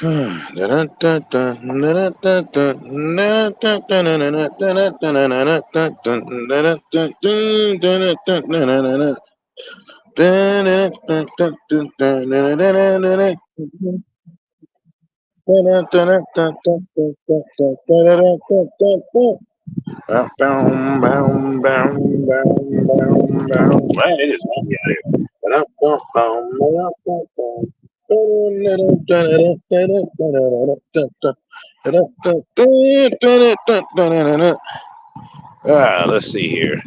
Bow, bow, bow, bow, bow, bow. Man, it is windy out here. Bow, bow, bow, bow, bow, bow. Let's see here.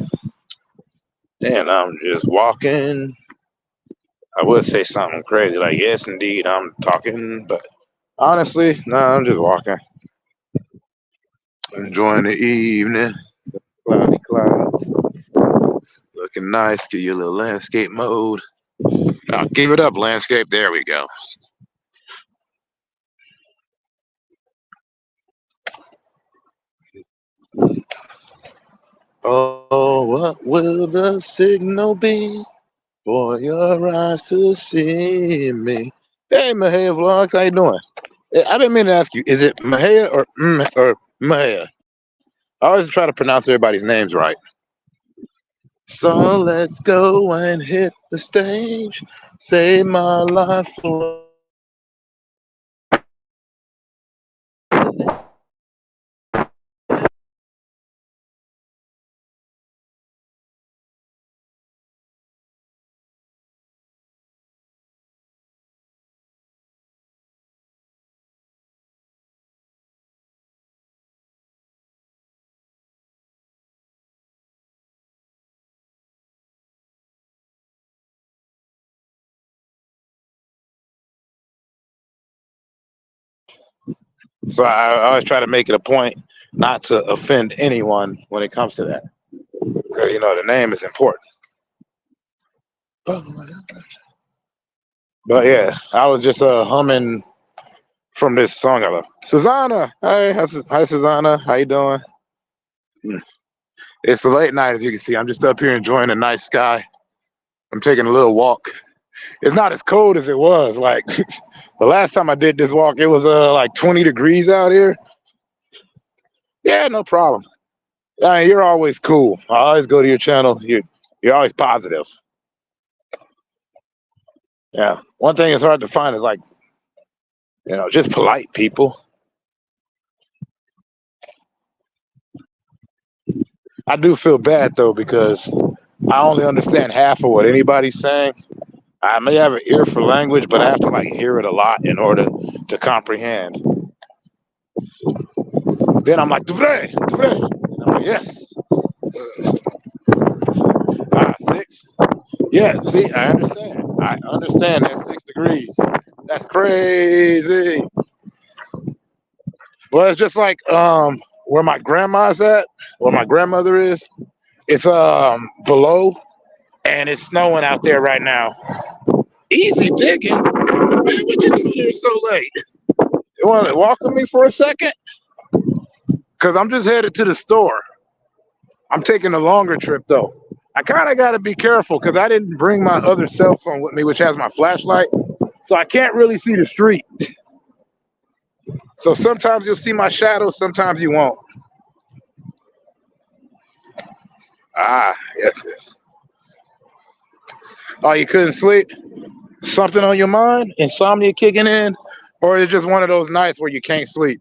And I'm just walking. I would say something crazy like, yes, indeed, I'm talking. But honestly, no, I'm just walking. Enjoying the evening. Cloudy clouds. Looking nice. Give you a little landscape mode. I'll give it up, landscape. There we go. Oh, what will the signal be for your eyes to see me? Hey, Mahia Vlogs, how you doing? I didn't mean to ask you, is it Mahia or Mahia? I always try to pronounce everybody's names right. So let's go and hit the stage. Save my life for So I always try to make it a point not to offend anyone when it comes to that. You know, the name is important. But yeah, I was just humming from this song I love. Susanna, hi Susanna, how you doing? It's the late night, as you can see. I'm just up here enjoying the night sky. I'm taking a little walk. It's not as cold as it was. Like the last time I did this walk, it was like 20 degrees out here. Yeah, no problem. You're always cool. I always go to your channel. You're always positive. Yeah. One thing is hard to find is like, just polite people. I do feel bad though because I only understand half of what anybody's saying. I may have an ear for language, but I have to like hear it a lot in order to comprehend. Then I'm like, Dure, Dure. I'm like, yes. 6. Yeah, see, I understand. I understand that 6 degrees. That's crazy. Well, it's just like where my grandma's at, where my grandmother is. It's below, and it's snowing out there right now. Easy digging. Man, what you doing here so late? You want to walk with me for a second? Cause I'm just headed to the store. I'm taking a longer trip though. I kind of got to be careful because I didn't bring my other cell phone with me, which has my flashlight, so I can't really see the street. So sometimes you'll see my shadow, sometimes you won't. Ah, yes, yes. Oh, you couldn't sleep? Something on your mind? Insomnia kicking in? Or is it just one of those nights where you can't sleep?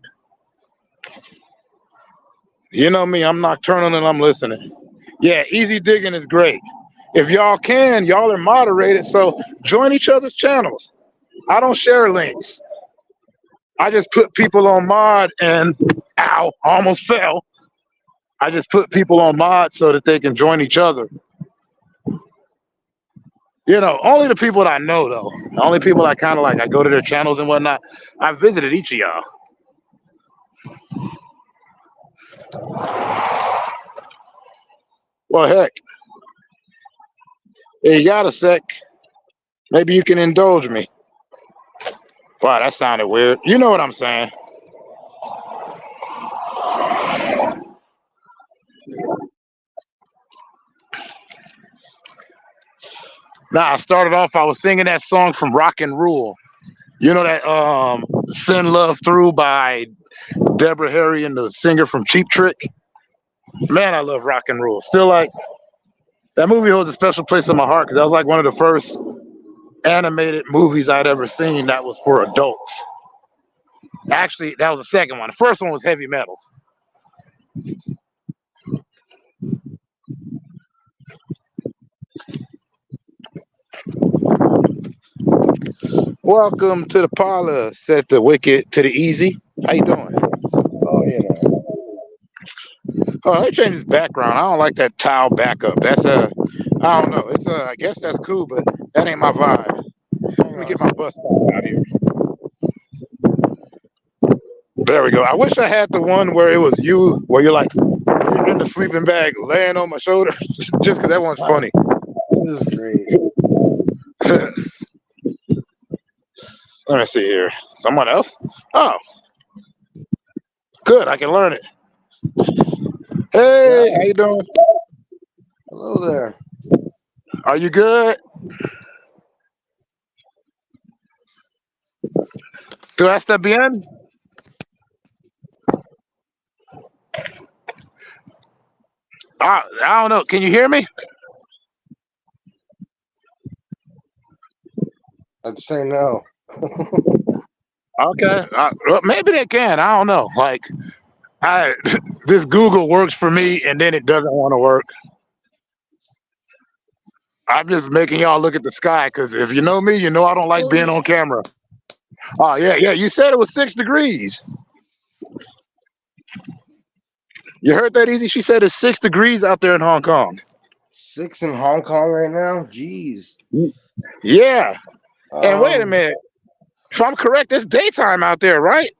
You know me, I'm nocturnal and I'm listening. Yeah, easy digging is great. If y'all can, y'all are moderated, so join each other's channels. I don't share links. I just put people on mod and ow, almost fell. I just put people on mod so that they can join each other. Only the people that I know though. The only people I kind of like, I go to their channels and whatnot. I visited each of y'all. Well, heck, hey, you got a sec. Maybe you can indulge me. Wow, that sounded weird. You know what I'm saying? Now, I started off, I was singing that song from Rock and Rule. You know that "Send Love Through" by Deborah Harry and the singer from Cheap Trick. Man, I love rock and roll. Still like that movie holds a special place in my heart because that was like one of the first animated movies I'd ever seen that was for adults. Actually, that was the second one. The first one was Heavy Metal. Welcome to the parlor. Set the wicked to the easy. How you doing? Oh, you know. Oh, let me change this background. I don't like that tile backup. That's I don't know. It's I guess that's cool, but that ain't my vibe. Let Hang me on a get my second. bus stop out here. There we go. I wish I had the one where it was you, where you're like you're in the sleeping bag, laying on my shoulder, just because that one's Wow, funny. this is great. Let me see here. Someone else? Oh, good. I can learn it. Hey, how Guys, you doing? hello there. Are you good? ¿Tú estás bien? I don't know. Can you hear me? I'd say no. Okay. Well, maybe they can. I don't know. Like, I this Google works for me, and then it doesn't want to work. I'm just making y'all look at the sky because if you know me, you know I It's don't like cold being on here. camera. Oh yeah, yeah. You said it was 6 degrees. You heard that easy? She said it's 6 degrees out there in Hong Kong. 6 in Hong Kong right now? Jeez. Yeah. And wait a Um, minute. If I'm correct, it's daytime out there, right?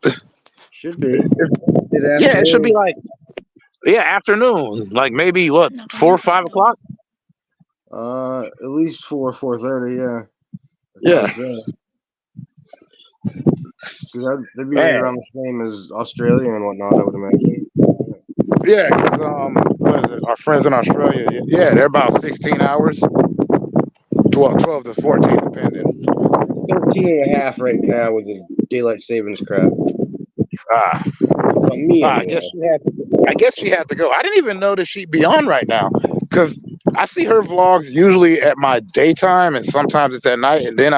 should be. Good Yeah, it should be afternoon. like afternoon, like maybe what 4 or 5 o'clock. At least 4:30, yeah. I'd say Yeah, so. So that'd be right man. around the same as Australia and whatnot, I would imagine. Yeah, 'cause, what is it? Our friends in Australia, yeah, they're about 16 hours, 12 to 14, depending. 13 and a half right now with the daylight savings crap. Ah, Well, me I guess anyway. she had. I guess she had to go. I didn't even know that she'd be on right now, because I see her vlogs usually at my daytime, and sometimes it's at night, and then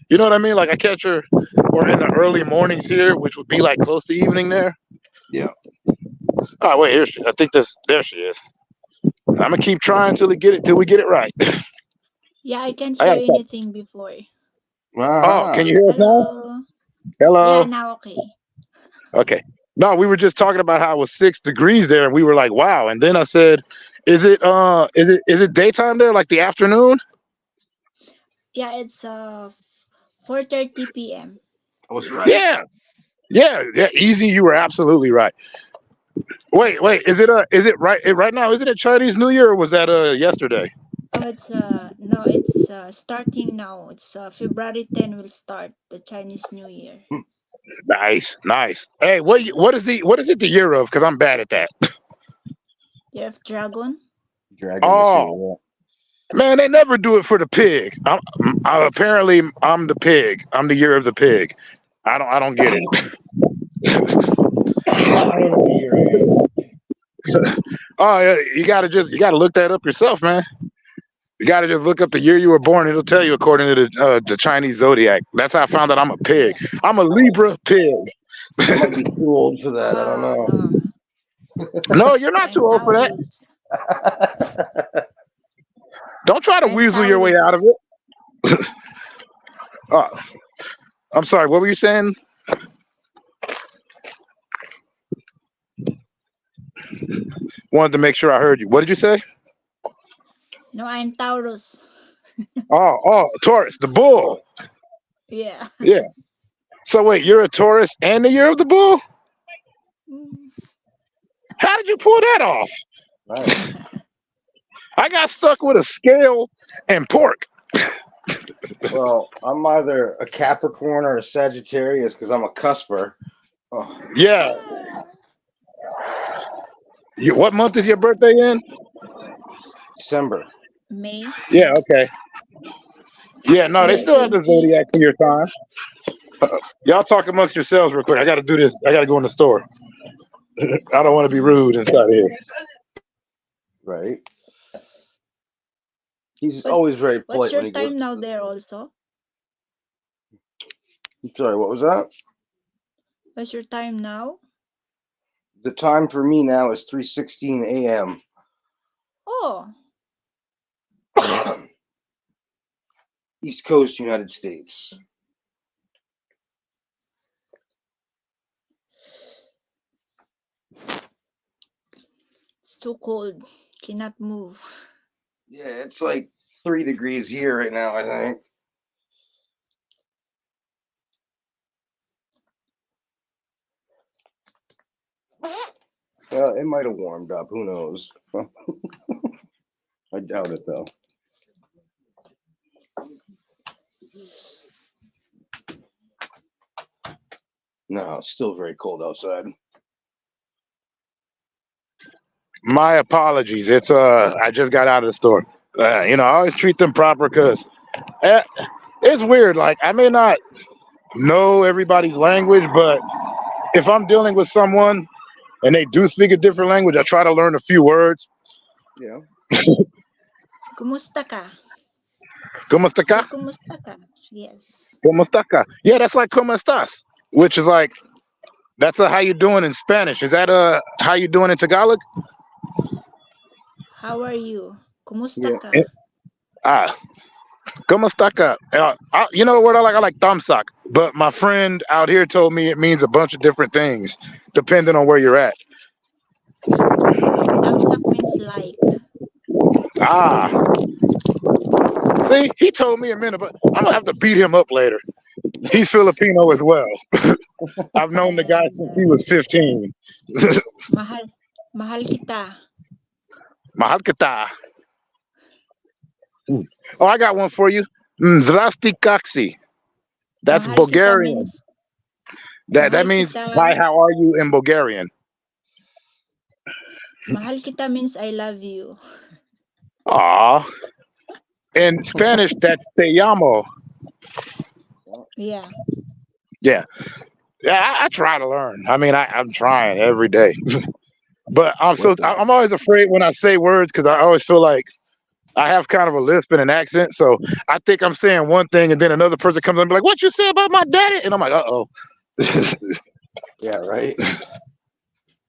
you know what I mean? Like I catch her, or in the early mornings here, which would be like close to evening there. Yeah. Oh wait, here she. I think there she is. I'm gonna keep trying till we get it right. Yeah, I can't I hear gotta stop. anything before. Oh, can Aha. you hear us now? Hello. Yeah, Hello. now okay. Okay. No, we were just talking about how it was 6 degrees there, and we were like, wow. And then I said, is it daytime there, like the afternoon? Yeah, it's 4:30 p.m. I was right. Yeah. Yeah. Yeah. Easy. You were absolutely right. Wait. Is it right now? Isn't it Chinese New Year or was that yesterday? Oh, it's no, it's starting now. It's February 10 will start the Chinese New Year. Nice, nice. Hey, what is it the year of? Because I'm bad at that. Year of Dragon. Dragon this year. Oh man, they never do it for the pig. Apparently I'm the pig. I'm the year of the pig. I don't get it. Yeah. I don't know what year I am. Oh yeah, you gotta look that up yourself, man. You gotta just look up the year you were born. It'll tell you according to the Chinese zodiac. That's how I found that I'm a pig. I'm a Libra pig. I might be too old for that. I don't Oh know. no, No, you're not I'm too old for that. Taurus. Don't try to I'm weasel your way out of Taurus. it. Uh, I'm sorry. What were you saying? Wanted to make sure I heard you. What did you say? No, I'm Taurus. Oh, Taurus, the bull. Yeah. Yeah. So wait, you're a Taurus and the year of the bull? Mm. How did you pull that off? Nice. I got stuck with a scale and pork. Well, I'm either a Capricorn or a Sagittarius because I'm a cusper. Oh, Yeah. What month is your birthday in? December. May Yeah. Okay. Yeah. No, they May still have the 20. zodiac for your time. Y'all talk amongst yourselves real quick. I got to do this. I got to go in the store. I don't want to be rude inside here. Right. He's But always very what's polite your when he goes. time now there also? I'm sorry, what was that? What's your time now? The time for me now is 3:16 a.m. Oh, East Coast, United States. it's too cold. Cannot move. Yeah, it's like 3 degrees here right now, I think. Well, it might have warmed up. Who knows? I doubt it, though. No, it's still very cold outside. My apologies. It's I just got out of the store. I always treat them proper because it's weird. Like I may not know everybody's language, but if I'm dealing with someone and they do speak a different language, I try to learn a few words. Yeah. Kumusta ka? ¿Cómo está Say acá? kumusta ka. Yes. ¿Cómo está acá? Yeah, that's like ¿Cómo estás? Which is like that's a how you doing in Spanish. Is that how you doing in Tagalog? How are you? Kumusta Yeah. ka? Ah, ¿Cómo está acá? You know what word I like? I like tamsak. But my friend out here told me it means a bunch of different things depending on where you're at. Tamsak means like. Ah, see, he told me a minute, but I'm gonna have to beat him up later. He's Filipino as well. I've known the guy And since he was 15. mahal kita. Mahal kita. Oh, I got one for you. Zdrasti kaksi. That's Mahal kita Bulgarian. means That mahal means kita. hi, how are you in Bulgarian? Mahal kita means I love you. Aw. In Spanish, that's te llamo. Yeah. Yeah. Yeah, I try to learn. I mean, I'm trying every day. But I'm always afraid when I say words because I always feel like I have kind of a lisp and an accent. So I think I'm saying one thing and then another person comes and be like, "What you say about my daddy?" And I'm like, "Uh-oh." Yeah, right.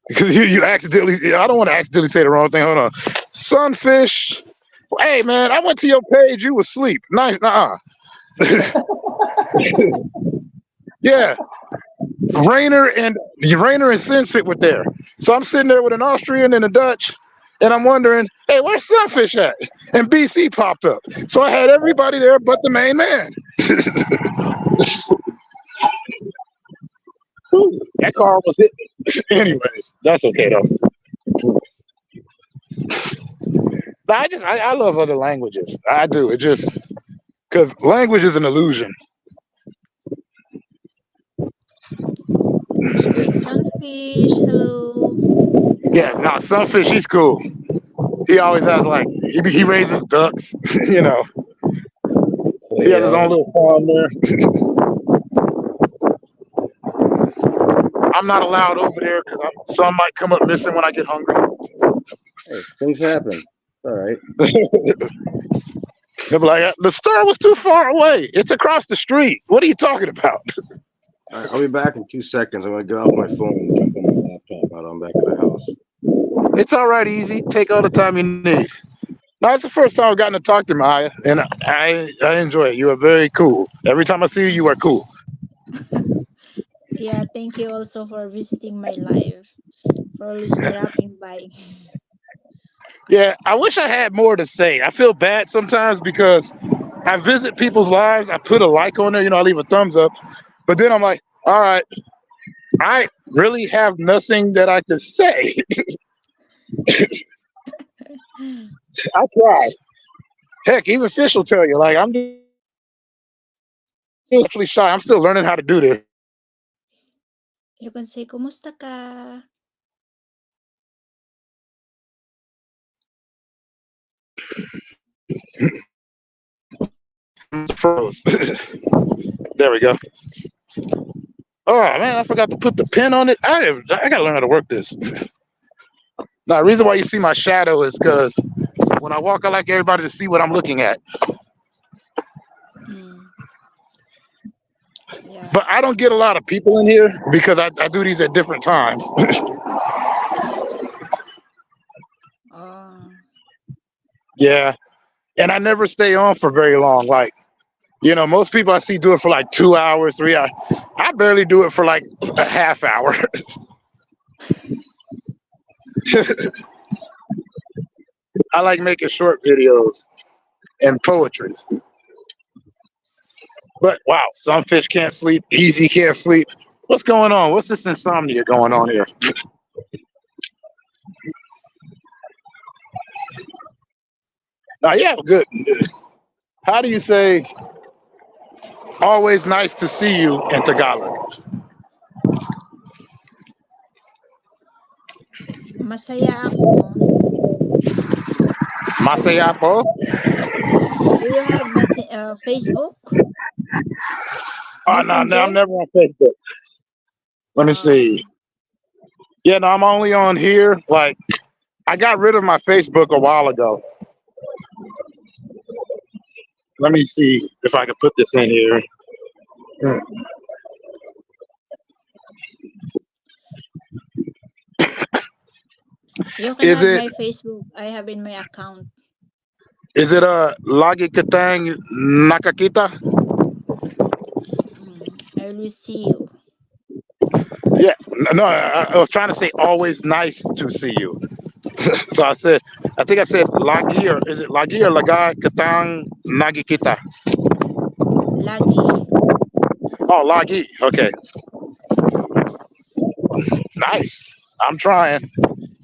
Because you accidentally, I don't want to accidentally say the wrong thing. Hold on. Sunfish. Hey, man, I went to your page. You was asleep. Nice. Yeah. Rainer and Senseit were there. So I'm sitting there with an Austrian and a Dutch, and I'm wondering, hey, where's Sunfish at? And BC popped up. So I had everybody there but the main man. That car almost hit me. Anyways, that's okay though. But I love other languages. I do. It just because language is an illusion. Sunfish, hello. Yeah, no, Sunfish, he's cool. He always has like he raises ducks, you know. He has his own little farm there. I'm not allowed over there because some might come up missing when I get hungry. Hey, things happen. All right. They'll be like, the store was too far away. It's across the street. What are you talking about? All right, I'll be back in 2 seconds. I'm gonna get off my phone and jump on my laptop now that I'm back at the house. It's all right, easy. Take all the time you need. No, it's the first time I've gotten to talk to Maya, and I enjoy it. You are very cool. Every time I see you, you are cool. Yeah, thank you also for visiting my live. For always dropping by. Yeah, I wish I had more to say. I feel bad sometimes because I visit people's lives. I put a like on there, I leave a thumbs up. But then I'm like, all right, I really have nothing that I could say. I try. Heck, even Fish will tell you, like, I'm actually shy. I'm still learning how to do this. You can say, kumusta ka? Froze. There we go. Oh man, I forgot to put the pin on it. I gotta learn how to work this. Now, the reason why you see my shadow is because when I walk, I like everybody to see what I'm looking at. Mm. Yeah. But I don't get a lot of people in here because I do these at different times. Oh. Yeah. And I never stay on for very long. Like, most people I see do it for like 2 hours, 3 hours. I barely do it for like a half hour. I like making short videos and poetry. But wow, some fish can't sleep. Easy can't sleep. What's going on? What's this insomnia going on here? Yeah, good. How do you say always nice to see you in Tagalog? Masaya ako. Masaya po? Do you have Facebook? Oh, no, I'm Messenger? never on Facebook. Let me see. Yeah, no, I'm only on here. Like, I got rid of my Facebook a while ago. Let me see if I can put this in here. You can Is add it my Facebook. I have in my account. Lagi Kitang Nakakita? I will see you. Yeah, no, I was trying to say always nice to see you. So I think I said Lagi, or is it Lagi or Laga Kitang Nagikita? Lagi. Oh, Lagi. Okay. Nice. I'm trying.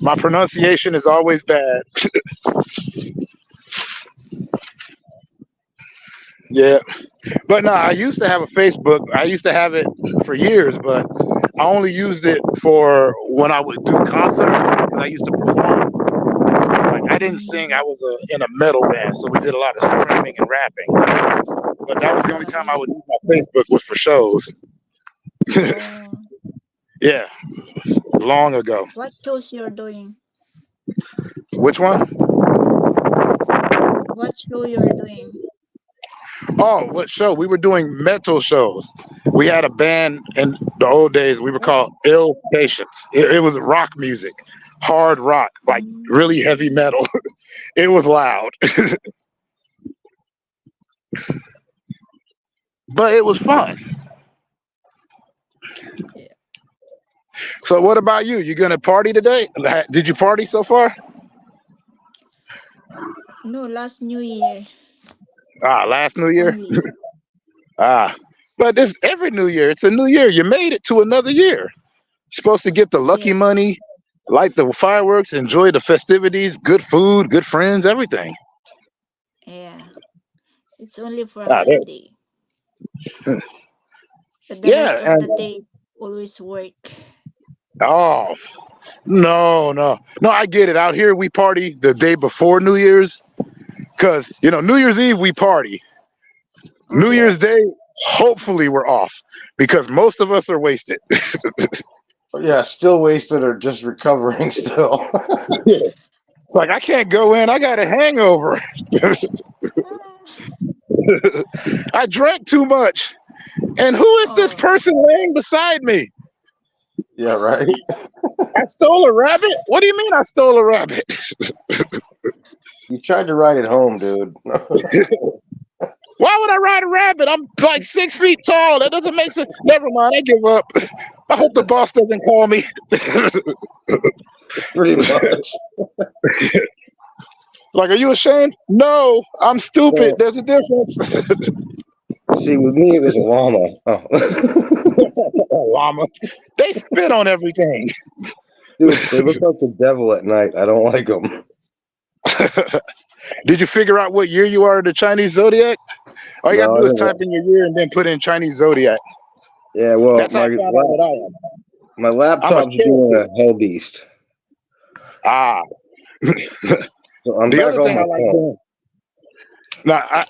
My pronunciation is always bad. Yeah. But no, I used to have a Facebook. I used to have it for years, but I only used it for when I would do concerts because I used to perform. Like, I didn't sing. I was in a metal band, so we did a lot of screaming and rapping. But that was the only time I would use my Facebook was for shows. Oh. Yeah, long ago. What shows you're doing? Which one? What show you're doing? Oh, what show? We were doing metal shows. We had a band in the old days. We were called Ill Patience. It was rock music, hard rock, like really heavy metal. It was loud, but it was fun. Yeah. So, what about you? You gonna party today? Did you party so far? No, last New Year Last New Year. only. But this every New Year. It's a new year. You made it to another year. You're supposed to get the lucky Yes. money, light the fireworks, enjoy the festivities, good food, good friends, everything. Yeah. It's only for Ah, there- holiday. But the yeah, rest of and the day always work. oh no. I get it. Out here we party the day before New Year's because New Year's Eve we party. New Oh. Year's Day, hopefully we're off because most of us are wasted. Yeah, still wasted or just recovering still. It's like I can't go in. I got a hangover. I drank too much. And who is this Oh. person laying beside me? Yeah, right. I stole a rabbit? What do you mean I stole a rabbit? You tried to ride it home, dude. Why would I ride a rabbit? I'm like 6 feet tall. That doesn't make sense. Never mind. I give up. I hope the boss doesn't call me. Pretty much. Like, are you ashamed? No, I'm stupid. No. There's a difference. See, with me, it was a llama. Oh. Llama. They spit on everything. Dude, they look like the devil at night. I don't like them. Did you figure out what year you are in the Chinese zodiac? All you No, gotta do I is didn't. type in your year and then put in Chinese zodiac. Yeah, well, That's how I found out what I am. my laptop's scared doing a hell beast. Ah, So I'm the back other on thing my I like phone. doing. Now,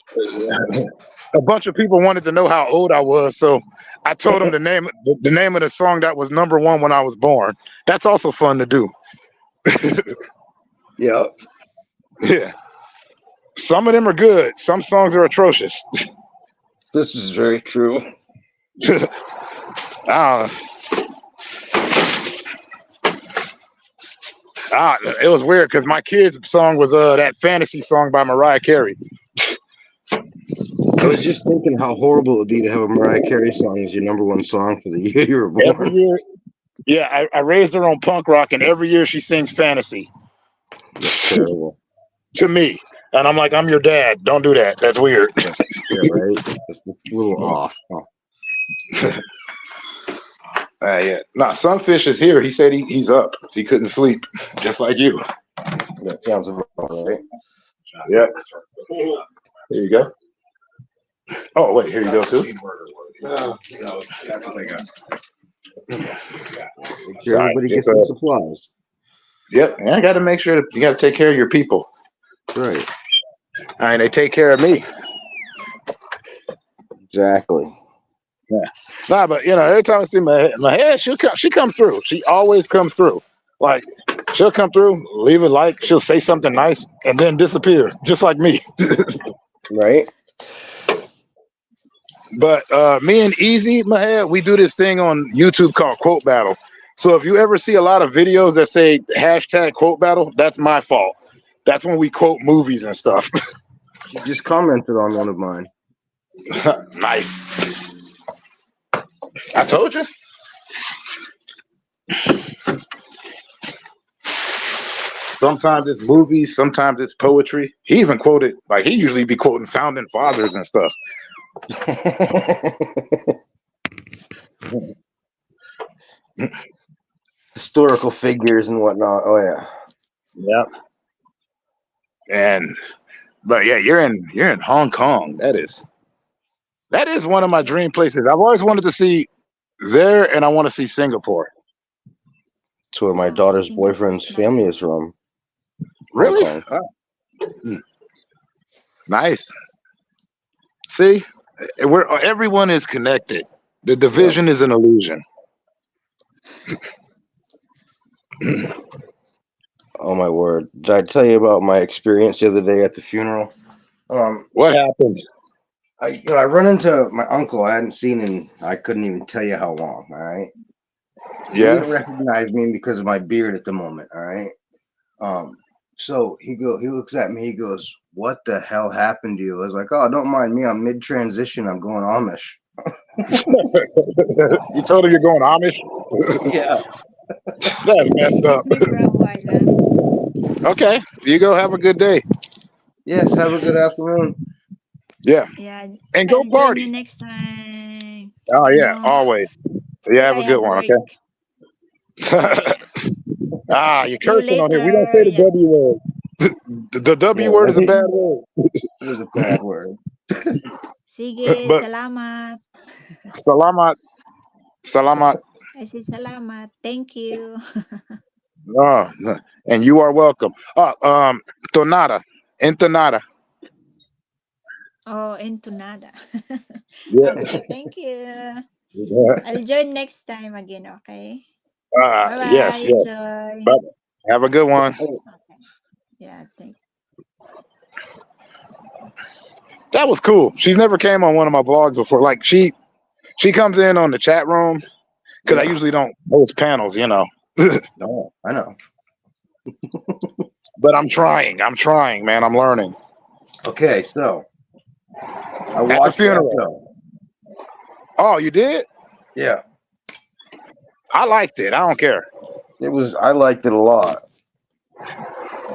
a bunch of people wanted to know how old I was, so I told them the name of the song that was #1 when I was born. That's also fun to do. Yeah. Yeah. Some of them are good. Some songs are atrocious. This is very true. It was weird because my kid's song was that fantasy song by Mariah Carey. I was just thinking how horrible it would be to have a Mariah Carey song as your #1 song for the year you were Every born. year, yeah, I raised her on punk rock, and every year she sings fantasy That's terrible. to me. And I'm like, I'm your dad. Don't do that. That's weird. Yeah, right? It's a little off. Huh? Yeah. Nah, Sunfish is here. He said he's up. He couldn't sleep, just like you. That sounds about right. Yeah. Here you go. Oh, wait. Here you go, too. That's what I got. Make sure everybody gets some supplies. Yep. And I got to make sure that you got to take care of your people. Right. I mean, they take care of me. Exactly. Yeah. Nah, but every time I see my head, she comes through. She always comes through. Like she'll come through, leave a like, she'll say something nice, and then disappear, just like me. Right. But me and Easy, my head, we do this thing on YouTube called Quote Battle. So if you ever see a lot of videos that say #Quote Battle, that's my fault. That's when we quote movies and stuff. She just commented on one of mine. Nice. I told you. Sometimes it's movies, sometimes it's poetry. He even quoted, like he usually be quoting founding fathers and stuff. Historical figures and whatnot. Oh yeah. Yep. But yeah, you're in Hong Kong. That is one of my dream places. I've always wanted to see there, and I want to see Singapore. That's where my daughter's boyfriend's family is from. Really? Oh. Nice. See, everyone is connected. The division is an illusion. Oh my word! Did I tell you about my experience the other day at the funeral? What happened? I run into my uncle I hadn't seen in I couldn't even tell you how long. All right. He didn't recognize me because of my beard at the moment. All right. So he looks at me. He goes, "What the hell happened to you?" I was like, "Oh, don't mind me. I'm mid transition. I'm going Amish." You told him you're going Amish? Yeah. That's messed up. Okay, you go. Have a good day. Yes. Have a good afternoon. Yeah. Yeah. And go I'll join party. you next time. Oh yeah, No. always. Yeah, have I a good one. work. Okay. You're See you cursing on here. We don't say the later. W word. The W word is a bad word. It is a bad word. Sige, But- salamat. Salamat. I say salamat. Thank you. No, and you are welcome. Tonada. Entonada. Oh, entonada. Yeah. Okay, thank you. I'll join next time again, okay? Bye-bye. Yes. Enjoy. Bye. Have a good one. Okay. Yeah, thank That was cool. She's never came on one of my vlogs before. Like she comes in on the chat room because I usually don't host panels, No, I know. But I'm trying, man. I'm learning. Okay, so I At the watched funeral. Oh, you did? Yeah, I liked it. I don't care. I liked it a lot.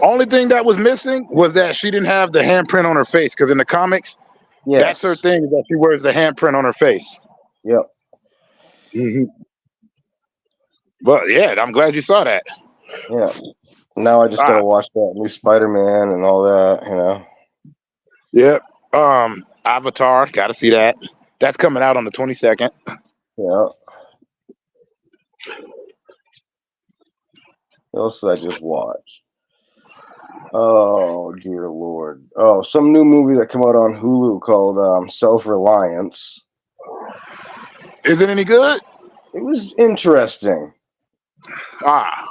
Only thing that was missing was that she didn't have the handprint on her face. Because in the comics, Yes. that's her thing, is that she wears the handprint on her face. Yep. But yeah, I'm glad you saw that. Yeah. Now I just gotta watch that new Spider-Man and all that, Yep. Avatar, gotta see that. That's coming out on the 22nd. Yeah. What else did I just watch? Oh dear Lord! Oh, some new movie that came out on Hulu called Self-Reliance. Is it any good? It was interesting. Ah,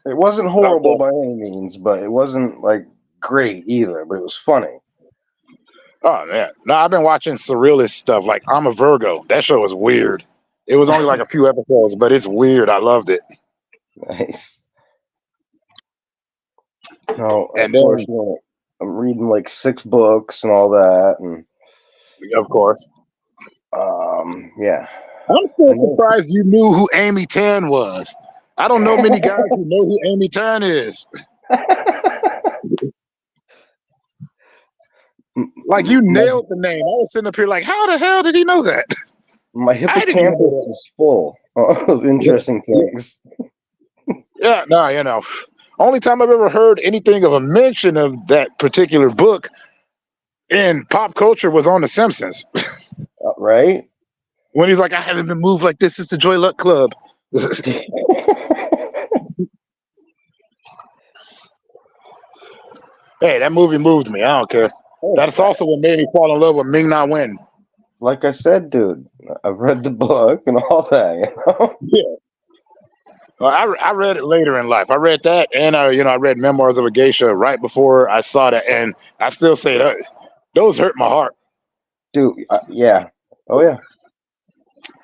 It wasn't horrible okay. by any means, but it wasn't like great either. But it was funny. Oh man, no, I've been watching surrealist stuff. Like I'm a Virgo. That show was weird. It was only like a few episodes, but it's weird. I loved it. Nice. No, And then, unfortunately, I'm reading like 6 books and all that, and of course, yeah. I'm still I know. surprised you knew who Amy Tan was. I don't know many guys who know who Amy Tan is. Like you my, nailed the name. I was sitting up here like, how the hell did he know that? my I didn't even know hippocampus is full of interesting that. things. Yeah, no, you know. Only time I've ever heard anything of a mention of that particular book in pop culture was on The Simpsons. Right? When he's like, I haven't been moved like this since the Joy Luck Club. Hey, that movie moved me. I don't care. That's also what made me fall in love with Ming Na Wen. Like I said, dude, I've read the book and all that. You know? Yeah. Well, I read it later in life. I read that, and I read Memoirs of a Geisha right before I saw that, and I still say that those hurt my heart. Dude, yeah. Oh yeah.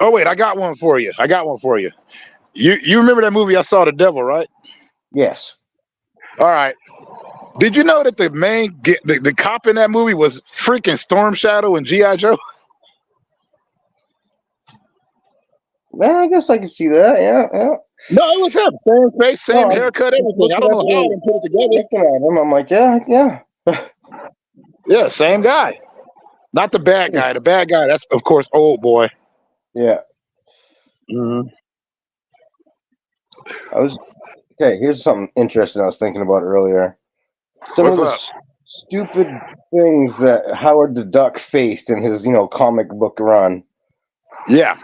Oh wait, I got one for you. You remember that movie I Saw the Devil, right? Yes. All right. Did you know that the cop in that movie was freaking Storm Shadow and G.I. Joe? Man, I guess I can see that. Yeah. No, it was him. Same face, same haircut, everything. I don't know how they put it together. Looking at him, I'm like, yeah. Yeah, same guy. Not the bad guy. The bad guy, that's of course Old Boy. Yeah. Mm-hmm. Okay. Here's something interesting I was thinking about earlier. Some What's of the up? stupid things that Howard the Duck faced in his, comic book run, Yeah,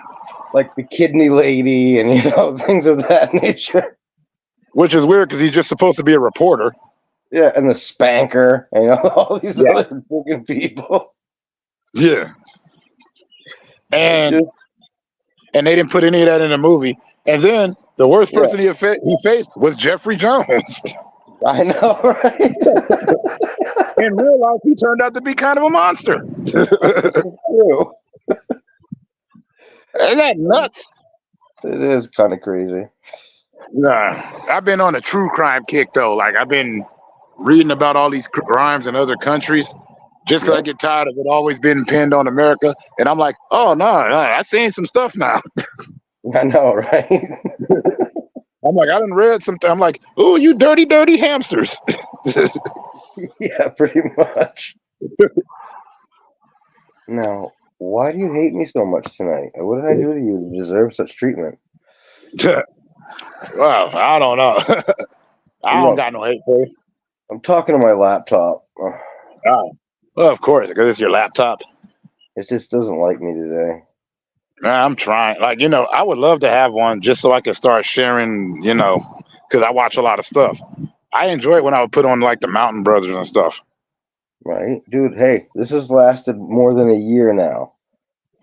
like the kidney lady and things of that nature. which is weird because he's just supposed to be a reporter. Yeah, and the spanker, and all these Yeah. other freaking people. Yeah, and they didn't put any of that in the movie. And then the worst person he faced was Jeffrey Jones. I know, right? In real life, he turned out to be kind of a monster. True. Isn't that nuts? It is kind of crazy. Nah, I've been on a true crime kick though. Like I've been reading about all these crimes in other countries, just because I get tired of it always being pinned on America. And I'm like, oh no, I've seen some stuff now. I know, right? I'm like, I done read some. I'm like, oh, you dirty, dirty hamsters. Yeah, pretty much. Now, why do you hate me so much tonight? What did I do to you to deserve such treatment? Well, I don't know. I don't got no hate for you. I'm talking to my laptop. Oh, well, of course, because it's your laptop. It just doesn't like me today. I'm trying. Like, I would love to have one just so I could start sharing, because I watch a lot of stuff. I enjoy it when I would put on like the Mountain Brothers and stuff. Right? Dude, hey, this has lasted more than a year now.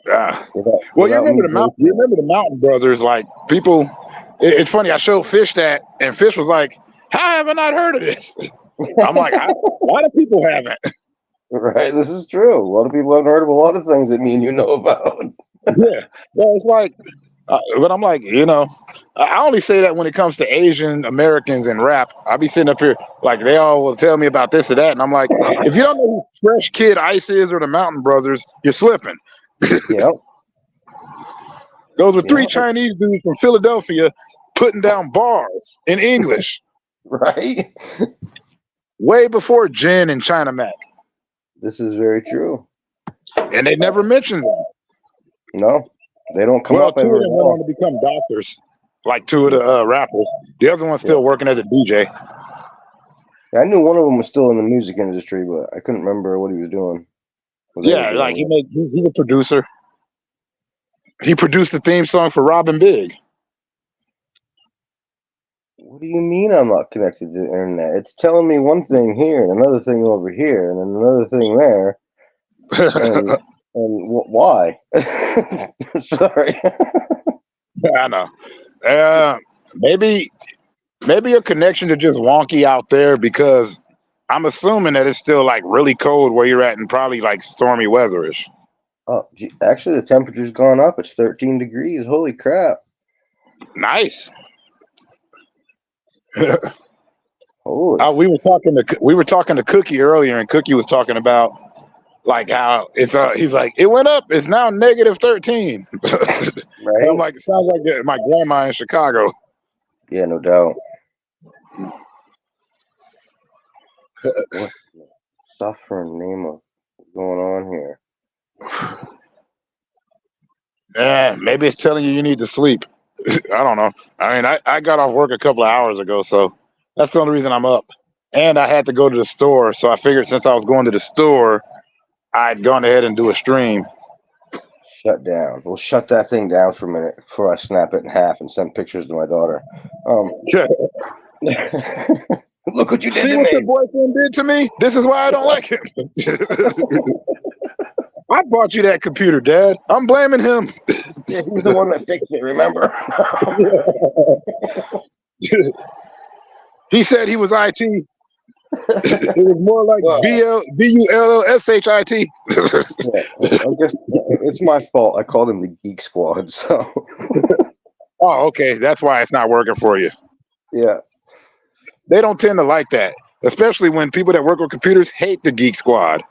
Well, you remember the Mountain Brothers, like people, it's funny, I showed Fish that, and Fish was like, how have I not heard of this? I'm like, a lot of people haven't. Right, this is true. A lot of people haven't heard of a lot of things that me and you know about. Yeah, well, it's like, but I'm like, I only say that when it comes to Asian Americans and rap. I'll be sitting up here like they all will tell me about this or that, and I'm like, if you don't know who Fresh Kid Ice is or the Mountain Brothers, you're slipping. Yep. Those were 3 Chinese dudes from Philadelphia putting down bars in English. Right? Way before Jen and China Mac. This is very true. And they never mentioned them. No, they don't come up. 2 of them went on to become doctors, like 2 of the rappers. The other one's still working as a DJ. I knew one of them was still in the music industry, but I couldn't remember what he was doing. Yeah, like he's a producer. He produced the theme song for Robin Big. What do you mean I'm not connected to the internet? It's telling me one thing here and another thing over here and then another thing there. And why? Sorry. I know. Maybe your connections are just wonky out there because I'm assuming that it's still like really cold where you're at and probably like stormy weatherish. Oh, actually, the temperature's gone up. It's 13 degrees. Holy crap! Nice. Holy. we were talking to Cookie earlier, and Cookie was talking about like how it's he's like it went up. It's now negative 13. Right? I'm like, it sounds like my grandma in Chicago. Yeah, no doubt. What the suffering name of what's going on here? Yeah, maybe it's telling you need to sleep. I don't know. I mean, I got off work a couple of hours ago, so that's the only reason I'm up. And I had to go to the store, so I figured since I was going to the store, I'd gone ahead and do a stream. Shut down. We'll shut that thing down for a minute before I snap it in half and send pictures to my daughter. Look what you did See to what me. your boyfriend did to me? This is why I don't like him. I bought you that computer, Dad. I'm blaming him. Yeah, he's the one that fixed it, remember? He said he was IT. It was more like BULLSHIT. Yeah, I guess it's my fault. I called him the Geek Squad, so. Oh, okay. That's why it's not working for you. Yeah. They don't tend to like that, especially when people that work with computers hate the Geek Squad.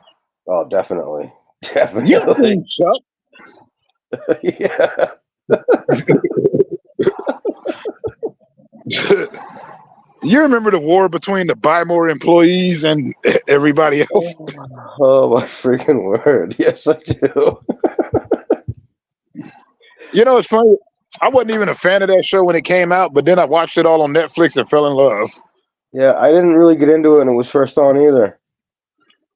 Oh, definitely. Definitely. You seen Chuck? Yeah. You remember the war between the Buy More employees and everybody else? Oh, my freaking word. Yes, I do. You know, it's funny. I wasn't even a fan of that show when it came out, but then I watched it all on Netflix and fell in love. Yeah, I didn't really get into it when it was first on either.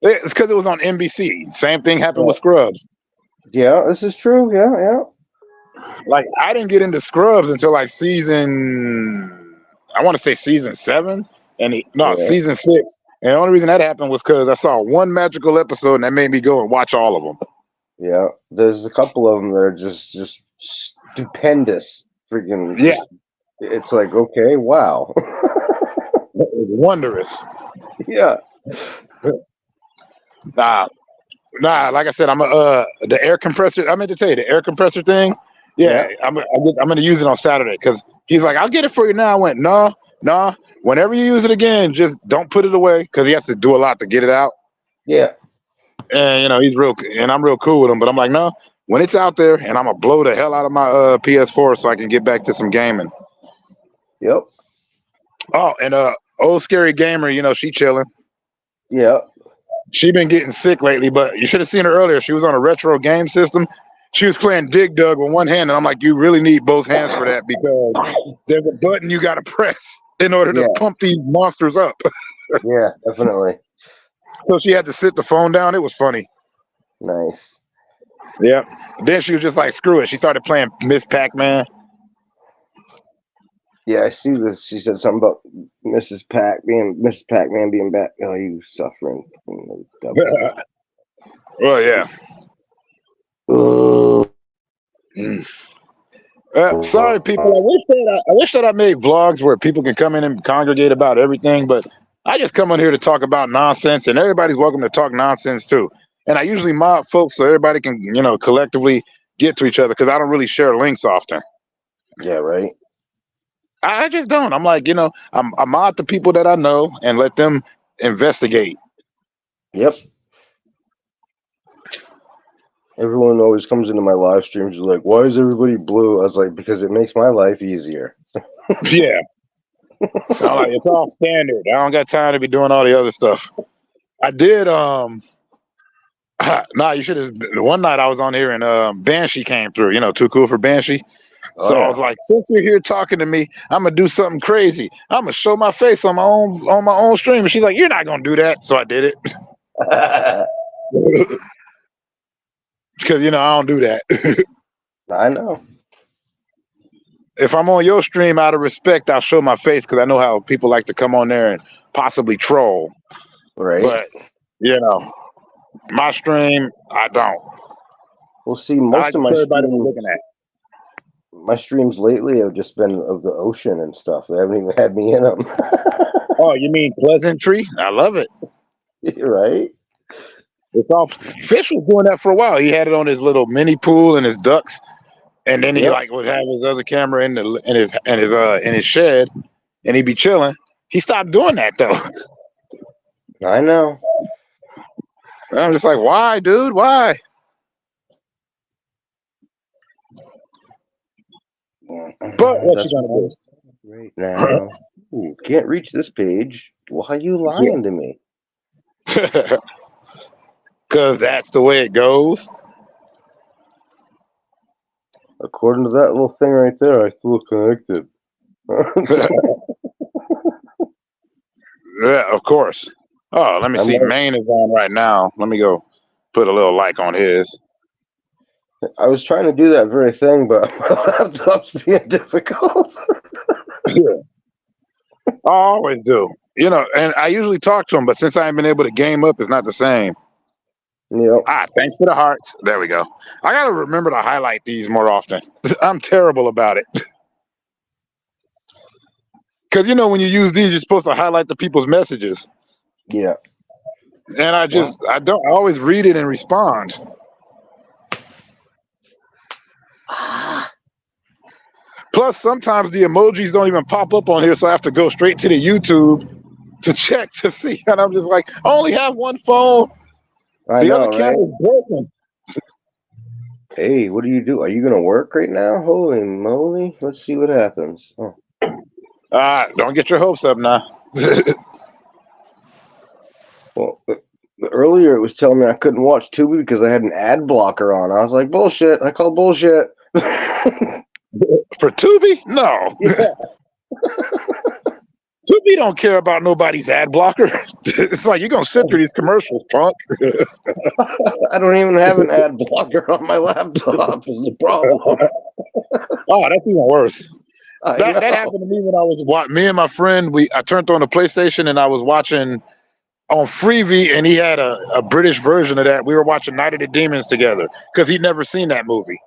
It's because it was on NBC. Same thing happened with Scrubs. Yeah, this is true. Yeah. Like, I didn't get into Scrubs until like I want to say season 7, season 6. And the only reason that happened was because I saw one magical episode and that made me go and watch all of them. Yeah, there's a couple of them that are just stupendous. Freaking yeah. It's like, okay, wow. Wondrous. Yeah. Nah. Like I said, I'm the air compressor. I meant to tell you the air compressor thing. Yeah. I'm gonna use it on Saturday because he's like, I'll get it for you now. I went, no. Whenever you use it again, just don't put it away because he has to do a lot to get it out. Yeah. And I'm real cool with him. But I'm like, no. When it's out there, and I'm gonna blow the hell out of my PS4 so I can get back to some gaming. Yep. Oh, and old scary gamer, she chilling. Yeah. She been getting sick lately, but you should have seen her earlier. She was on a retro game system. She was playing Dig Dug with one hand, and I'm like, you really need both hands for that because there's a button you got to press in order to pump these monsters up. Yeah, definitely. So she had to sit the phone down. It was funny. Nice. Yeah. Then she was just like, screw it. She started playing Miss Pac-Man. Yeah, I see this. She said something about Mrs. Pac-Man being back. Oh, you suffering. Well, yeah. Sorry, people. I wish that I made vlogs where people can come in and congregate about everything, but I just come on here to talk about nonsense, and everybody's welcome to talk nonsense too. And I usually mob folks so everybody can, collectively get to each other because I don't really share links often. Yeah, right. I just don't. I'm like, I mod the people that I know and let them investigate. Yep. Everyone always comes into my live streams like, why is everybody blue? I was like, because it makes my life easier. Yeah. So I'm like, it's all standard. I don't got time to be doing all the other stuff. I did you should have. One night I was on here and Banshee came through, Too Cool for Banshee. So I was like, since you're here talking to me, I'm gonna do something crazy. I'm gonna show my face on my own stream. And she's like, you're not gonna do that. So I did it. Because I don't do that. I know. if I'm on your stream, out of respect, I'll show my face because I know how people like to come on there and possibly troll. Right. But you know, my stream, I don't. Well, see, I most like of to my show everybody what streams, I'm looking at. my streams lately have just been of the ocean and stuff. They haven't even had me in them. Oh, you mean Pleasantry? I love it. Right? It's all Fish was doing that for a while. He had it on his little mini pool and his ducks, and then he Yep. like would have his other camera in his shed, and he'd be chilling. He stopped doing that though. I know. And I'm just like, why, dude? Why? But what That's you gonna do? right now. Ooh, can't reach this page. Why are you lying to me? Because that's the way it goes. According to that little thing right there, I still connected. Yeah, of course. Oh, let me see. Maine is on right now. Let me go put a little like on his. I was trying to do that very thing, but my laptop's being difficult. I always do. You know, and I usually talk to him, but since I ain't been able to game up, it's not the same. Yep. Thanks for the hearts. There we go. I gotta remember to highlight these more often. I'm terrible about it. Because you know, when you use these, you're supposed to highlight the people's messages. Yeah. And I always read it and respond. Plus, sometimes the emojis don't even pop up on here, so I have to go straight to the YouTube to check to see. And I'm just like, I only have one phone. I know, other camera's broken. Hey, what do you do? Are you gonna work right now? Holy moly! Let's see what happens. Oh. Don't get your hopes up now. Well, earlier it was telling me I couldn't watch Tubi because I had an ad blocker on. I was like, bullshit. I call bullshit. For Tubi? No. Yeah. Tubi don't care about nobody's ad blocker. It's like, you're going to sit through these commercials, punk. I don't even have an ad blocker on my laptop is the problem. Oh, that's even worse. That happened to me when I was me and my friend, I turned on the PlayStation and I was watching on Freevee, and he had a British version of that. We were watching Night of the Demons together because he'd never seen that movie.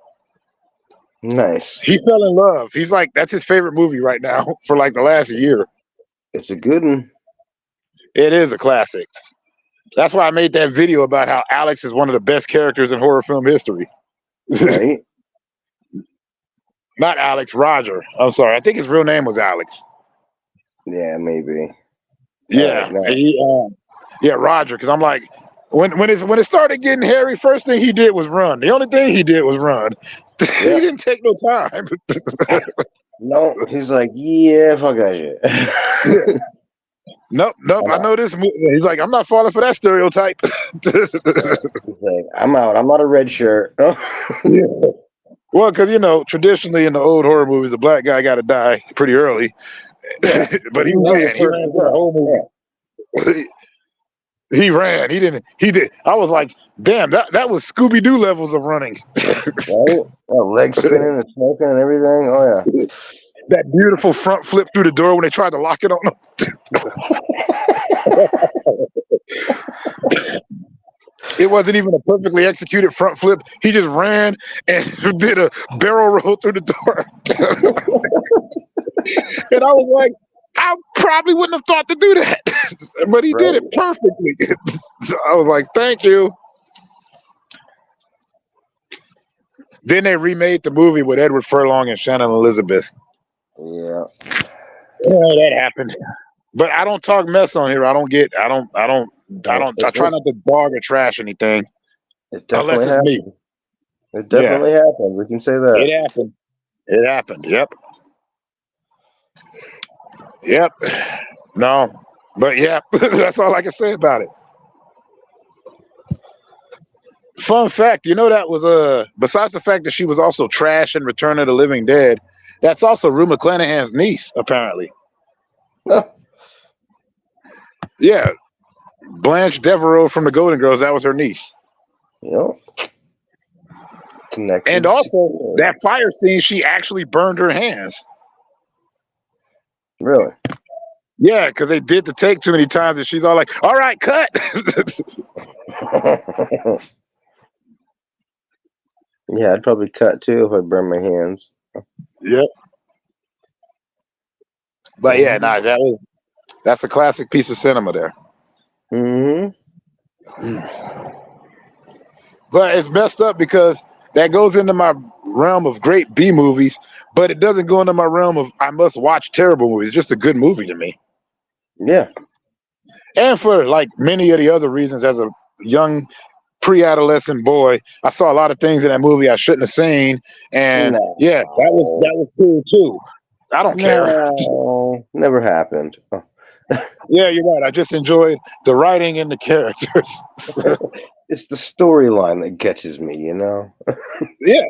Nice. He fell in love. He's like, that's his favorite movie right now for like the last year. It's a good one. It is a classic. That's why I made that video about how Alex is one of the best characters in horror film history. Right? Not Alex, Roger. I'm sorry. I think his real name was Alex. Yeah, maybe. Yeah. Yeah, Roger. Because I'm like, when it started getting hairy, first thing he did was run. The only thing he did was run. Yeah. He didn't take no time. No, he's like, yeah, fuck that shit. Nope. I know this movie. He's like, I'm not falling for that stereotype. He's like, I'm out. I'm out of red shirt. Yeah. Well, because you know, traditionally in the old horror movies, the black guy got to die pretty early. Yeah. But he ran for the whole movie. Yeah. He ran. He did. I was like, damn, that was Scooby-Doo levels of running. Right? Legs spinning and smoking and everything. Oh yeah. That beautiful front flip through the door when they tried to lock it on him. It wasn't even a perfectly executed front flip. He just ran and did a barrel roll through the door. And I was like, I probably wouldn't have thought to do that. But he did it perfectly. I was like, thank you. Then they remade the movie with Edward Furlong and Shannon Elizabeth. Yeah. That happened. But I don't talk mess on here. I try not to dog or trash anything. Unless it's me. It definitely happened. We can say that. It happened. Yep. No. But yeah, that's all I can say about it. Fun fact, you know, that was besides the fact that she was also trash in Return of the Living Dead, that's also Rue McClanahan's niece, apparently. Huh. Yeah. Blanche Devereaux from the Golden Girls, that was her niece. Yep. Connected. And also that fire scene, she actually burned her hands. Really? Yeah, because they did the take too many times, and she's all like, "All right, cut." Yeah, I'd probably cut too if I burned my hands. Yep. But yeah, nah, that's a classic piece of cinema there. Mm-hmm. But it's messed up because that goes into my realm of great B movies, but it doesn't go into my realm of I must watch terrible movies. It's just a good movie to me. Yeah. And for like many of the other reasons, as a young pre-adolescent boy, I saw a lot of things in that movie I shouldn't have seen. And No. yeah, that was cool too. I don't care. No, never happened. Oh. Yeah, you're right. I just enjoyed the writing and the characters. It's the storyline that catches me, you know? Yeah.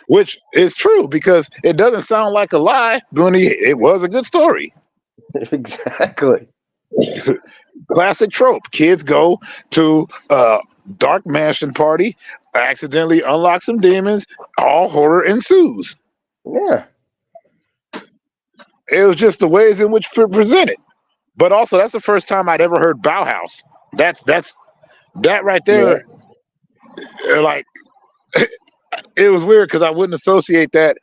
Which is true because it doesn't sound like a lie, but it was a good story. Exactly. Classic trope. Kids go to a dark mansion party, accidentally unlock some demons, all horror ensues. Yeah. It was just the ways in which presented. But also, that's the first time I'd ever heard Bauhaus. That right there. Yeah. Like, it was weird because I wouldn't associate that.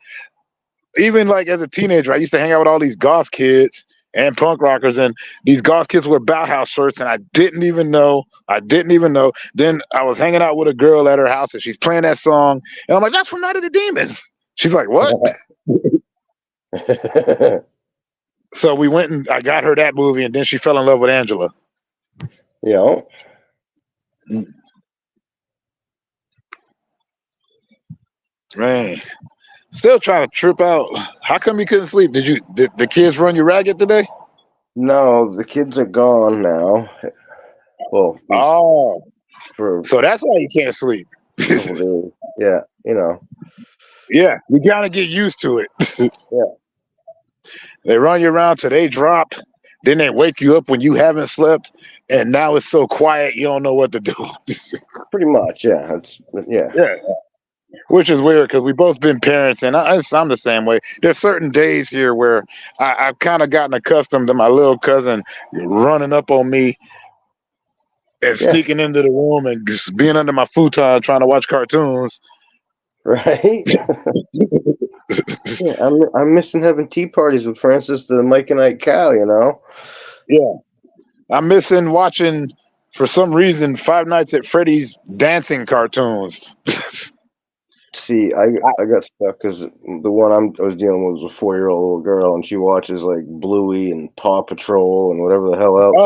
Even like as a teenager, I used to hang out with all these goth kids and punk rockers, and these goth kids wear Bauhaus shirts, and I didn't even know. Then I was hanging out with a girl at her house, and she's playing that song, and I'm like, "That's from Night of the Demons." She's like, "What?" So we went and I got her that movie, and then she fell in love with Angela. Yeah. Man, still trying to trip out. How come you couldn't sleep? Did the kids run you ragged today? No, the kids are gone now. Well, so that's why you can't sleep. Yeah, you know. Yeah, you gotta get used to it. Yeah. They run you around till they drop, then they wake you up when you haven't slept, and now it's so quiet you don't know what to do. Pretty much, yeah. Yeah. Which is weird because we've both been parents, and I'm the same way. There's certain days here where I've kind of gotten accustomed to my little cousin running up on me and sneaking into the room and just being under my futon trying to watch cartoons. Right? Yeah, I'm missing having tea parties with Francis, the Mike and Ike Cal, you know? Yeah. I'm missing watching, for some reason, Five Nights at Freddy's dancing cartoons. See, I got stuck because the one I was dealing with was a 4-year-old little girl, and she watches like Bluey and Paw Patrol and whatever the hell else.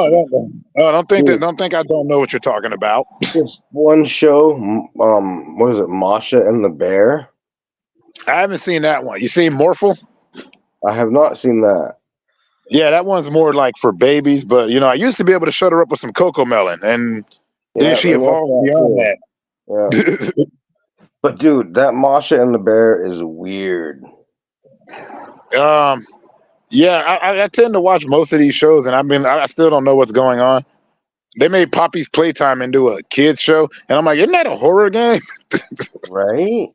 Don't think I don't know what you're talking about. This one show, what is it, Masha and the Bear? I haven't seen that one. You seen Morphle? I have not seen that. Yeah, that one's more like for babies, but you know, I used to be able to shut her up with some Coco Melon, and then she evolved beyond that. Yeah. But dude, that Masha and the Bear is weird. Yeah, I tend to watch most of these shows, and I still don't know what's going on. They made Poppy's Playtime into a kids show, and I'm like, isn't that a horror game? Right?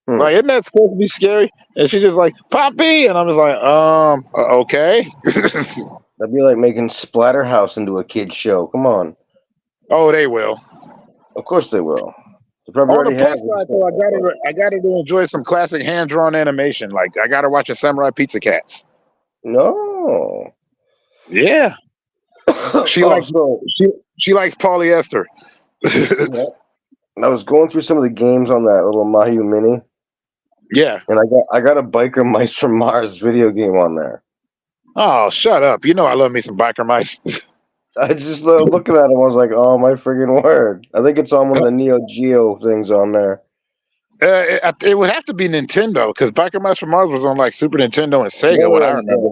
Like, isn't that supposed to be scary? And she's just like, Poppy, and I'm just like, okay. That'd be like making Splatterhouse into a kids show. Come on. Oh, they will. Of course they will. On the plus side, though, I got her to enjoy some classic hand-drawn animation. Like, I got her watching Samurai Pizza Cats. No. Yeah. She likes polyester. Yeah. I was going through some of the games on that little Mayu Mini. Yeah. And I got a Biker Mice from Mars video game on there. Oh, shut up. You know I love me some Biker Mice. I just looking at him, I was like, oh my friggin' word. I think it's on one of the Neo Geo things on there. It would have to be Nintendo, because Biker Mice from Mars was on like Super Nintendo and Sega, what I remember.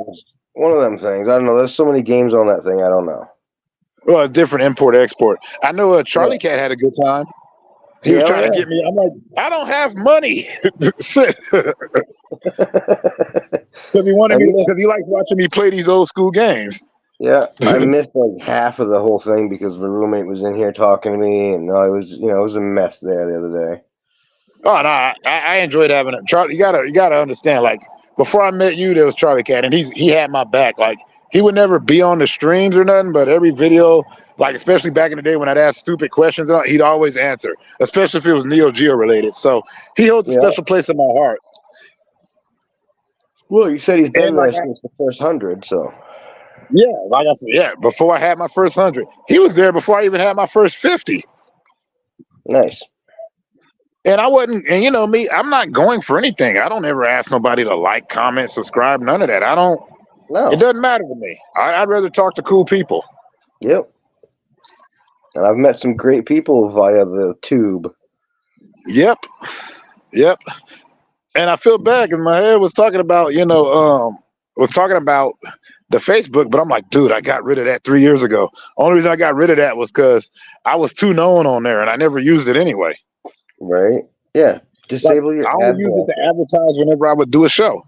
One of them things. I don't know. There's so many games on that thing. I don't know. Well, a different import-export. I know Charlie Cat had a good time. He was trying to get me. I'm like, I don't have money. Because he wanted me, because he likes watching me play these old school games. Yeah, I missed like half of the whole thing because my roommate was in here talking to me, and I was, it was a mess there the other day. Oh no, I enjoyed having it. Charlie, you gotta understand. Like before I met you, there was Charlie Cat, and he had my back. Like he would never be on the streams or nothing, but every video, like especially back in the day when I'd ask stupid questions, he'd always answer, especially if it was Neo Geo related. So he holds a Yeah. special place in my heart. Well, you said he's been And there like since the first 100, so. yeah, like I said, yeah, before I had my first 100, he was there before I even had my first 50. Nice. And I wasn't, and you know me, I'm not going for anything. I don't ever ask nobody to like, comment, subscribe, none of that. I don't. No. It doesn't matter to me. I'd rather talk to cool people. Yep. And I've met some great people via the tube. Yep. And I feel bad because my head was talking about, was talking about the Facebook, but I'm like, dude, I got rid of that 3 years ago. Only reason I got rid of that was because I was too known on there and I never used it anyway. Right? Yeah. Disable your I ad only use block. it to advertise whenever I would do a show.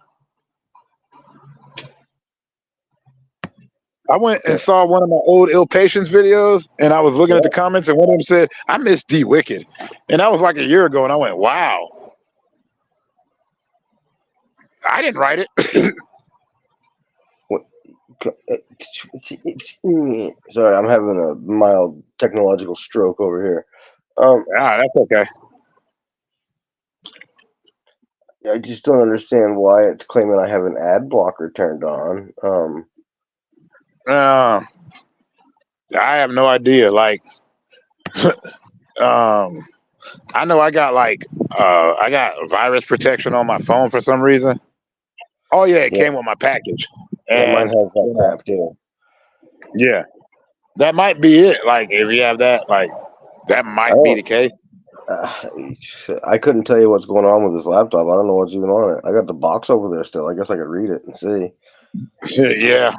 I went and saw one of my old Ill Patience videos, and I was looking at the comments, and one of them said, I miss D Wicked. And that was like a year ago, and I went, wow. I didn't write it. Sorry, I'm having a mild technological stroke over here. That's okay. I just don't understand why it's claiming I have an ad blocker turned on. I have no idea. Like, I know I got I got virus protection on my phone for some reason. Oh yeah, it came with my package. And mine And has that crap too. yeah, that might be it. Like, if you have that, like, that might be the case. I couldn't tell you what's going on with this laptop. I don't know what's even on it. I got the box over there still. I guess I could read it and see. Yeah.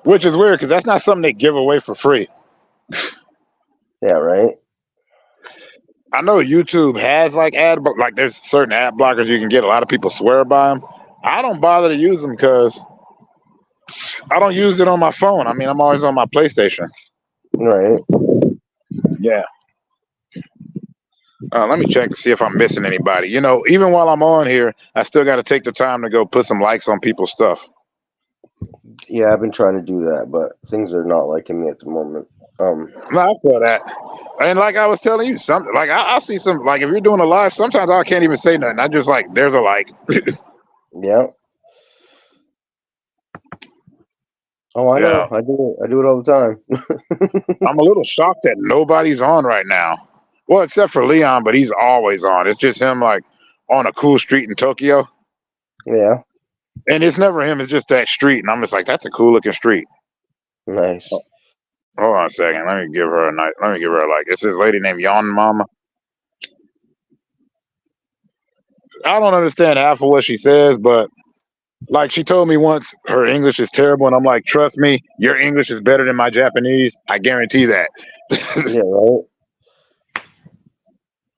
Which is weird because that's not something they give away for free. Yeah, right? I know YouTube has like there's certain ad blockers you can get. A lot of people swear by them. I don't bother to use them because I don't use it on my phone. I mean, I'm always on my PlayStation. Right. Yeah. Let me check to see if I'm missing anybody. Even while I'm on here, I still got to take the time to go put some likes on people's stuff. Yeah, I've been trying to do that, but things are not liking me at the moment. No, I feel that. And like I was telling you, I'll see some, like if you're doing a live, sometimes I can't even say nothing. I just like, there's a like. Yeah. Oh, I know. I do it all the time. I'm a little shocked that nobody's on right now. Well, except for Leon, but he's always on. It's just him like on a cool street in Tokyo. Yeah. And it's never him, it's just that street. And I'm just like, that's a cool looking street. Nice. Hold on a second. Let me give her a like. It's this lady named Yon Mama. I don't understand half of what she says, but like she told me once her English is terrible, and I'm like, trust me, your English is better than my Japanese. I guarantee that. Yeah, right.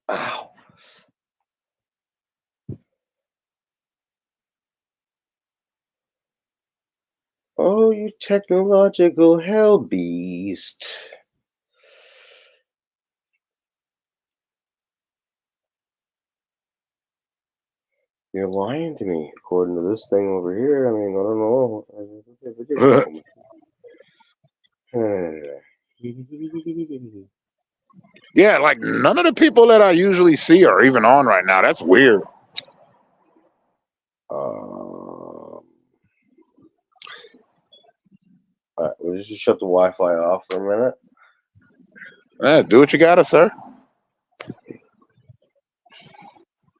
Ow. Oh, you technological hell beast. You're lying to me, according to this thing over here. I mean, I don't know. Yeah, like none of the people that I usually see are even on right now. That's weird. All right, we'll just shut the Wi-Fi off for a minute. Do what you gotta, sir.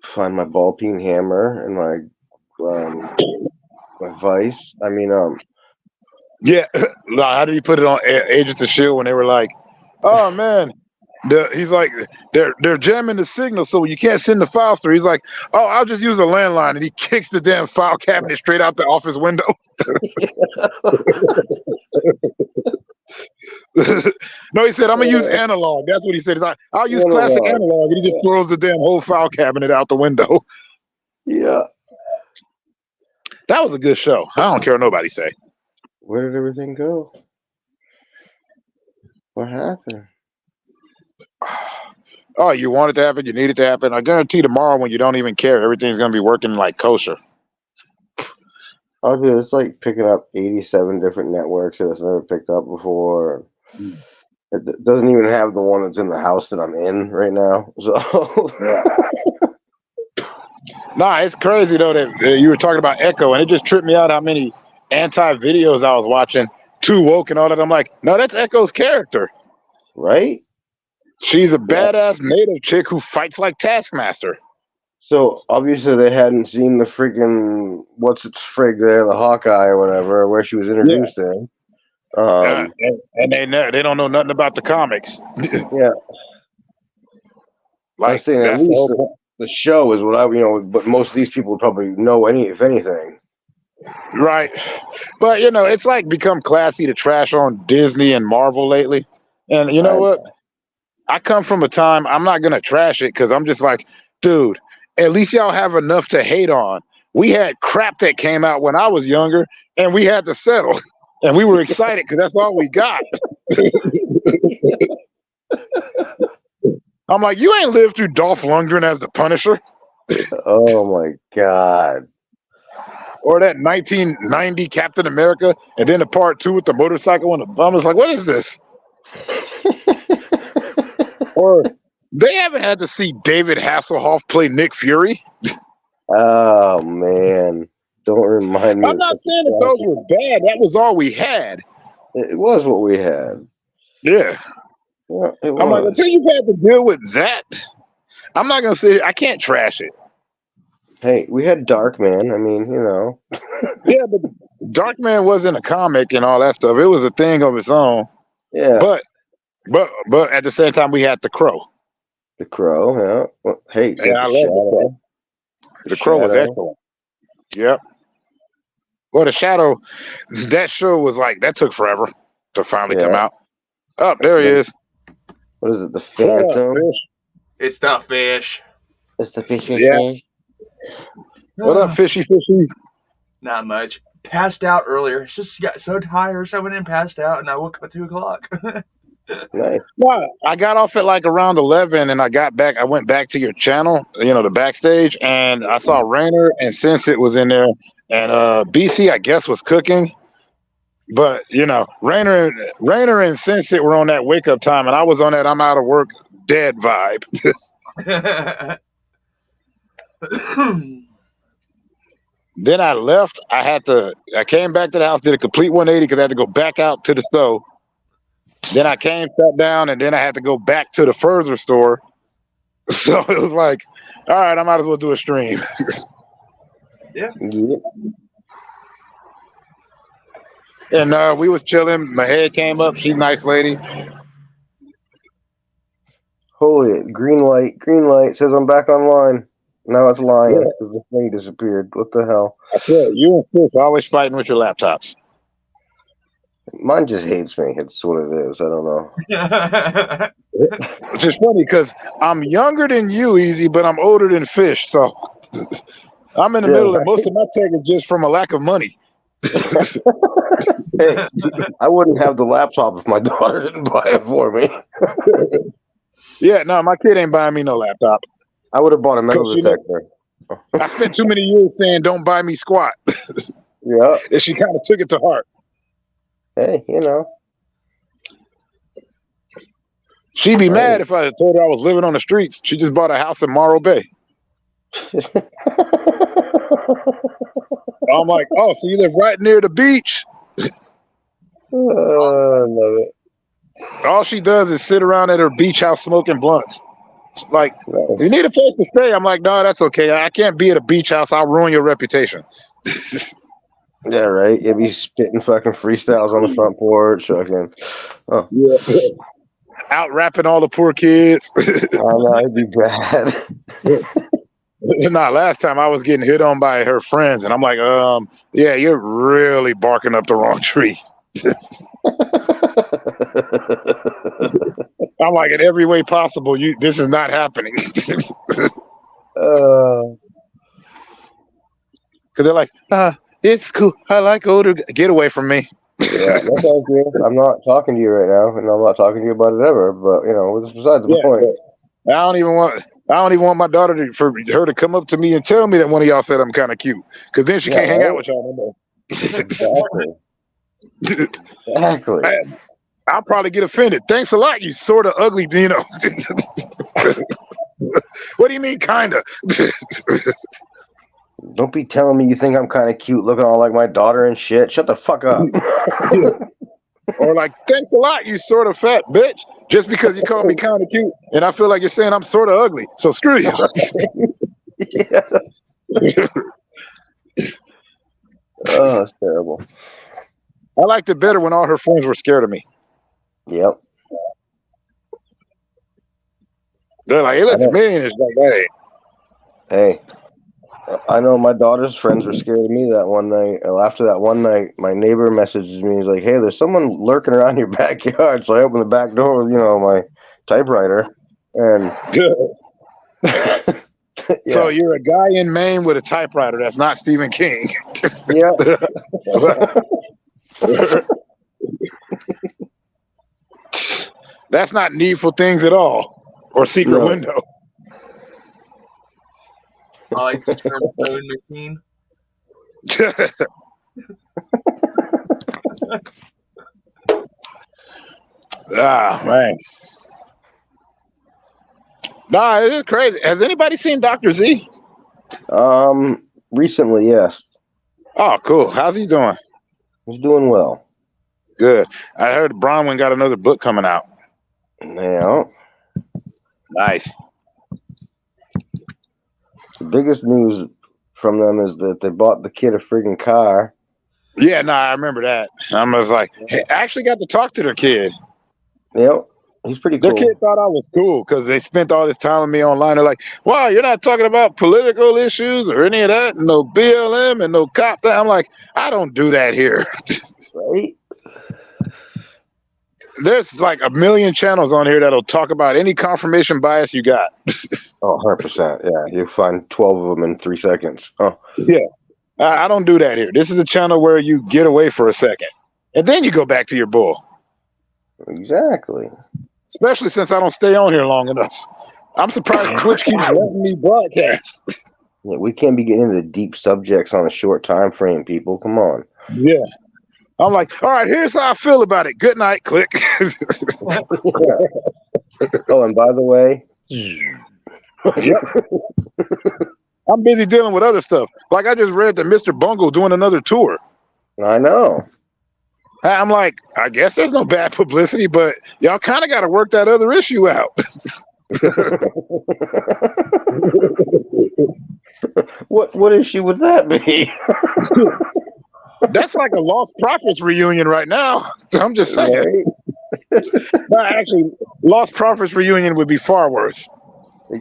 Find my ball peen hammer and my vice. I mean, Yeah. How did he put it on Agents of S.H.I.E.L.D. when they were like, oh man, he's like, they're jamming the signal so you can't send the files through. He's like, oh, I'll just use a landline, and he kicks the damn file cabinet straight out the office window. No, he said, I'm gonna use analog. That's what he said. He's like, I'll use classic analog, and he just throws the damn whole file cabinet out the window. Yeah. That was a good show. I don't care what nobody say. Where did everything go? What happened? Oh, you want it to happen? You need it to happen? I guarantee tomorrow when you don't even care, everything's going to be working like kosher. Oh, dude, it's like picking up 87 different networks that it's never picked up before. It doesn't even have the one that's in the house that I'm in right now. So, Nah, it's crazy though that you were talking about Echo, and it just tripped me out how many anti-videos I was watching. Too woke and all that. I'm like, no, that's Echo's character. right? She's a badass native chick who fights like Taskmaster. So obviously they hadn't seen the freaking what's its frig there, the Hawkeye or whatever, where she was introduced in. And they don't know nothing about the comics. Yeah, I'm Like saying at that's the least whole point. the show is what but most of these people would probably know if anything. Right. But it's like become classy to trash on Disney and Marvel lately. And you know what? I come from a time I'm not gonna trash it because I'm just like, dude, at least y'all have enough to hate on. We had crap that came out when I was younger, and we had to settle. And we were excited because that's all we got. I'm like, you ain't lived through Dolph Lundgren as the Punisher. Oh my god. Or that 1990 Captain America, and then the part 2 with the motorcycle and the bum. It's like, what is this? Or they haven't had to see David Hasselhoff play Nick Fury. Oh man. Don't remind me. I'm not saying that those were bad. That was all we had. It was what we had. Yeah. Yeah, it was. I'm like, until you've had to deal with that, I'm not gonna say I can't trash it. Hey, we had Darkman. I mean, Yeah, but Darkman wasn't a comic and all that stuff. It was a thing of its own. Yeah. But at the same time, we had the Crow. The Crow, yeah. Well, hey, And I love the Crow. The Crow was excellent. Yep. Well, the Shadow, that show was like that took forever to finally come out. Oh, there he is. What is it? The Phantom. It's the fish. It's the fish. Yeah. What up, fishy? Not much. Passed out earlier. Just got so tired, so I went and passed out, and I woke up at 2:00. Nice. Well, I got off at like around 11, and I got back. I went back to your channel, the backstage, and I saw Rainer and Senseit was in there, and BC, I guess, was cooking. But Rainer and Senseit were on that wake up time, and I was on that I'm out of work dead vibe. Then I left. I came back to the house, did a complete 180 because I had to go back out to the stove. Then I came, sat down, and then I had to go back to the further store. So it was like, all right, I might as well do a stream. Yeah. And we was chilling. My head came up. She's a nice lady. Holy green light says I'm back online. Now it's lying because the thing disappeared. What the hell? I swear, you and Chris are always fighting with your laptops. Mine just hates me. It's what it is. I don't know. Which is funny because I'm younger than you, Easy, but I'm older than Fish. So I'm in the middle, and most of my tech is just from a lack of money. Hey, I wouldn't have the laptop if my daughter didn't buy it for me. Yeah, no, my kid ain't buying me no laptop. I would have bought a metal detector. I spent too many years saying, don't buy me squat. Yeah. And she kind of took it to heart. Hey, She'd be mad if I told her I was living on the streets. She just bought a house in Morro Bay. I'm like, oh, so you live right near the beach? I love it. All she does is sit around at her beach house smoking blunts. Like, you need a place to stay. I'm like, no, that's okay. I can't be at a beach house. I'll ruin your reputation. Yeah, right. You'd be spitting fucking freestyles on the front porch. Fucking, Yeah. Out rapping all the poor kids. Oh, no, it'd be bad. Nah, last time I was getting hit on by her friends, and I'm like, yeah, you're really barking up the wrong tree. I'm like, in every way possible, this is not happening. Because they're like, it's cool. I like older. Get away from me. Yeah, no, thank you. I'm not talking to you right now, and I'm not talking to you about it ever. But that's beside the point. I don't even want my daughter for her to come up to me and tell me that one of y'all said I'm kind of cute, because then she can't hang out with y'all no more. Exactly. I'll probably get offended. Thanks a lot, you sort of ugly, What do you mean, kinda? Don't be telling me you think I'm kind of cute, looking all like my daughter and shit. Shut the fuck up. Or like, thanks a lot, you sort of fat bitch. Just because you call me kind of cute, and I feel like you're saying I'm sort of ugly. So screw you. Oh, it's terrible. I liked it better when all her friends were scared of me. Yep. They're like, hey, let's mean. It's like, hey, I know my daughter's friends were scared of me that one night. After that one night, my neighbor messages me. He's like, hey, there's someone lurking around your backyard. So I open the back door with, my typewriter. And yeah. So you're a guy in Maine with a typewriter. That's not Stephen King. Yeah. That's not Needful Things at all. Or Secret Window. I like the term phone machine. Man. Nah, it is crazy. Has anybody seen Dr. Z? Recently, yes. Oh, cool. How's he doing? He's doing well. Good. I heard Bronwyn got another book coming out. Yeah. Nice. The biggest news from them is that they bought the kid a friggin' car. Yeah, no, I remember that. I was like, hey, I actually got to talk to their kid. Yep. He's pretty cool. Their kid thought I was cool because they spent all this time with me online. They're like, wow, you're not talking about political issues or any of that. No BLM and no cop. I'm like, I don't do that here. Right? There's like a million channels on here that'll talk about any confirmation bias you got. Oh, 100%. Yeah, you find 12 of them in 3 seconds. Oh, yeah. I don't do that here. This is a channel where you get away for a second, and then you go back to your bull. Exactly. Especially since I don't stay on here long enough. I'm surprised Twitch keeps letting me broadcast. Yeah, we can't be getting into deep subjects on a short time frame, people. Come on. Yeah. I'm like, all right, here's how I feel about it. Good night, click. Oh, and by the way, I'm busy dealing with other stuff. Like I just read that Mr. Bungle doing another tour. I know. I'm like, I guess there's no bad publicity, but y'all kind of got to work that other issue out. What issue would that be? That's like a Lost Prophets reunion right now. I'm just saying. Right? No, actually, Lost Prophets reunion would be far worse.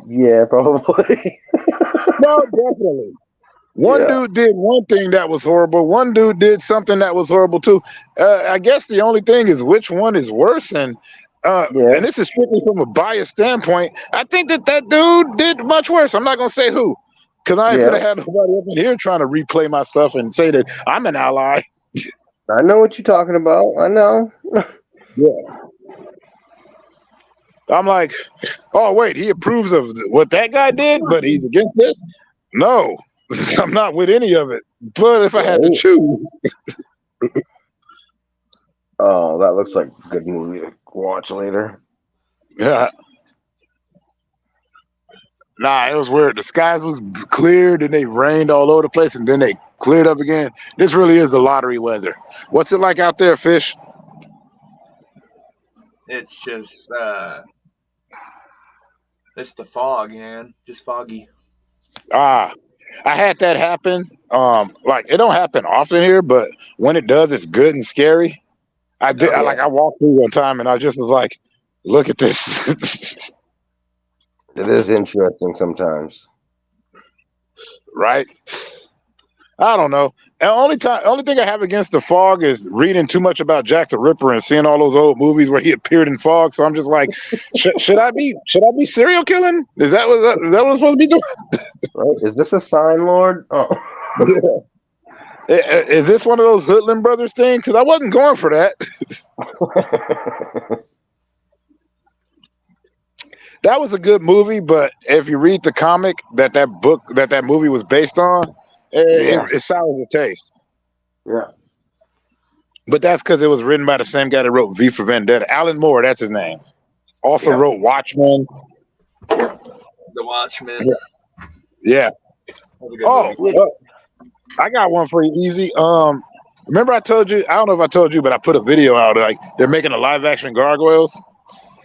Yeah, probably. No, definitely. One dude did one thing that was horrible. One dude did something that was horrible too. I guess the only thing is which one is worse. And and this is strictly from a biased standpoint. I think that dude did much worse. I'm not gonna say who, because I ain't gonna have nobody up in here trying to replay my stuff and say that I'm an ally. I know what you're talking about. I know. Yeah. I'm like, oh wait, he approves of what that guy did, but he's against this? No, I'm not with any of it. But if I had to choose. Oh, that looks like a good movie to watch later. Yeah. Nah, it was weird. The skies was cleared and they rained all over the place and then they cleared up again. This really is the lottery weather. What's it like out there, Fish? It's just it's the fog, man. Just foggy. I had that happen. Like it don't happen often here, but when it does, it's good and scary. I walked through one time and I just was like, look at this. It is interesting sometimes. Right? I don't know. The only thing I have against the fog is reading too much about Jack the Ripper and seeing all those old movies where he appeared in fog. So I'm just like, should I be serial killing? Is that what I'm supposed to be doing? Right? Is this a sign, Lord? Oh. Is this one of those Hoodlum Brothers things? Because I wasn't going for that. That was a good movie, but if you read the comic that movie was based on, it sours the taste. Yeah. But that's because it was written by the same guy that wrote V for Vendetta. Alan Moore, that's his name. Also wrote Watchmen. The Watchmen. Yeah. That was a good movie. I got one for you, Easy. Remember I told you, I don't know if I told you, but I put a video out, like they're making a live action Gargoyles.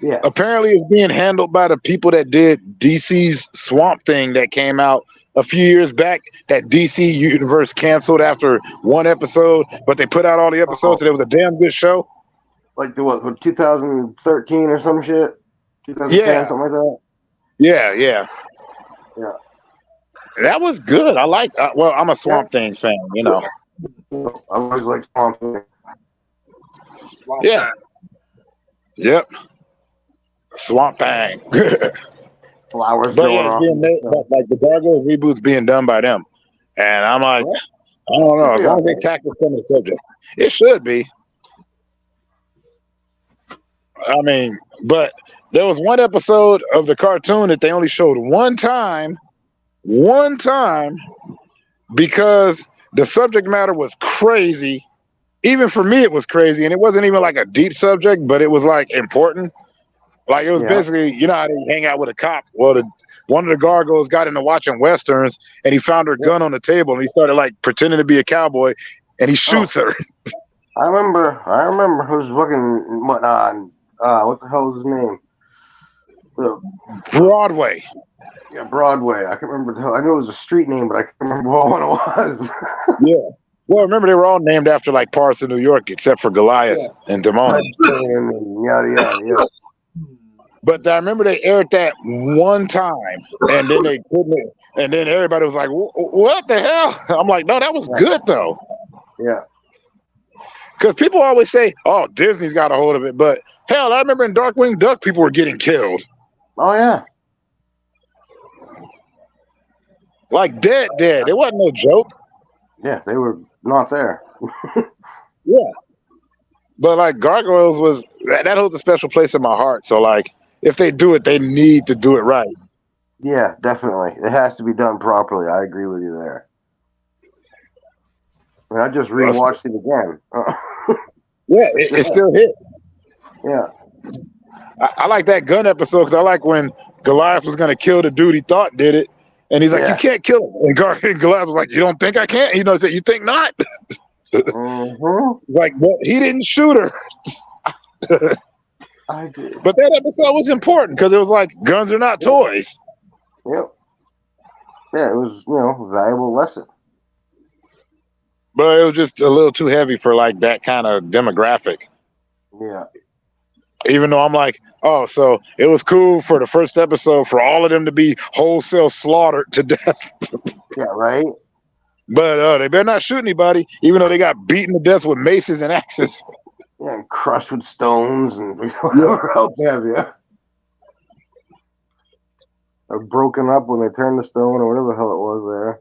Yeah. Apparently it's being handled by the people that did DC's Swamp Thing that came out a few years back, that DC universe canceled after one episode, but they put out all the episodes and it was a damn good show. Like the what 2013 or some shit? 2010, something like that? Yeah. That was good. I like well, I'm a Swamp Thing fan, you know. I always like Swamp Thing. Yeah. Yep. Swamp Thing. Flowers but growing yeah, it's off. being made, like the Gargoyles reboot's being done by them. And I'm like, I don't know. As long as they tackle some of the subject, it should be. I mean, but there was one episode of the cartoon that they only showed one time, because the subject matter was crazy. Even for me, it was crazy, and it wasn't even like a deep subject, but it was like important. Like it was basically, you know how they hang out with a cop. Well, one of the gargoyles got into watching westerns, and he found her gun on the table, and he started like pretending to be a cowboy, and he shoots her. I remember who's fucking what the hell is his name? Broadway. Yeah, Broadway. I can't remember. I knew it was a street name, but I can't remember what one it was. Yeah. Well, remember they were all named after like parts of New York, except for Goliath and Damone. Yeah. But I remember they aired that one time, and then they couldn't. And then everybody was like, "What the hell?" I'm like, "No, that was good though." Yeah. Because people always say, "Oh, Disney's got a hold of it," but hell, I remember in Darkwing Duck, people were getting killed. Oh yeah. Like dead. It wasn't no joke. Yeah, they were not there. Yeah. But like Gargoyles was that holds a special place in my heart. So like if they do it, they need to do it right. Yeah, definitely. It has to be done properly. I agree with you there. I mean, I just rewatched it again. Yeah, it still hits. Yeah. I like that gun episode because I like when Goliath was going to kill the dude he thought did it. And he's like, "You can't kill him." And Goliath was like, "You don't think I can't?" He said, "You think not?" Like, well, he didn't shoot her. I did. But that episode was important because it was like, guns are not toys. Yep. Yeah, it was, a valuable lesson. But it was just a little too heavy for like that kind of demographic. Yeah. Even though I'm like, oh, so it was cool for the first episode for all of them to be wholesale slaughtered to death. Yeah, right. But they better not shoot anybody, even though they got beaten to death with maces and axes. Yeah, and crushed with stones and whatever else have you. Or broken up when they turned the stone or whatever the hell it was there.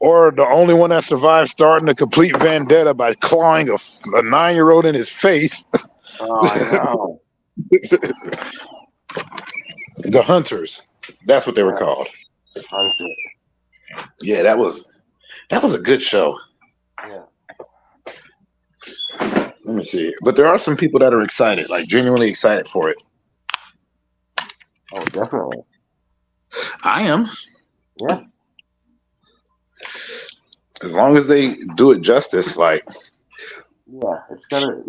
Or the only one that survived starting a complete vendetta by clawing a 9-year-old in his face. Oh, I know. The Hunters. That's what they were called. Hunter. Yeah, that was a good show. Yeah. Let me see. But there are some people that are excited, like genuinely excited for it. Oh, definitely. I am. Yeah. As long as they do it justice, like. Yeah, it's gotta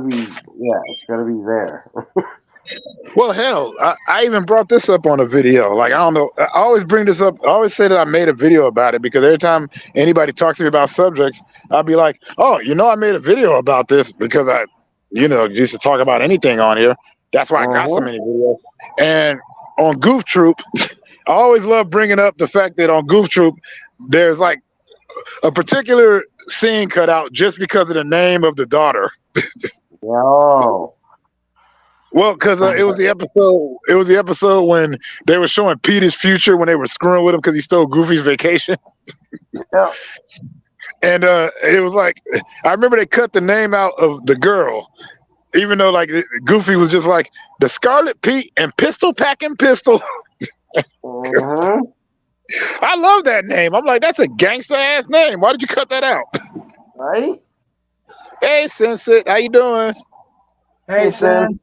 be there. Well, hell, I even brought this up on a video. Like, I don't know. I always bring this up. I always say that I made a video about it because every time anybody talks to me about subjects, I'll be like, oh, I made a video about this because I, used to talk about anything on here. That's why I got so many videos. And on Goof Troop, I always love bringing up the fact that on Goof Troop, there's like a particular scene cut out just because of the name of the daughter. Oh. Well, because it was the episode. It was the episode when they were showing Pete's future when they were screwing with him because he stole Goofy's vacation. Yeah. And it was like, I remember they cut the name out of the girl, even though like Goofy was just like the Scarlet Pete and Pistol Packing Pistol. Uh-huh. I love that name. I'm like, that's a gangster ass name. Why did you cut that out? Right? Hey, Sensei, how you doing? Hey, Sam.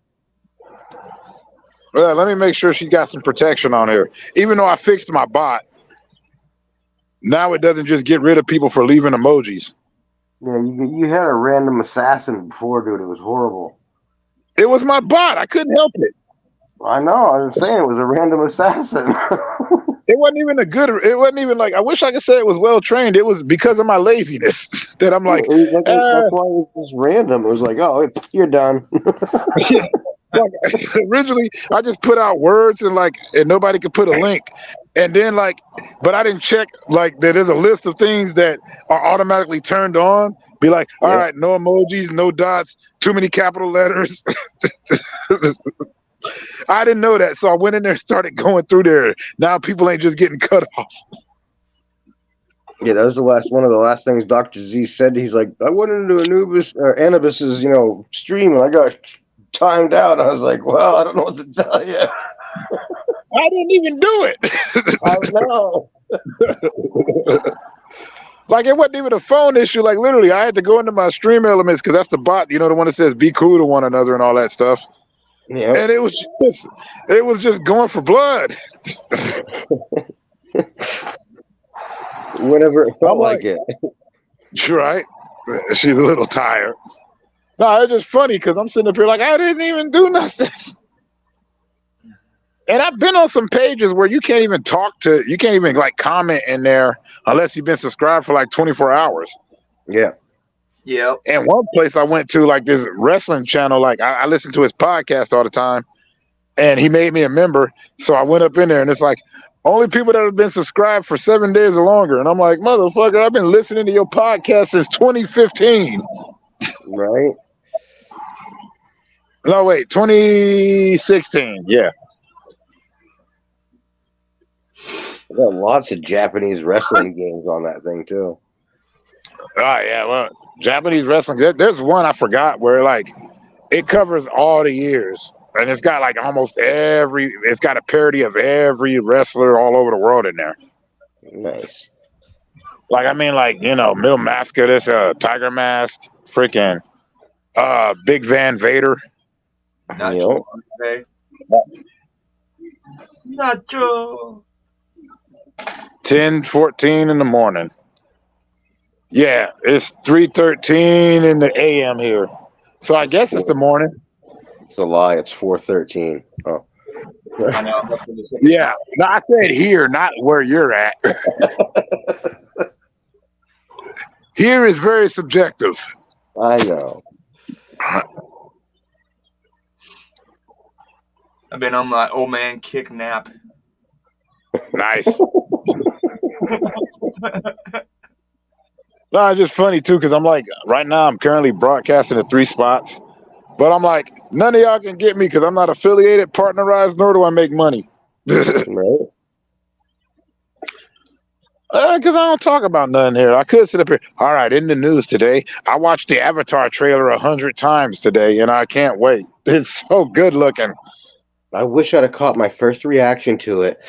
Well, let me make sure she's got some protection on here. Even though I fixed my bot, now it doesn't just get rid of people for leaving emojis. Yeah, you had a random assassin before, dude. It was horrible. It was my bot. I couldn't help it. I know. I was saying it was a random assassin. It wasn't even a good. It wasn't even like I wish I could say it was well trained. It was because of my laziness that I'm like. That's why it was just random. It was like, oh, you're done. Like, originally, I just put out words and nobody could put a link, and then but I didn't check like that. There's a list of things that are automatically turned on. Be like, all right, no emojis, no dots, too many capital letters. I didn't know that, so I went in there and started going through there. Now people ain't just getting cut off. Yeah, that was one of the last things Dr. Z said. He's like, I went into Anubis's, stream, and I got timed out. I was like, well, I don't know what to tell you. I didn't even do it. I know. Like, it wasn't even a phone issue. Like, literally, I had to go into my stream elements because that's the bot, the one that says be cool to one another and all that stuff. Yeah. And it was just going for blood. Whenever it felt like it. Right. She's a little tired. No, it's just funny because I'm sitting up here like, I didn't even do nothing. And I've been on some pages where you can't even comment in there unless you've been subscribed for like 24 hours. Yeah. Yep. And one place I went to, like this wrestling channel, like I listen to his podcast all the time, and he made me a member. So I went up in there and it's like, only people that have been subscribed for 7 days or longer. And I'm like, motherfucker, I've been listening to your podcast since 2015. Right. No, wait, 2016. Yeah. I got lots of Japanese wrestling games on that thing too. Oh yeah, well, Japanese wrestling. There's one I forgot where it covers all the years, and it's got it's got a parody of every wrestler all over the world in there. Nice. Mil Masca, this Tiger Mask, freaking Big Van Vader. Nacho. Okay. Nacho. 10:14 in the morning. Yeah, it's 3:13 in the AM here. So I guess it's the morning. It's a lie. It's 4:13. Oh. I know. Yeah. No, I said here, not where you're at. Here is very subjective. I know. I've been on my old man kick nap. Nice. No, it's just funny too, because I'm like, right now I'm currently broadcasting at 3 spots, but I'm like, none of y'all can get me because I'm not affiliated, partnerized, nor do I make money. Right. Because I don't talk about nothing here. I could sit up here. All right, in the news today, I watched the Avatar trailer 100 times today, and I can't wait. It's so good looking. I wish I'd have caught my first reaction to it.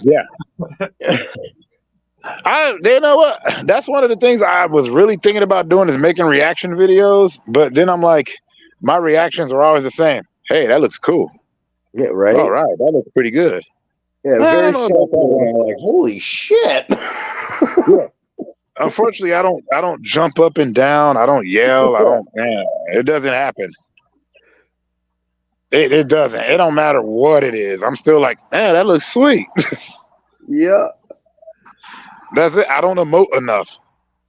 Yeah. You know what? That's one of the things I was really thinking about doing is making reaction videos. But then I'm like, my reactions are always the same. Hey, that looks cool. Yeah, right. All right, that looks pretty good. Yeah, very simple. Like, holy shit. Yeah. Unfortunately, I don't jump up and down. I don't yell. It doesn't happen. It doesn't. It don't matter what it is. I'm still like, man, that looks sweet. Yeah. That's it. I don't emote enough.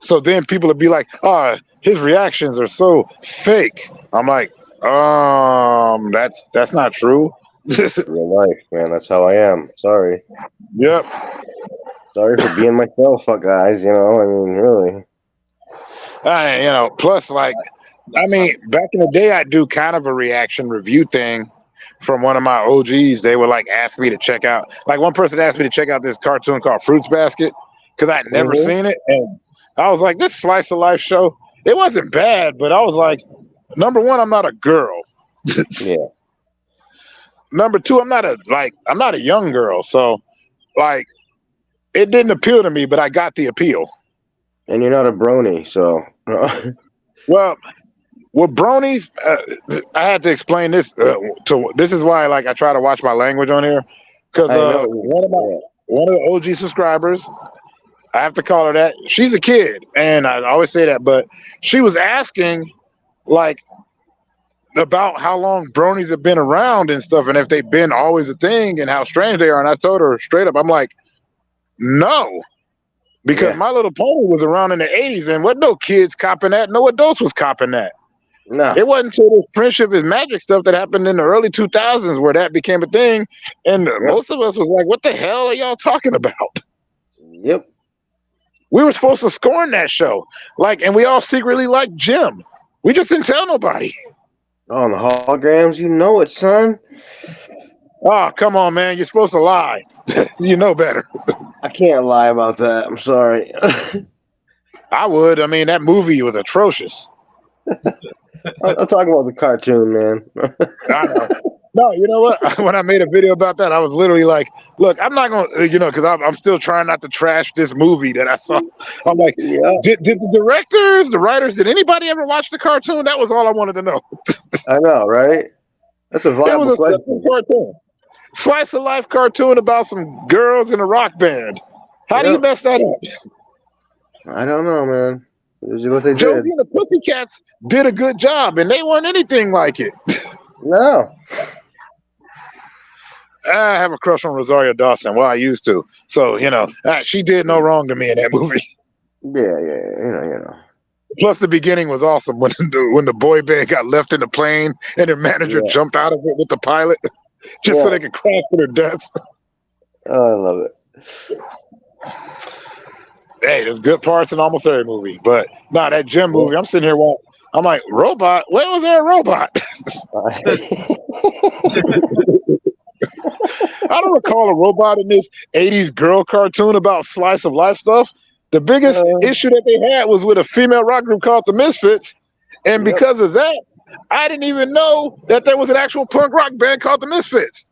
So then people would be like, oh, his reactions are so fake. I'm like, that's not true. Real life, man. That's how I am. Sorry. Yep. Sorry for being myself, guys. Really. Plus, back in the day, I do kind of a reaction review thing from one of my OGs. They would ask me to check out. One person asked me to check out this cartoon called Fruits Basket because I'd never seen it, and I was like, this slice of life show, it wasn't bad, but I was like, number one, I'm not a girl. Yeah. Number two, I'm not a young girl, so like it didn't appeal to me, but I got the appeal. And you're not a brony, so. Well, with bronies, I had to explain this. This is why, like, I try to watch my language on here, because one of the OG subscribers, I have to call her that. She's a kid, and I always say that, but she was asking, like, about how long bronies have been around and stuff, and if they've been always a thing, and how strange they are. And I told her straight up, I'm like, no, because My Little Pony was around in the '80s, and what no kids copping that, no adults was copping that. No, it wasn't until the Friendship is Magic stuff that happened in the early 2000s where that became a thing, and most of us was like, what the hell are y'all talking about? Yep. We were supposed to scorn that show, like, and we all secretly liked Jim. We just didn't tell nobody. Oh, and the holograms, you know it, son. Oh, come on, man. You're supposed to lie. You know better. I can't lie about that. I'm sorry. I would. I mean, that movie was atrocious. I'm talking about the cartoon, man. I know. No, you know what? When I made a video about that, I was literally like, look, I'm not going to, because I'm still trying not to trash this movie that I saw. I'm like, did the directors, the writers, did anybody ever watch the cartoon? That was all I wanted to know. I know, right? That's a viable It was a question. simple cartoon. Slice of life cartoon about some girls in a rock band. How do you mess that up? I don't know, man. This is what they Josie did. and the Pussycats did a good job, and they weren't anything like it. No. I have a crush on Rosario Dawson. Well, I used to. So, she did no wrong to me in that movie. Yeah, you know. Plus, the beginning was awesome when the boy band got left in the plane and their manager jumped out of it with the pilot just so they could crash to their deaths. Oh, I love it. Hey, there's good parts in almost every movie, but that Jim movie, I'm sitting here I'm like, robot? When was there a robot? I don't recall a robot in this 80s girl cartoon about slice of life stuff. The biggest issue that they had was with a female rock group called the Misfits. And because of that, I didn't even know that there was an actual punk rock band called the Misfits.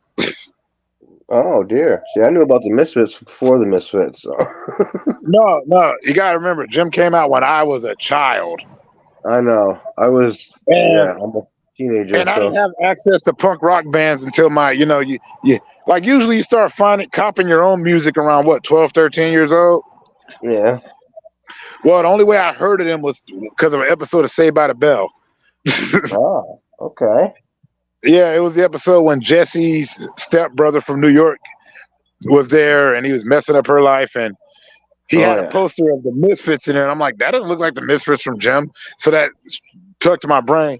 Oh, dear. See, I knew about the Misfits before the Misfits. So. No. You got to remember, Jim came out when I was a child. I know. I was, I'm a teenager. And I didn't have access to punk rock bands until you like usually you start copping your own music around 12, 13 years old. Yeah. Well, the only way I heard of them was because of an episode of Saved by the Bell. Oh, okay. Yeah, it was the episode when Jesse's stepbrother from New York was there and he was messing up her life, and he had a poster of the Misfits in it. And I'm like, that doesn't look like the Misfits from Jim. So that stuck to my brain.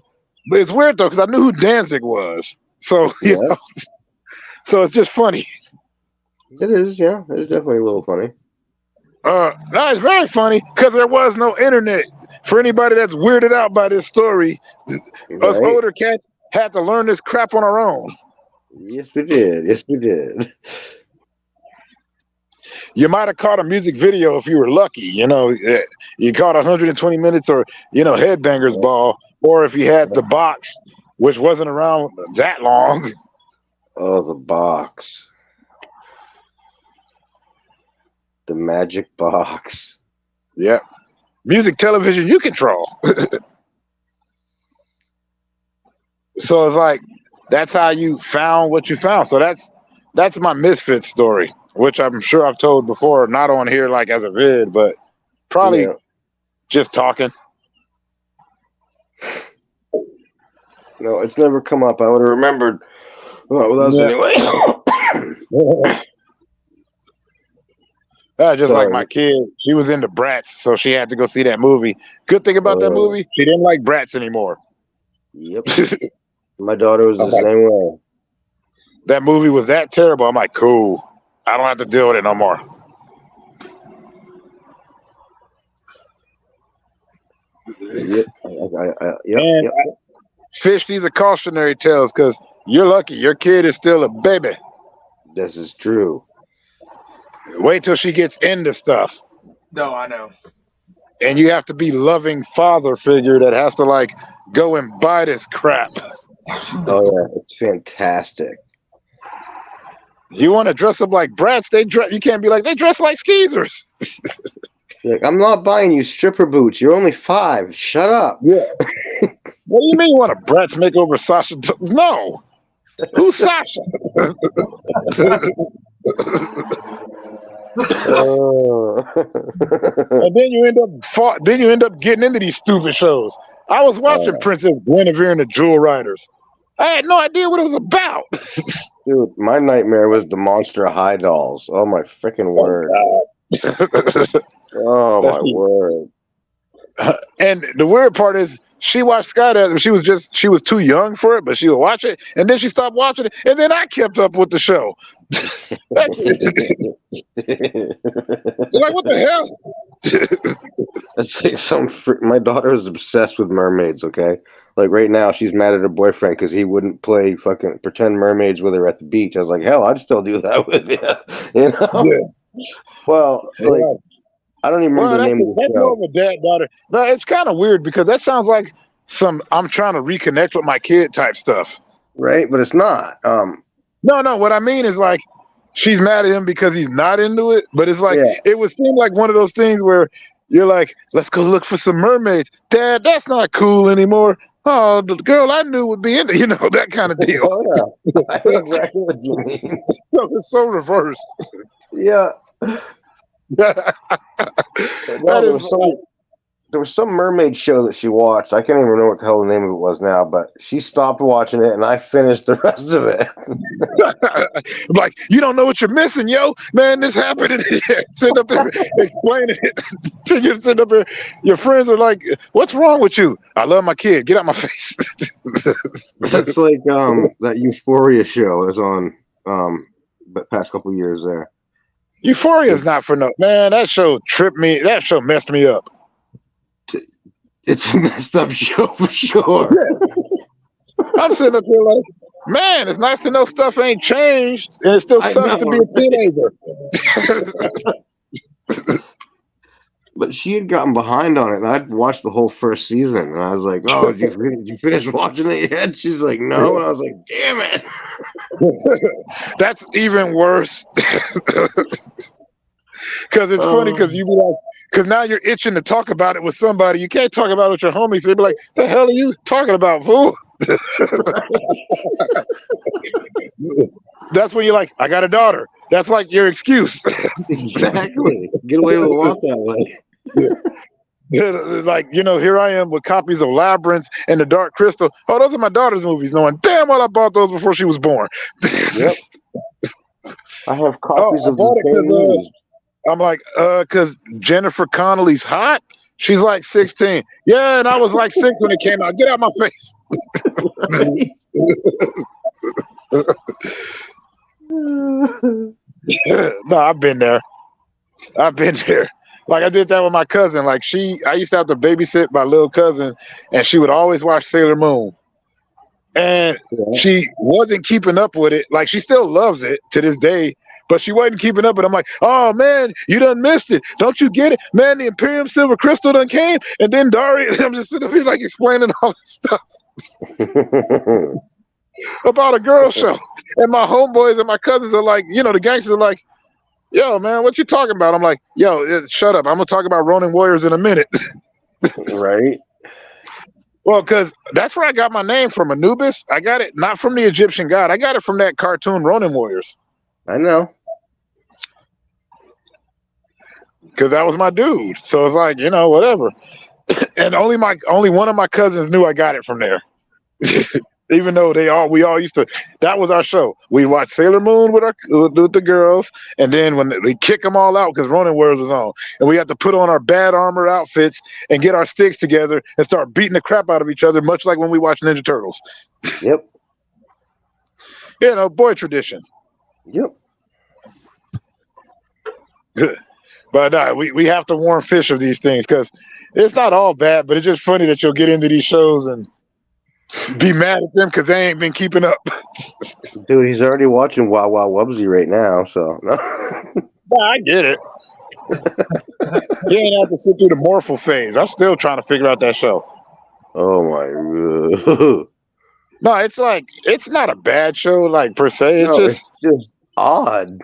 But it's weird though, because I knew who Danzig was. So so it's just funny. It is, yeah. It's definitely a little funny. No, it's very funny because there was no internet. For anybody that's weirded out by this story, us older cats had to learn this crap on our own. Yes, we did. You might have caught a music video if you were lucky. You caught 120 minutes or, Headbangers Ball, or if you had the box, which wasn't around that long. Oh, the box. The magic box. Yep. Music television you control. So it's like, that's how you found what you found. So that's my Misfits story, which I'm sure I've told before, not on here like as a vid, but probably just talking. No, it's never come up. I would have remembered. Well, with us anyway. Just like my kid, she was into Bratz, so she had to go see that movie. Good thing about that movie, she didn't like Bratz anymore. Yep. My daughter was the same way. That movie was that terrible. I'm like, cool. I don't have to deal with it no more. Yep. Fish, these are cautionary tales because you're lucky. Your kid is still a baby. This is true. Wait till she gets into stuff. No, I know. and you have to be loving father figure that has to like go and buy this crap. Oh yeah, it's fantastic. You want to dress up like brats? You can't be like they dress like skeezers. Like, I'm not buying you stripper boots. You're only 5. Shut up. Yeah. What do you mean you want a brats makeover Sasha? No. Who's Sasha? And then you end up getting into these stupid shows. I was watching Princess Guinevere and the Jewel Riders. I had no idea what it was about. Dude, my nightmare was the Monster High dolls. Oh my freaking word. Oh my word. And the weird part is she watched Skydance. She was too young for it, but she would watch it, and then she stopped watching it, and then I kept up with the show. That's it. So like, what the hell? That's like my daughter is obsessed with mermaids, okay? Like right now, she's mad at her boyfriend because he wouldn't play fucking pretend mermaids with her at the beach. I was like, hell, I'd still do that with you. You know? Yeah. Well, like, I don't even remember the name of the that's show. more of a dad-daughter. No, it's kind of weird because that sounds like I'm trying to reconnect with my kid type stuff. Right? But it's not. No, what I mean is like she's mad at him because he's not into it, but it's like it would seem like one of those things where you're like, let's go look for some mermaids. Dad, that's not cool anymore. Oh, the girl I knew would be into, that kind of deal. Oh, yeah. I know exactly what you mean. So it's so reversed. Yeah. There was some mermaid show that she watched. I can't even remember what the hell the name of it was now, but she stopped watching it and I finished the rest of it. Like, you don't know what you're missing, yo. Man, this happened. Sitting up there explaining it. You're sitting up there. Your friends are like, what's wrong with you? I love my kid. Get out my face. That's like that Euphoria show that's on the past couple of years there. Euphoria is not for no man. That show messed me up. It's a messed up show for sure. Yeah. I'm sitting up here like, man, it's nice to know stuff ain't changed, and it still sucks to be a teenager. But she had gotten behind on it, and I'd watched the whole first season, and I was like, "Oh, did you finish watching it yet?" She's like, "No," and I was like, "Damn it!" That's even worse. Because it's funny because you be like, because now you're itching to talk about it with somebody. You can't talk about it with your homies. So they'd be like, "The hell are you talking about, fool?" That's when you're like, "I got a daughter." That's like your excuse. Exactly. Get away with a lot that way. Like, here I am with copies of Labyrinth and The Dark Crystal. Oh, those are my daughter's movies, knowing damn well I bought those before she was born. Yep. I have copies of the movies. I'm like, because Jennifer Connelly's hot. She's like 16. Yeah, and I was like 6 when it came out. Get out my face. No, I've been there. Like I did that with my cousin. Like I used to have to babysit my little cousin, and she would always watch Sailor Moon. And she wasn't keeping up with it. Like she still loves it to this day, but she wasn't keeping up with it. I'm like, oh man, you done missed it. Don't you get it? Man, the Imperium Silver Crystal done came, and then Daria, and I'm just sitting here like explaining all this stuff about a girl show. And my homeboys and my cousins are like, the gangsters are like, yo, man, what you talking about? I'm like, yo, shut up. I'm going to talk about Ronin Warriors in a minute. Right. Well, because that's where I got my name from, Anubis. I got it not from the Egyptian god. I got it from that cartoon Ronin Warriors. I know. Because that was my dude. So it's like, whatever. And only one of my cousins knew I got it from there. Even though we all used to, that was our show. We watched Sailor Moon with the girls, and then when we kick them all out because Ronin Warriors was on, and we had to put on our bad armor outfits and get our sticks together and start beating the crap out of each other, much like when we watched Ninja Turtles. Yep. Boy tradition. Yep. But we have to warn Fish of these things because it's not all bad, but it's just funny that you'll get into these shows and be mad at them because they ain't been keeping up. Dude, he's already watching Wow Wow Wubsy right now, so no. I get it. You ain't have to sit through the Morphle phase. I'm still trying to figure out that show. Oh my god. No, it's like it's not a bad show, like per se. It's No, just it's just odd.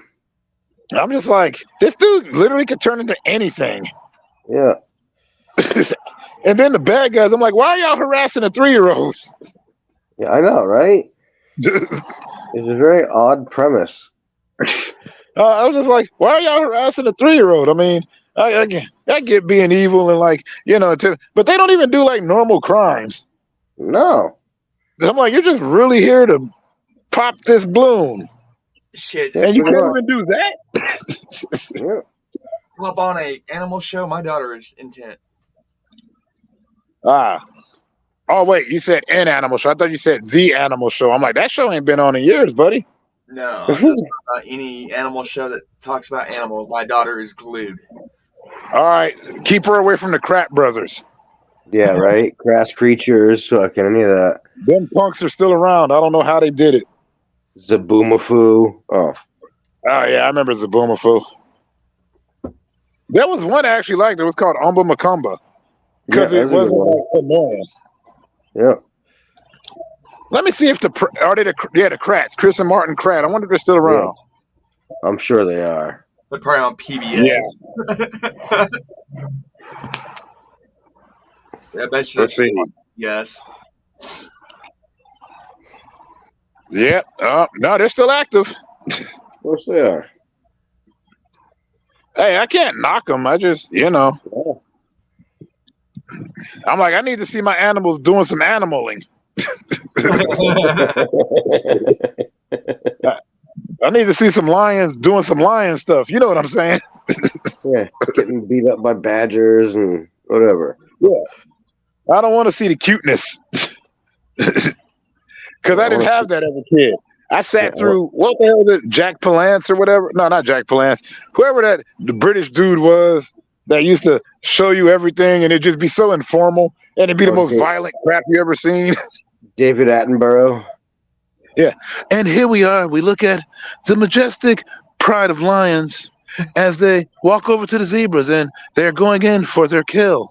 I'm just like this dude literally could turn into anything. Yeah. And then the bad guys, I'm like, why are y'all harassing a 3-year-old? Yeah, I know, right? It's a very odd premise. I was just like, why are y'all harassing a 3-year-old? I mean, I get being evil and like, but they don't even do like normal crimes. No. I'm like, you're just really here to pop this balloon. Shit. And you pretty can't much. even do that? Yeah. Up on a animal show. My daughter is intent. Oh, wait, you said an animal show. I thought you said the animal show. I'm like, that show ain't been on in years, buddy. No, I'm just talking about any animal show that talks about animals. My daughter is glued. All right, keep her away from the Krat brothers. Yeah, right? Grass creatures, fucking any of that. Them punks are still around. I don't know how they did it. Zaboomafoo. Oh. Oh, yeah, I remember Zaboomafoo. There was one I actually liked. It was called Umba Macumba. Because Yeah, it that's a good wasn't one. like annoying. Yeah. Let me see if the Krats, Chris and Martin Krat. I wonder if they're still around. I'm sure they are. They're probably on PBS. Yeah. I bet you Let's see. Yes. Yep. No, they're still active. Of course they are. Hey, I can't knock them. I just, Yeah. I'm like, I need to see my animals doing some animaling. I need to see some lions doing some lion stuff. You know what I'm saying? Yeah, getting beat up by badgers and whatever. I don't want to see the cuteness. Because I didn't have that as a kid. I sat through, what the hell is it, Jack Palance or whatever? No, not Jack Palance. Whoever the British dude was that used to show you everything and it'd just be so informal and it'd be the most violent crap you ever seen. David Attenborough. Yeah. And here we are. We look at the majestic pride of lions as they walk over to the zebras and they're going in for their kill.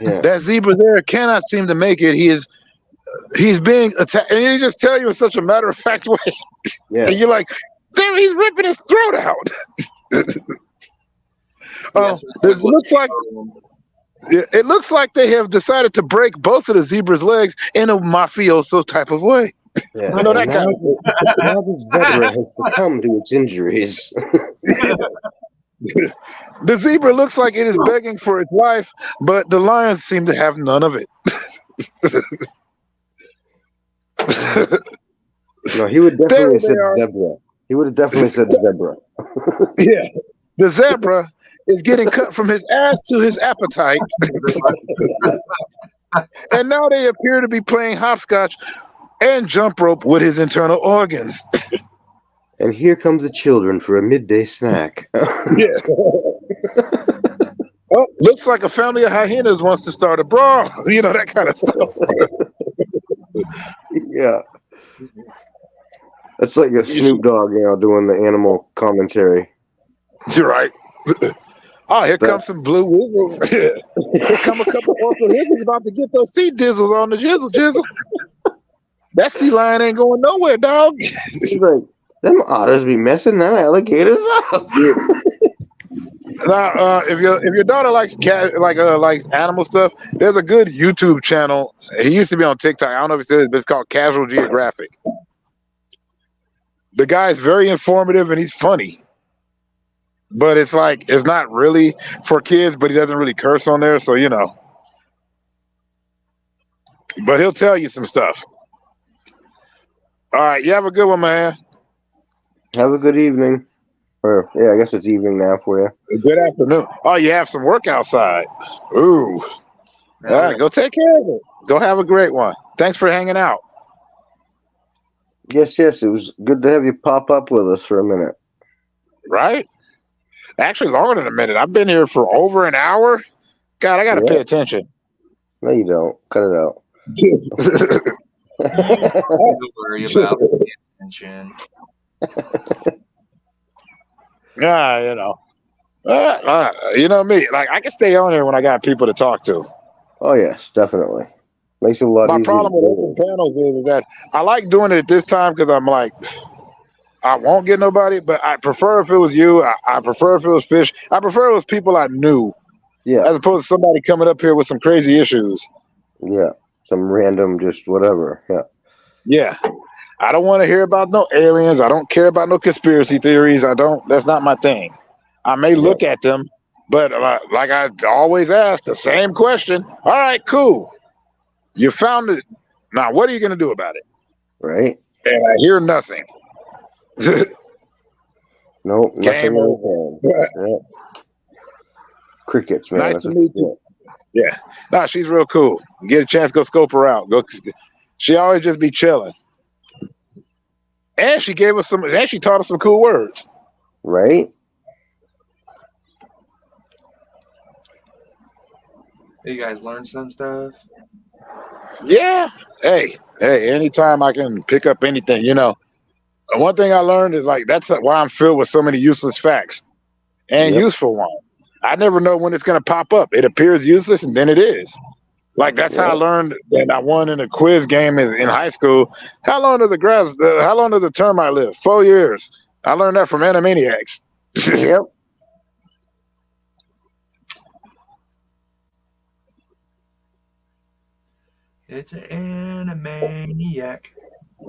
Yeah. That zebra there cannot seem to make it. He's being attacked. And he just tell you in such a matter-of-fact way. Yeah. And you're like, there, he's ripping his throat out. It looks like they have decided to break both of the zebra's legs in a mafioso type of way. Yeah. You know, that now, kind now this zebra has succumbed to its injuries. The zebra looks like it is begging for its life, but the lions seem to have none of it. No, he would definitely have said zebra. He would have definitely said zebra. Yeah. The zebra is getting cut from his ass to his appetite. And now they appear to be playing hopscotch and jump rope with his internal organs. And here comes the children for a midday snack. Yeah. Oh, looks like a family of hyenas wants to start a brawl. You know, that kind of stuff. Yeah. That's like a Snoop Dogg, doing the animal commentary. You're right. Oh, here comes some blue whistles. Here come a couple orphan whistles about to get those sea dizzles on the jizzle. That sea lion ain't going nowhere, dog. He's like, them otters be messing them alligators up. Now, if your daughter likes likes animal stuff, there's a good YouTube channel. He used to be on TikTok. I don't know if it's, but it's called Casual Geographic. The guy's very informative and he's funny. But it's not really for kids, but he doesn't really curse on there, so But he'll tell you some stuff. All right, you have a good one, man. Have a good evening. Or I guess it's evening now for you. Good afternoon. Oh, you have some work outside. Ooh. All right, go take care of it. Go have a great one. Thanks for hanging out. Yes, it was good to have you pop up with us for a minute. Right? Actually, longer than a minute. I've been here for over an hour. God, I got to pay attention. No, you don't. Cut it out. Don't worry about attention. Yeah, You know me. Like I can stay on here when I got people to talk to. Oh yes, definitely. Makes it a lot My easier. problem with open panels is that I like doing it at this time because I'm like, I won't get nobody, but I prefer if it was you. I prefer if it was Fish. I prefer it was people I knew, Yeah, as opposed to somebody coming up here with some crazy issues. yeah. Some random, just whatever. Yeah. Yeah. I don't want to hear about no aliens. I don't care about no conspiracy theories. I don't. That's not my thing. I may look at them, but like I always ask the same question. All right, cool. You found it. Now, what are you going to do about it? Right. And I hear nothing. Nope. Game Nothing over. yeah. Crickets, man. Nice That's to what- meet you. Yeah. Nah, she's real cool. Get a chance, go scope her out. Go. She always just be chilling. And she gave us some. And she taught us some cool words. Right. You guys learn some stuff. Yeah. Hey. Anytime I can pick up anything, you know. One thing I learned is like that's why I'm filled with so many useless facts and useful ones. I never know when it's going to pop up. It appears useless and then it is. Like that's how I learned that I won in a quiz game in high school. How long does a termite live? 4 years. I learned that from Animaniacs. Yep. It's an Animaniac.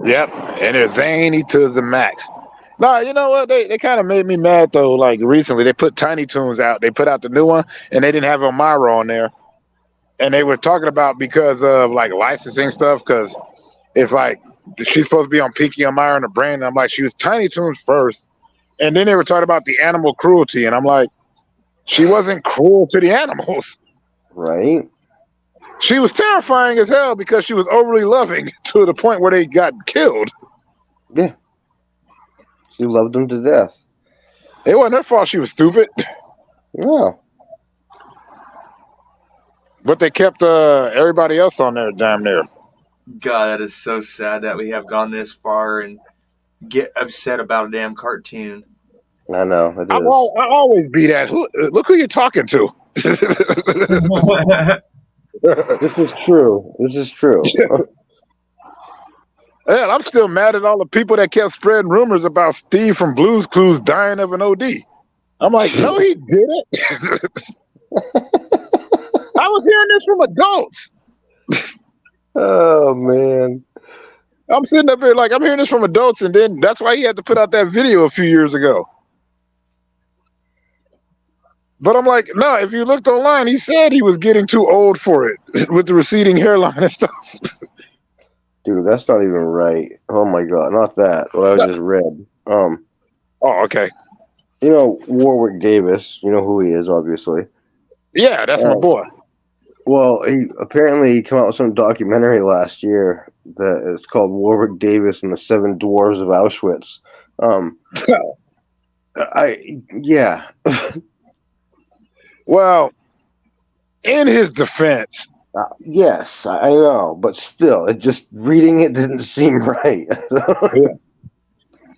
Yep. And they're zany to the max. Nah, you know what? They kind of made me mad though. Like recently, they put Tiny Toons out. They put out the new one, and they didn't have Elmira on there. And they were talking about because of like licensing stuff, because it's like she's supposed to be on Pinky Elmira and the Brain. And I'm like, she was Tiny Toons first, and then they were talking about the animal cruelty, and I'm like, she wasn't cruel to the animals. Right. She was terrifying as hell because she was overly loving to the point where they got killed. Yeah. She loved them to death. It wasn't her fault she was stupid. Yeah. But they kept everybody else on there damn near. God, that is so sad that we have gone this far and get upset about a damn cartoon. I know. It I is. always be that. Look who you're talking to. This is true. This is true. Hell, I'm still mad at all the people that kept spreading rumors about Steve from Blue's Clues dying of an OD. I'm like, no, he didn't. I was hearing this from adults. Oh man. I'm sitting up here like I'm hearing this from adults, and then that's why he had to put out that video a few years ago. But I'm like, no, if you looked online, he said he was getting too old for it with the receding hairline and stuff. Dude, that's not even right. Oh my god, not that. What I just read. Oh, okay. You know Warwick Davis. You know who he is, obviously. Yeah, that's my boy. Well, he came out with some documentary last year that is called Warwick Davis and the Seven Dwarves of Auschwitz. Yeah. Well, in his defense, yes, I know, but still, it just reading it didn't seem right.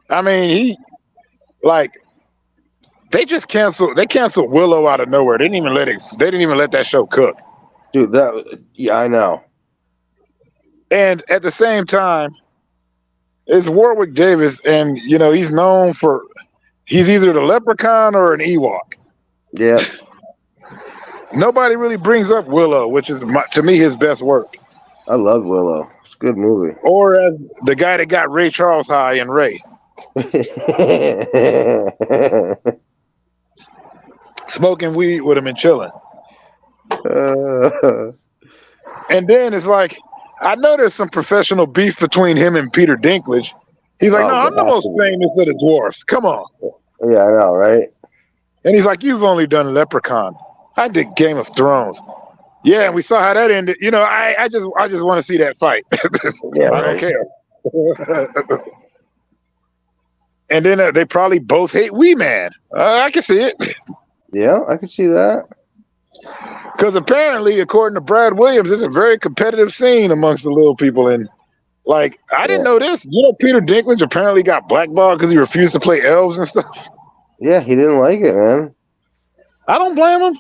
I mean, they canceled Willow out of nowhere. They didn't even let that show cook. Dude, I know. And at the same time, it's Warwick Davis, and you know he's known for he's either the leprechaun or an Ewok. Yeah. Nobody really brings up Willow, which is to me his best work. I love Willow. It's a good movie. Or as the guy that got Ray Charles high in Ray. Smoking weed with him and chilling. And then it's like, I know there's some professional beef between him and Peter Dinklage. He's like, no, I'm the most famous of the dwarfs. Come on. Yeah, I know, right? And he's like, you've only done Leprechaun. I did Game of Thrones. Yeah, and we saw how that ended. You know, I just want to see that fight. Yeah, I don't care. And then they probably both hate Wee Man. I can see it. Yeah, I can see that. Because apparently, according to Brad Williams, it's a very competitive scene amongst the little people. And like, I didn't know this. You know, Peter Dinklage apparently got blackballed because he refused to play elves and stuff. Yeah, he didn't like it, man. I don't blame him.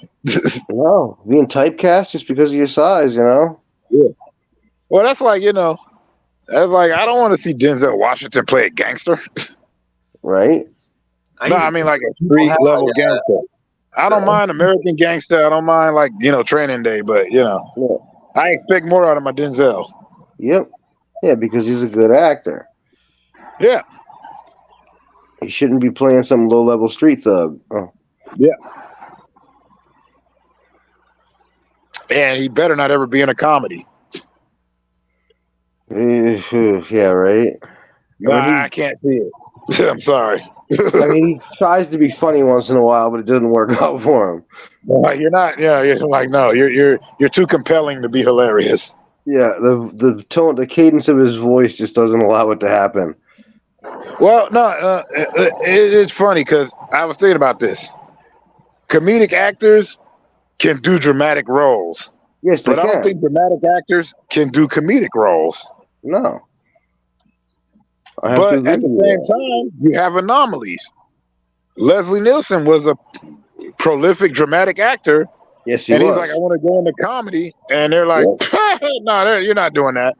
No, being typecast just because of your size, Well, that's like, that's like, I don't want to see Denzel Washington play a gangster. right? I mean like a street level gangster. I don't mind American Gangster. I don't mind like, Training Day, but I expect more out of my Denzel. Yep. Yeah, because he's a good actor. Yeah. He shouldn't be playing some low level street thug. Oh. Yeah. And he better not ever be in a comedy. Yeah, right. I can't see it. I'm sorry. I mean, he tries to be funny once in a while, but it doesn't work out for him. You're not. Yeah, you're like, no, you're too compelling to be hilarious. Yeah, the tone, the cadence of his voice just doesn't allow it to happen. Well, no, it's funny because I was thinking about this. Comedic actors can do dramatic roles. Yes, they but can. I don't think dramatic actors can do comedic roles. No. But at the same time, you have anomalies. Leslie Nielsen was a prolific dramatic actor. Yes, he was. And he's like, I want to go into comedy. And they're like, no, you're not doing that.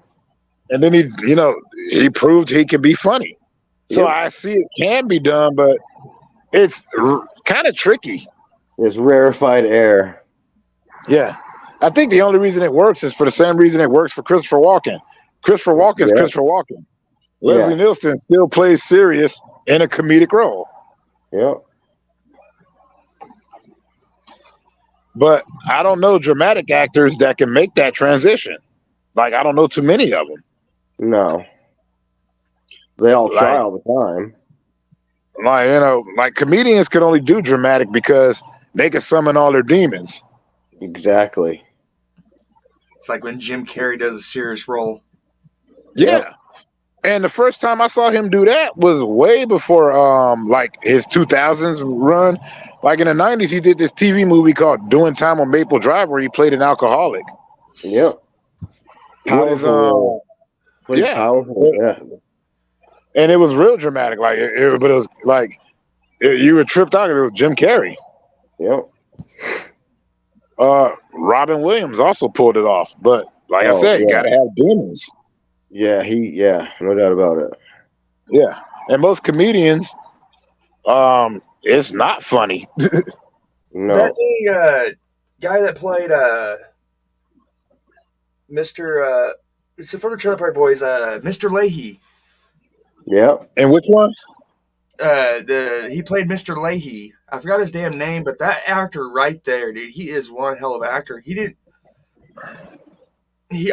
And then he proved he could be funny. So I see it can be done, but it's kind of tricky. It's rarefied air. Yeah. I think the only reason it works is for the same reason it works for Christopher Walken. Christopher Walken's Christopher Walken. Leslie Nielsen still plays serious in a comedic role. Yep. But I don't know dramatic actors that can make that transition. Like, I don't know too many of them. No. They all try all the time. Like comedians can only do dramatic because they can summon all their demons. Exactly. It's like when Jim Carrey does a serious role. Yeah. And the first time I saw him do that was way before like his 2000s run. Like in the 90s, he did this TV movie called Doing Time on Maple Drive where he played an alcoholic. Yep. Powerful. Powerful. Yeah. And it was real dramatic. Like, but it was like you were tripped out. It was Jim Carrey. Yep. Robin Williams also pulled it off, but like I said, you gotta have demons. Yeah, no doubt about it. Yeah, and most comedians, it's not funny. No. That guy that played Mr. It's the Further Trailer Park Boys, Mr. Leahy. Yeah. And which one? He played Mr. Leahy. I forgot his damn name, but that actor right there, dude, he is one hell of an actor.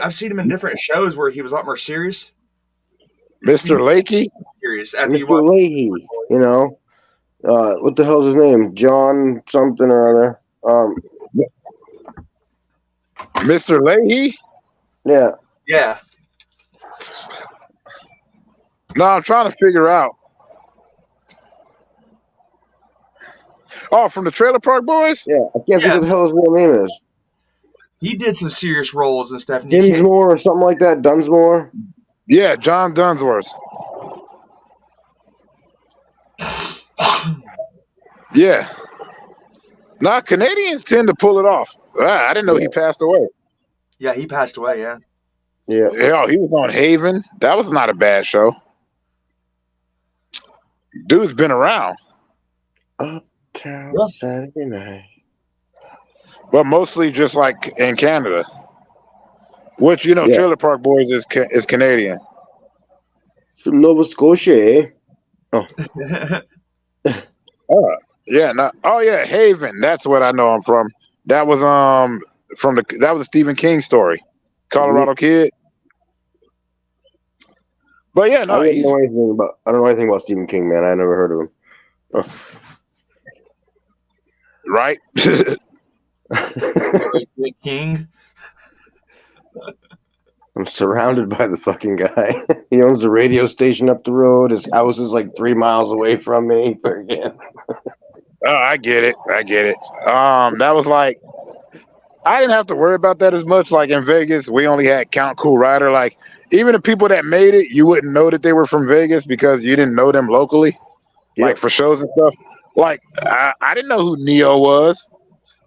I've seen him in different shows where he was a lot more serious. Mr. Leahy? Serious. Mr. Leahy, what the hell's his name? John something or other. Mr. Leahy? Yeah. Yeah. No, I'm trying to figure out. Oh, from the Trailer Park Boys? Yeah, I can't think of the hell his real name is. He did some serious roles and stuff. Dinsmore or something like that. Dunsmore? Yeah, John Dunsworth. Yeah. Nah, Canadians tend to pull it off. I didn't know he passed away. Yeah, he passed away, yeah. Yeah, he was on Haven. That was not a bad show. Dude's been around. Uptown Saturday night. But mostly just like in Canada. Which, Trailer Park Boys is Canadian. From Nova Scotia, eh? Oh. Yeah, Haven. That's what I know him from. That was that was a Stephen King story. Colorado Kid. But yeah, no, I don't know anything about Stephen King, man. I never heard of him. Oh. Right? King. I'm surrounded by the fucking guy. He owns the radio station up the road. His house is like 3 miles away from me. Oh, I get it. That was like, I didn't have to worry about that as much. Like in Vegas, we only had Count Cool Rider. Like even the people that made it, you wouldn't know that they were from Vegas because you didn't know them locally, like for shows and stuff. Like I didn't know who Neo was.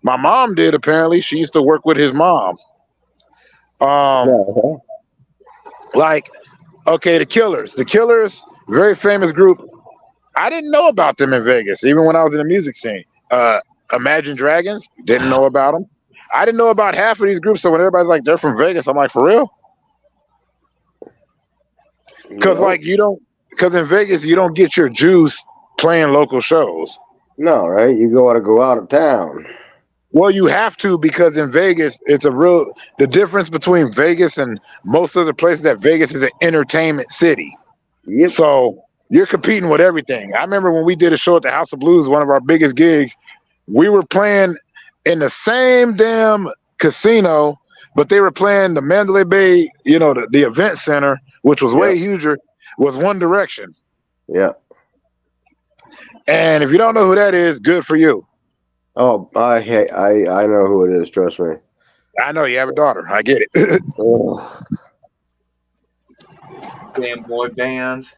My mom did, apparently. She used to work with his mom. Yeah. Like, okay, the Killers, very famous group. I didn't know about them in Vegas, even when I was in the music scene. Imagine Dragons, didn't know about them. I didn't know about half of these groups. So when everybody's like, they're from Vegas, I'm like, for real? Because like because in Vegas you don't get your juice playing local shows. No, right? You gotta go out of town. Well, you have to, because in Vegas the difference between Vegas and most other places, that Vegas is an entertainment city. Yep. So you're competing with everything. I remember when we did a show at the House of Blues, one of our biggest gigs, we were playing in the same damn casino, but they were playing the Mandalay Bay, the event center, which was way huger, was One Direction. Yeah. And if you don't know who that is, good for you. Oh, I know who it is. Trust me. I know you have a daughter. I get it. Damn boy bands.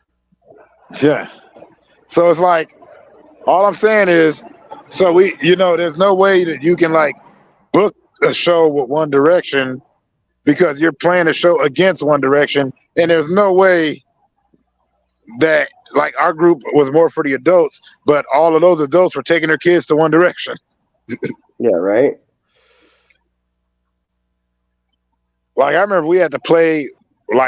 Yeah. So it's like, all I'm saying is, so there's no way that you can like book a show with One Direction because you're playing a show against One Direction, and there's no way that like our group was more for the adults, but all of those adults were taking their kids to One Direction. Yeah, right. Like I remember we had to play we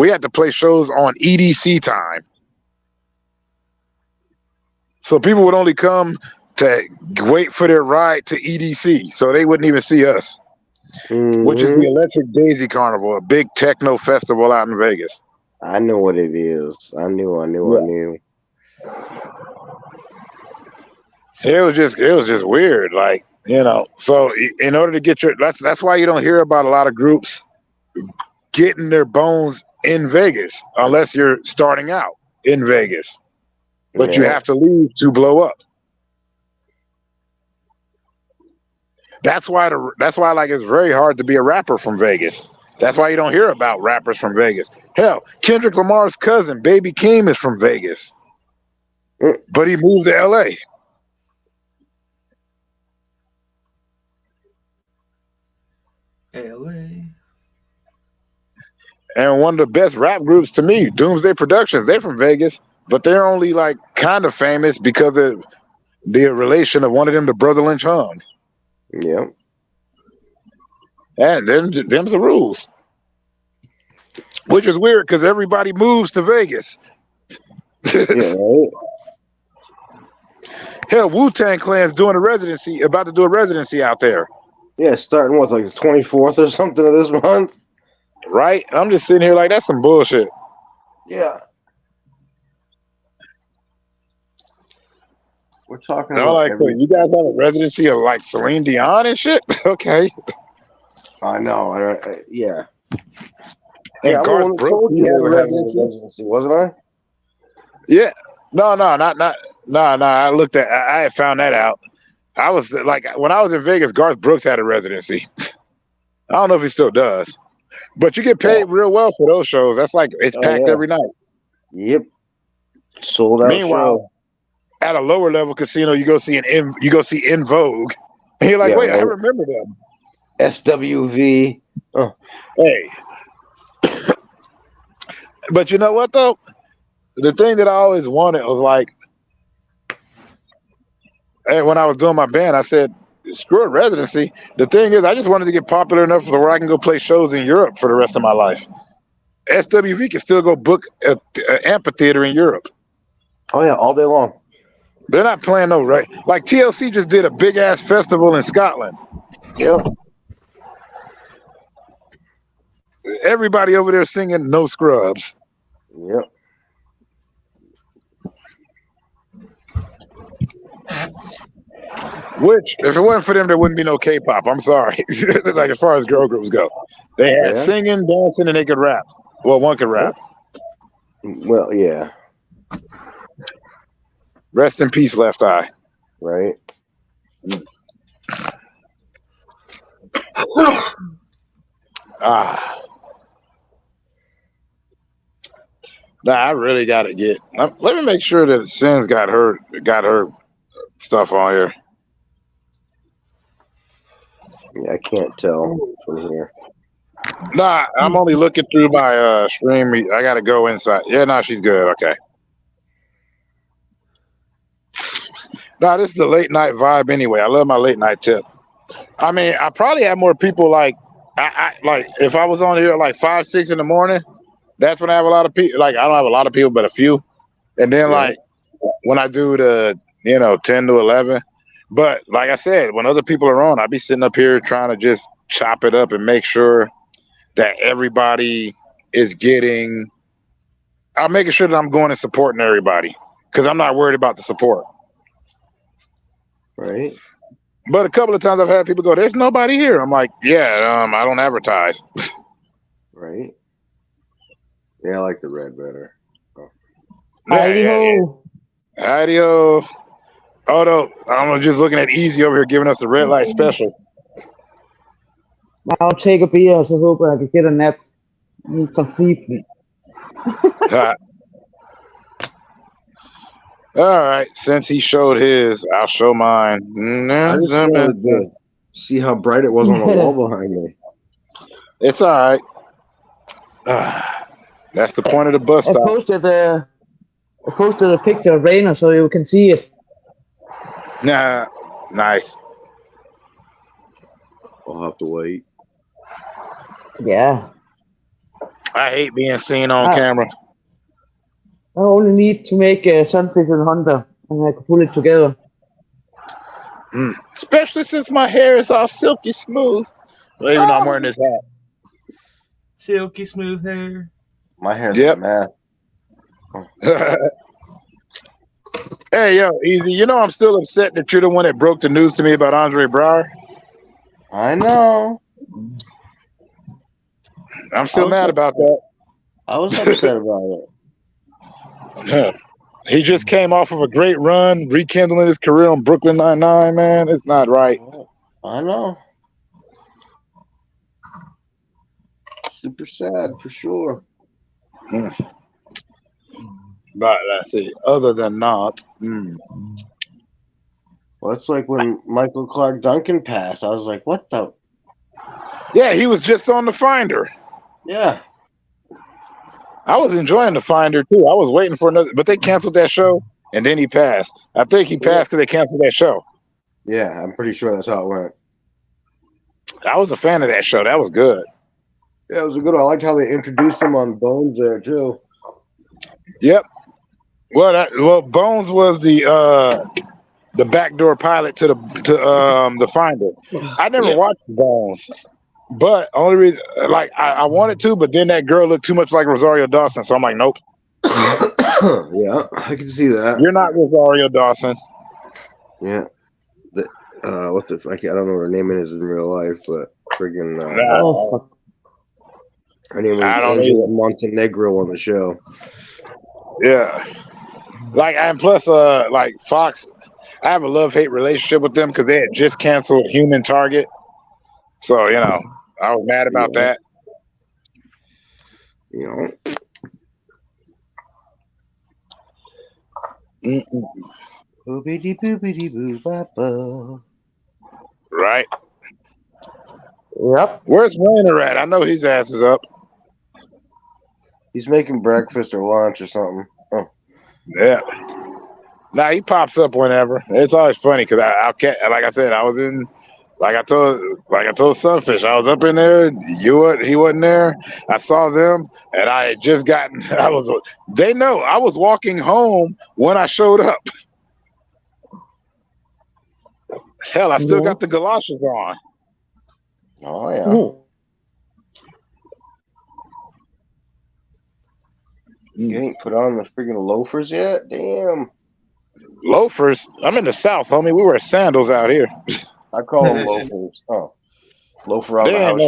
had to play shows on EDC time. So people would only come to wait for their ride to EDC, so they wouldn't even see us. Mm-hmm. Which is the Electric Daisy Carnival, a big techno festival out in Vegas. I know what it is. I knew. It was just weird, like, so in order to get that's why you don't hear about a lot of groups getting their bones in Vegas unless you're starting out in Vegas. But you have to leave to blow up. That's why like it's very hard to be a rapper from Vegas. That's why you don't hear about rappers from Vegas. Hell, Kendrick Lamar's cousin, Baby Keem, is from Vegas. But he moved to LA. LA. And one of the best rap groups to me, Doomsday Productions, they're from Vegas, but they're only like kind of famous because of the relation of one of them to Brother Lynch Hung. Yeah. And them's the rules. Which is weird because everybody moves to Vegas. Yeah, right. Hell, Wu-Tang Clan's about to do a residency out there. Yeah, starting with like the 24th or something of this month. Right? I'm just sitting here like, that's some bullshit. Yeah. We're talking about so you guys have a residency of like Celine Dion and shit? Okay. I know. Yeah. And Garth Brooks, he had a residency, wasn't I? Yeah. No, I looked at, I had found that out. I was like, when I was in Vegas, Garth Brooks had a residency. I don't know if he still does, but you get paid real well for those shows. That's like, it's packed every night. Yep. Sold out. Meanwhile, at a lower level casino, you go see In Vogue, and you're like, wait, right. I remember them. SWV. Oh. Hey. But you know what though? The thing that I always wanted was like, hey, when I was doing my band, I said, screw a residency. The thing is, I just wanted to get popular enough where I can go play shows in Europe for the rest of my life. SWV can still go book an amphitheater in Europe. Oh yeah, all day long. They're not playing no right. Like TLC just did a big ass festival in Scotland. Yep. Everybody over there singing No Scrubs. Yep. Which, if it wasn't for them, there wouldn't be no K-pop. I'm sorry. Like as far as girl groups go, they had singing, dancing, and they could rap. Well, one could rap. Well, yeah. Rest in peace, Left Eye. Right. Nah, I really got to get. Let me make sure that Sins got her stuff on here. Yeah, I can't tell from here. Nah, I'm only looking through my stream. I gotta go inside. Yeah, no, she's good. Okay. Nah, this is the late night vibe anyway. I love my late night tip. I mean, I probably have more people like like if I was on here at like 5, 6 in the morning, that's when I have a lot of people. Like I don't have a lot of people, but a few. And then like when I do the 10 to 11. But like I said, when other people are on, I'll be sitting up here trying to just chop it up and make sure that everybody is getting. I'm making sure that I'm going and supporting everybody because I'm not worried about the support. Right. But a couple of times I've had people go, "There's nobody here." I'm like, "Yeah, I don't advertise." Right. Yeah, I like the red better. Oh. Howdy-ho. Howdy-ho. Oh, no, I'm just looking at Easy over here giving us the red light special. I'll take a beer, så håber jeg kan get a nap. Completely. All right, since he showed his, I'll show mine. I just wanted to see how bright it was on the wall behind me. It's all right. That's the point of the bus stop. I posted a picture of Rainer so you can see it. Nah, nice. I'll have to wait. Yeah. I hate being seen on camera. I only need to make a Sunfish and Hunter, and I can pull it together. Especially since my hair is all silky smooth. Well, even though I'm wearing this hat. Silky smooth hair. My hair's Yep. mad. Hey, yo, Easy, I'm still upset that you're the one that broke the news to me about Andre Braugher. I know. I'm still mad about that. I was upset about it. He just came off of a great run, rekindling his career on Brooklyn Nine-Nine, man. It's not right. I know. Super sad for sure. But let's see. Other than not, Well, it's like when Michael Clark Duncan passed. I was like, what the? yeah, he was just on The Finder. Yeah. I was enjoying The Finder too. I was waiting for another, but they canceled that show, and then he passed. I think he passed because they canceled that show. Yeah, I'm pretty sure that's how it went. I was a fan of that show. That was good. Yeah, it was a good one. I liked how they introduced him on Bones there too. Yep. Well, Bones was the backdoor pilot to the Finder. I never watched Bones, but only reason like I wanted to, but then that girl looked too much like Rosario Dawson, so I'm like, nope. Yeah, I can see that. You're not Rosario Dawson. Yeah. What the fuck? I don't know what her name is in real life, but friggin' her name was Angela Montenegro on the show. Yeah. Like, and plus, like Fox, I have a love-hate relationship with them because they had just canceled Human Target. So, I was mad about that. Boobity boobity boo boo. Right. Yep. Where's Rainer at? I know his ass is up. He's making breakfast or lunch or something. Oh. Yeah. Nah, he pops up whenever. It's always funny because like I said, I was in, like I told Sunfish, I was up in there. He wasn't there. I saw them, and I had just gotten. They know I was walking home when I showed up. Hell, I still got the galoshes on. Oh yeah. You ain't put on the freaking loafers yet? Damn. Loafers? I'm in the South, homie. We wear sandals out here. I call them loafers. Oh, loafer on the house.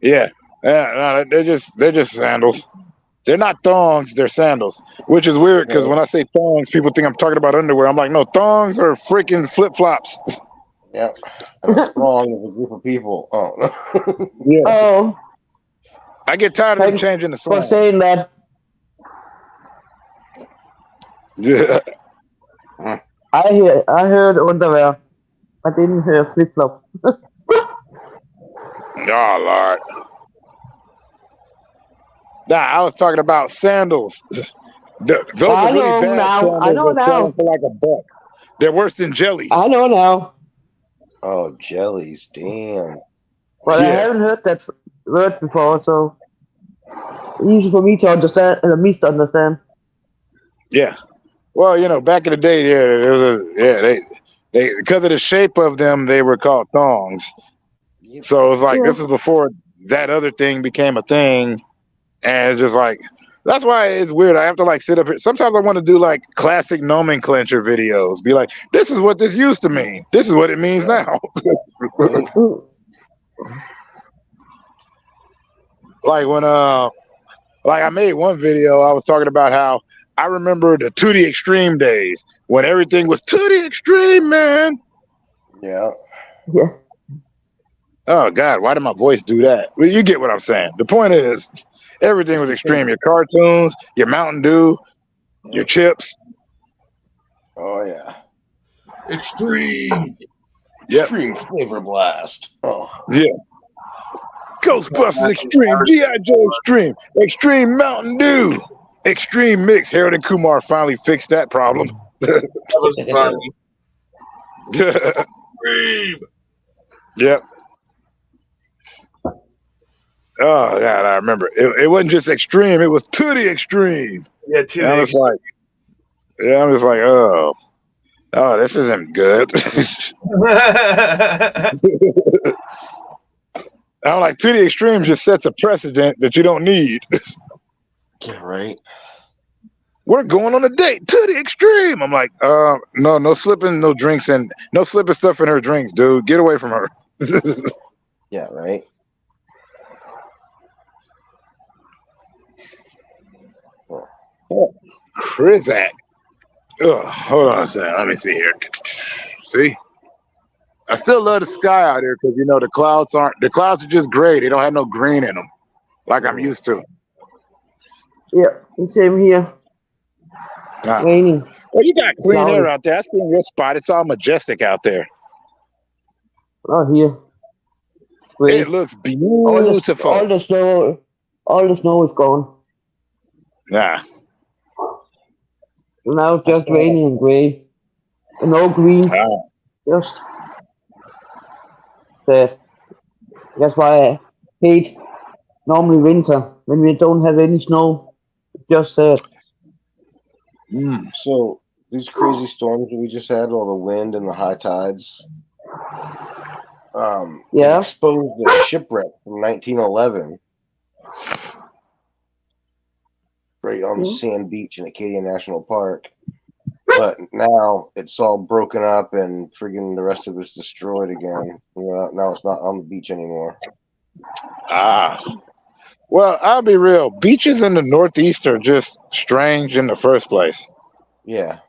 Yeah. No, they're just sandals. They're not thongs. They're sandals, which is weird because when I say thongs, people think I'm talking about underwear. I'm like, no, thongs are freaking flip flops. Yeah. That's wrong with a group of people. Oh. Yeah. Oh. I get tired of them changing the song. For saying that. Yeah. I heard underwear. I didn't hear flip flop. Oh Lord. Nah, I was talking about sandals. Those I are really know bad now. I sandals. know They're selling now. for like $1. They're worse than jellies. I know now. Oh, jellies. Damn. But I Yeah. haven't heard that word before, so easy for me to understand and me to understand. Yeah. Well, you know, back in the day, they because of the shape of them, they were called thongs. Yep. So it was like Yeah. this is before that other thing became a thing, and it's just like that's why it's weird. I have to like sit up here. Sometimes I want to do like classic nomenclature videos. Be like, this is what this used to mean. This is what it means now. Right? Mm. Like when like I made one video, I was talking about how I remember the to the extreme days when everything was to the extreme, man. Yeah. Yeah. Oh God, why did my voice do that? Well, you get what I'm saying. The point is, everything was extreme. Your cartoons, your Mountain Dew, your chips. Oh, yeah. Extreme. Yep. Extreme Flavor Blast. Oh. Yeah. Ghostbusters Extreme, G.I. Joe Extreme, Extreme Mountain Dew, Extreme Mix. Harold and Kumar finally fixed that problem. That was funny. Extreme. Yep. Oh God, I remember. It wasn't just extreme; it was to the extreme. Yeah, too. And I'm just like, oh, this isn't good. I'm like, to the extreme just sets a precedent that you don't need. Yeah, right. We're going on a date to the extreme. I'm like, no slipping, no drinks, and no slipping stuff in her drinks, dude. Get away from her. Yeah, right. Krizak. Ugh, hold on a second. Let me see here. See? I still love the sky out here because, you know, the clouds are just gray. They don't have no green in them like I'm used to. Yeah. Same here. Ah. Raining. Well, you got clean Cloudy. air out there. I see your spot. It's all majestic out there. Oh, here. Gray. It looks All beautiful. the snow is gone. Nah. Now it's just raining and gray. And no green. Ah. Just sad. That's why I hate normally winter when we don't have any snow. It's just sad. So these crazy storms that we just had, all the wind and the high tides, Yeah. it exposed the shipwreck from 1911 right on the sand beach in Acadia National Park. But now it's all broken up and friggin' the rest of it's destroyed again. Now it's not on the beach anymore. Ah. Well, I'll be real. Beaches in the Northeast are just strange in the first place. Yeah.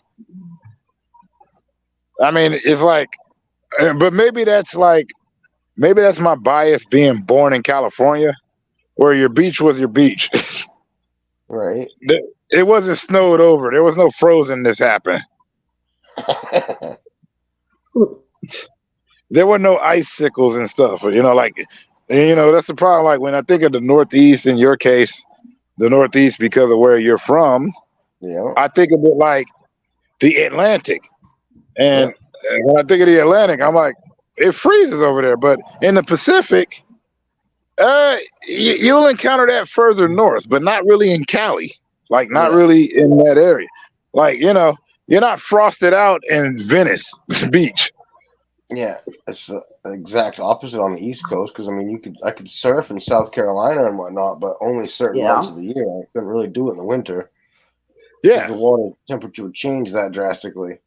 I mean, it's like, but maybe that's my bias being born in California, where your beach was your beach. Right. It wasn't snowed over. There was no frozenness happen. There were no icicles and stuff. You know, like, you know, that's the problem. Like when I think of the Northeast, in your case, the Northeast, because of where you're from, Yeah. I think of it like the Atlantic. And when I think of the Atlantic, I'm like, it freezes over there. But in the Pacific, you'll encounter that further north, but not really in Cali. Like, not really in that area. Like, you know, you're not frosted out in Venice Beach. Yeah, it's the exact opposite on the East Coast. Because I mean, I could surf in South Carolina and whatnot, but only certain months of the year. I couldn't really do it in the winter. Yeah, the water temperature would change that drastically.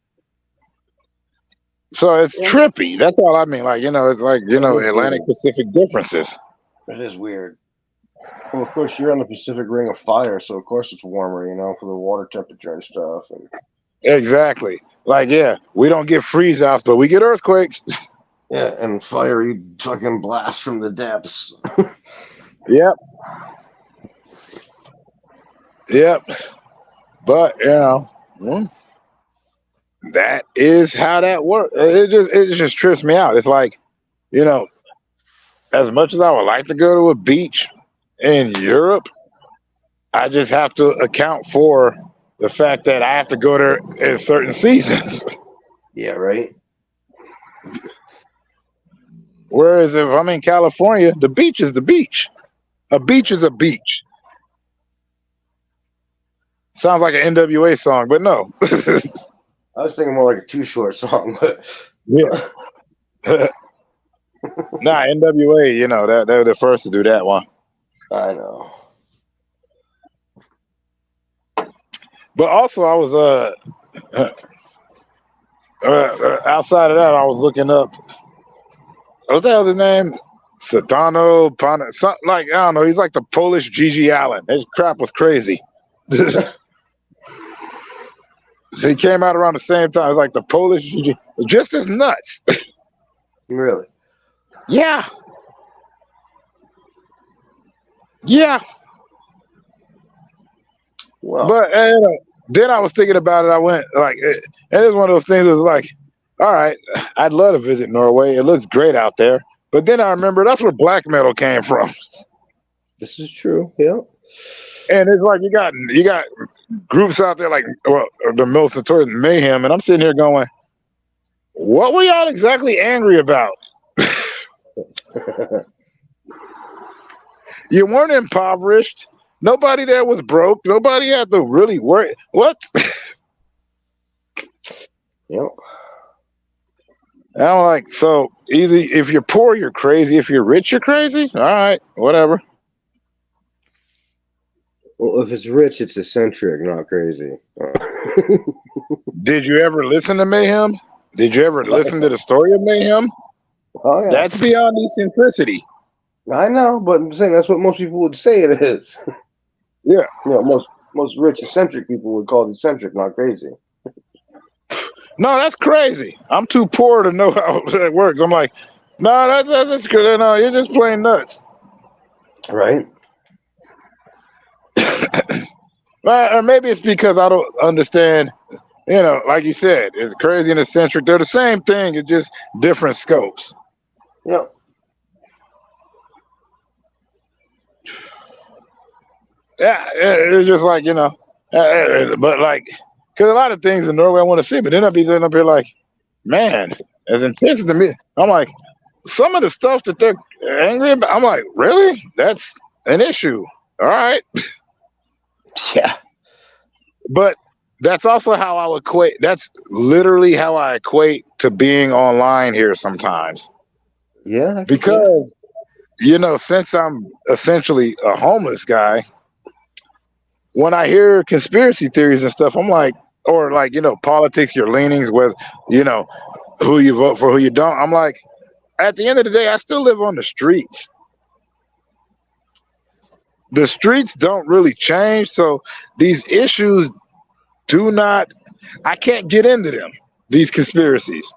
So it's trippy. That's all I mean. Like, you know, it's like, you know, Atlantic Pacific differences. It is weird. Well, of course, you're on the Pacific Ring of Fire, so of course it's warmer, you know, for the water temperature and stuff. And exactly. Like, yeah, we don't get freeze outs, but we get earthquakes. Yeah, and fiery fucking blast from the depths. Yep. Yep. But, you know, that is how that works. It just trips me out. It's like, you know, as much as I would like to go to a beach in Europe, I just have to account for the fact that I have to go there in certain seasons. Yeah, right. Whereas if I'm in California, the beach is the beach. A beach is a beach. Sounds like an NWA song, but no. I was thinking more like a Too Short song, but Yeah. Nah, NWA, you know, they're the first to do that one. I know. But also, I was outside of that, I was looking up. What the hell's his name? Sadano Pana, something like, I don't know. He's like the Polish Gigi Allen. His crap was crazy. He came out around the same time. It was like the Polish Gigi, just as nuts. Really? Yeah. Yeah. Well, But then I was thinking about it. I went like, and it's one of those things that's like, all right, I'd love to visit Norway. It looks great out there. But then I remember that's where black metal came from. this is true. Yeah. And it's like you got groups out there like, well, the most notorious Mayhem, and I'm sitting here going, what were y'all exactly angry about? You weren't impoverished. Nobody there was broke. Nobody had to really worry. What? Yep. And I'm like, so easy. If you're poor, you're crazy. If you're rich, you're crazy. All right, whatever. Well, if it's rich, it's eccentric, not crazy. Did you ever listen to Mayhem? Did you ever listen to the story of Mayhem? Oh yeah. That's beyond eccentricity. I know, but I'm saying that's what most people would say it is. Yeah. You know, most rich eccentric people would call it eccentric, not crazy. No, that's crazy. I'm too poor to know how that works. I'm like, no, that's good. No, you're just plain nuts. Right? Or maybe it's because I don't understand. You know, like you said, it's crazy and eccentric. They're the same thing. It's just different scopes. Yep. Yeah, it's just like, you know, but like, because a lot of things in Norway I want to see, but then I'll be sitting up here like, man, as intense to me. I'm like, some of the stuff that they're angry about, I'm like, really? That's an issue. All right. Yeah. But that's also how I equate. That's literally how I equate to being online here sometimes. Yeah. Because, you know, since I'm essentially a homeless guy, when I hear conspiracy theories and stuff, I'm like, or like, you know, politics, your leanings with, you know, who you vote for, who you don't. I'm like, at the end of the day, I still live on the streets. The streets don't really change. So these issues do not, I can't get into them, these conspiracies.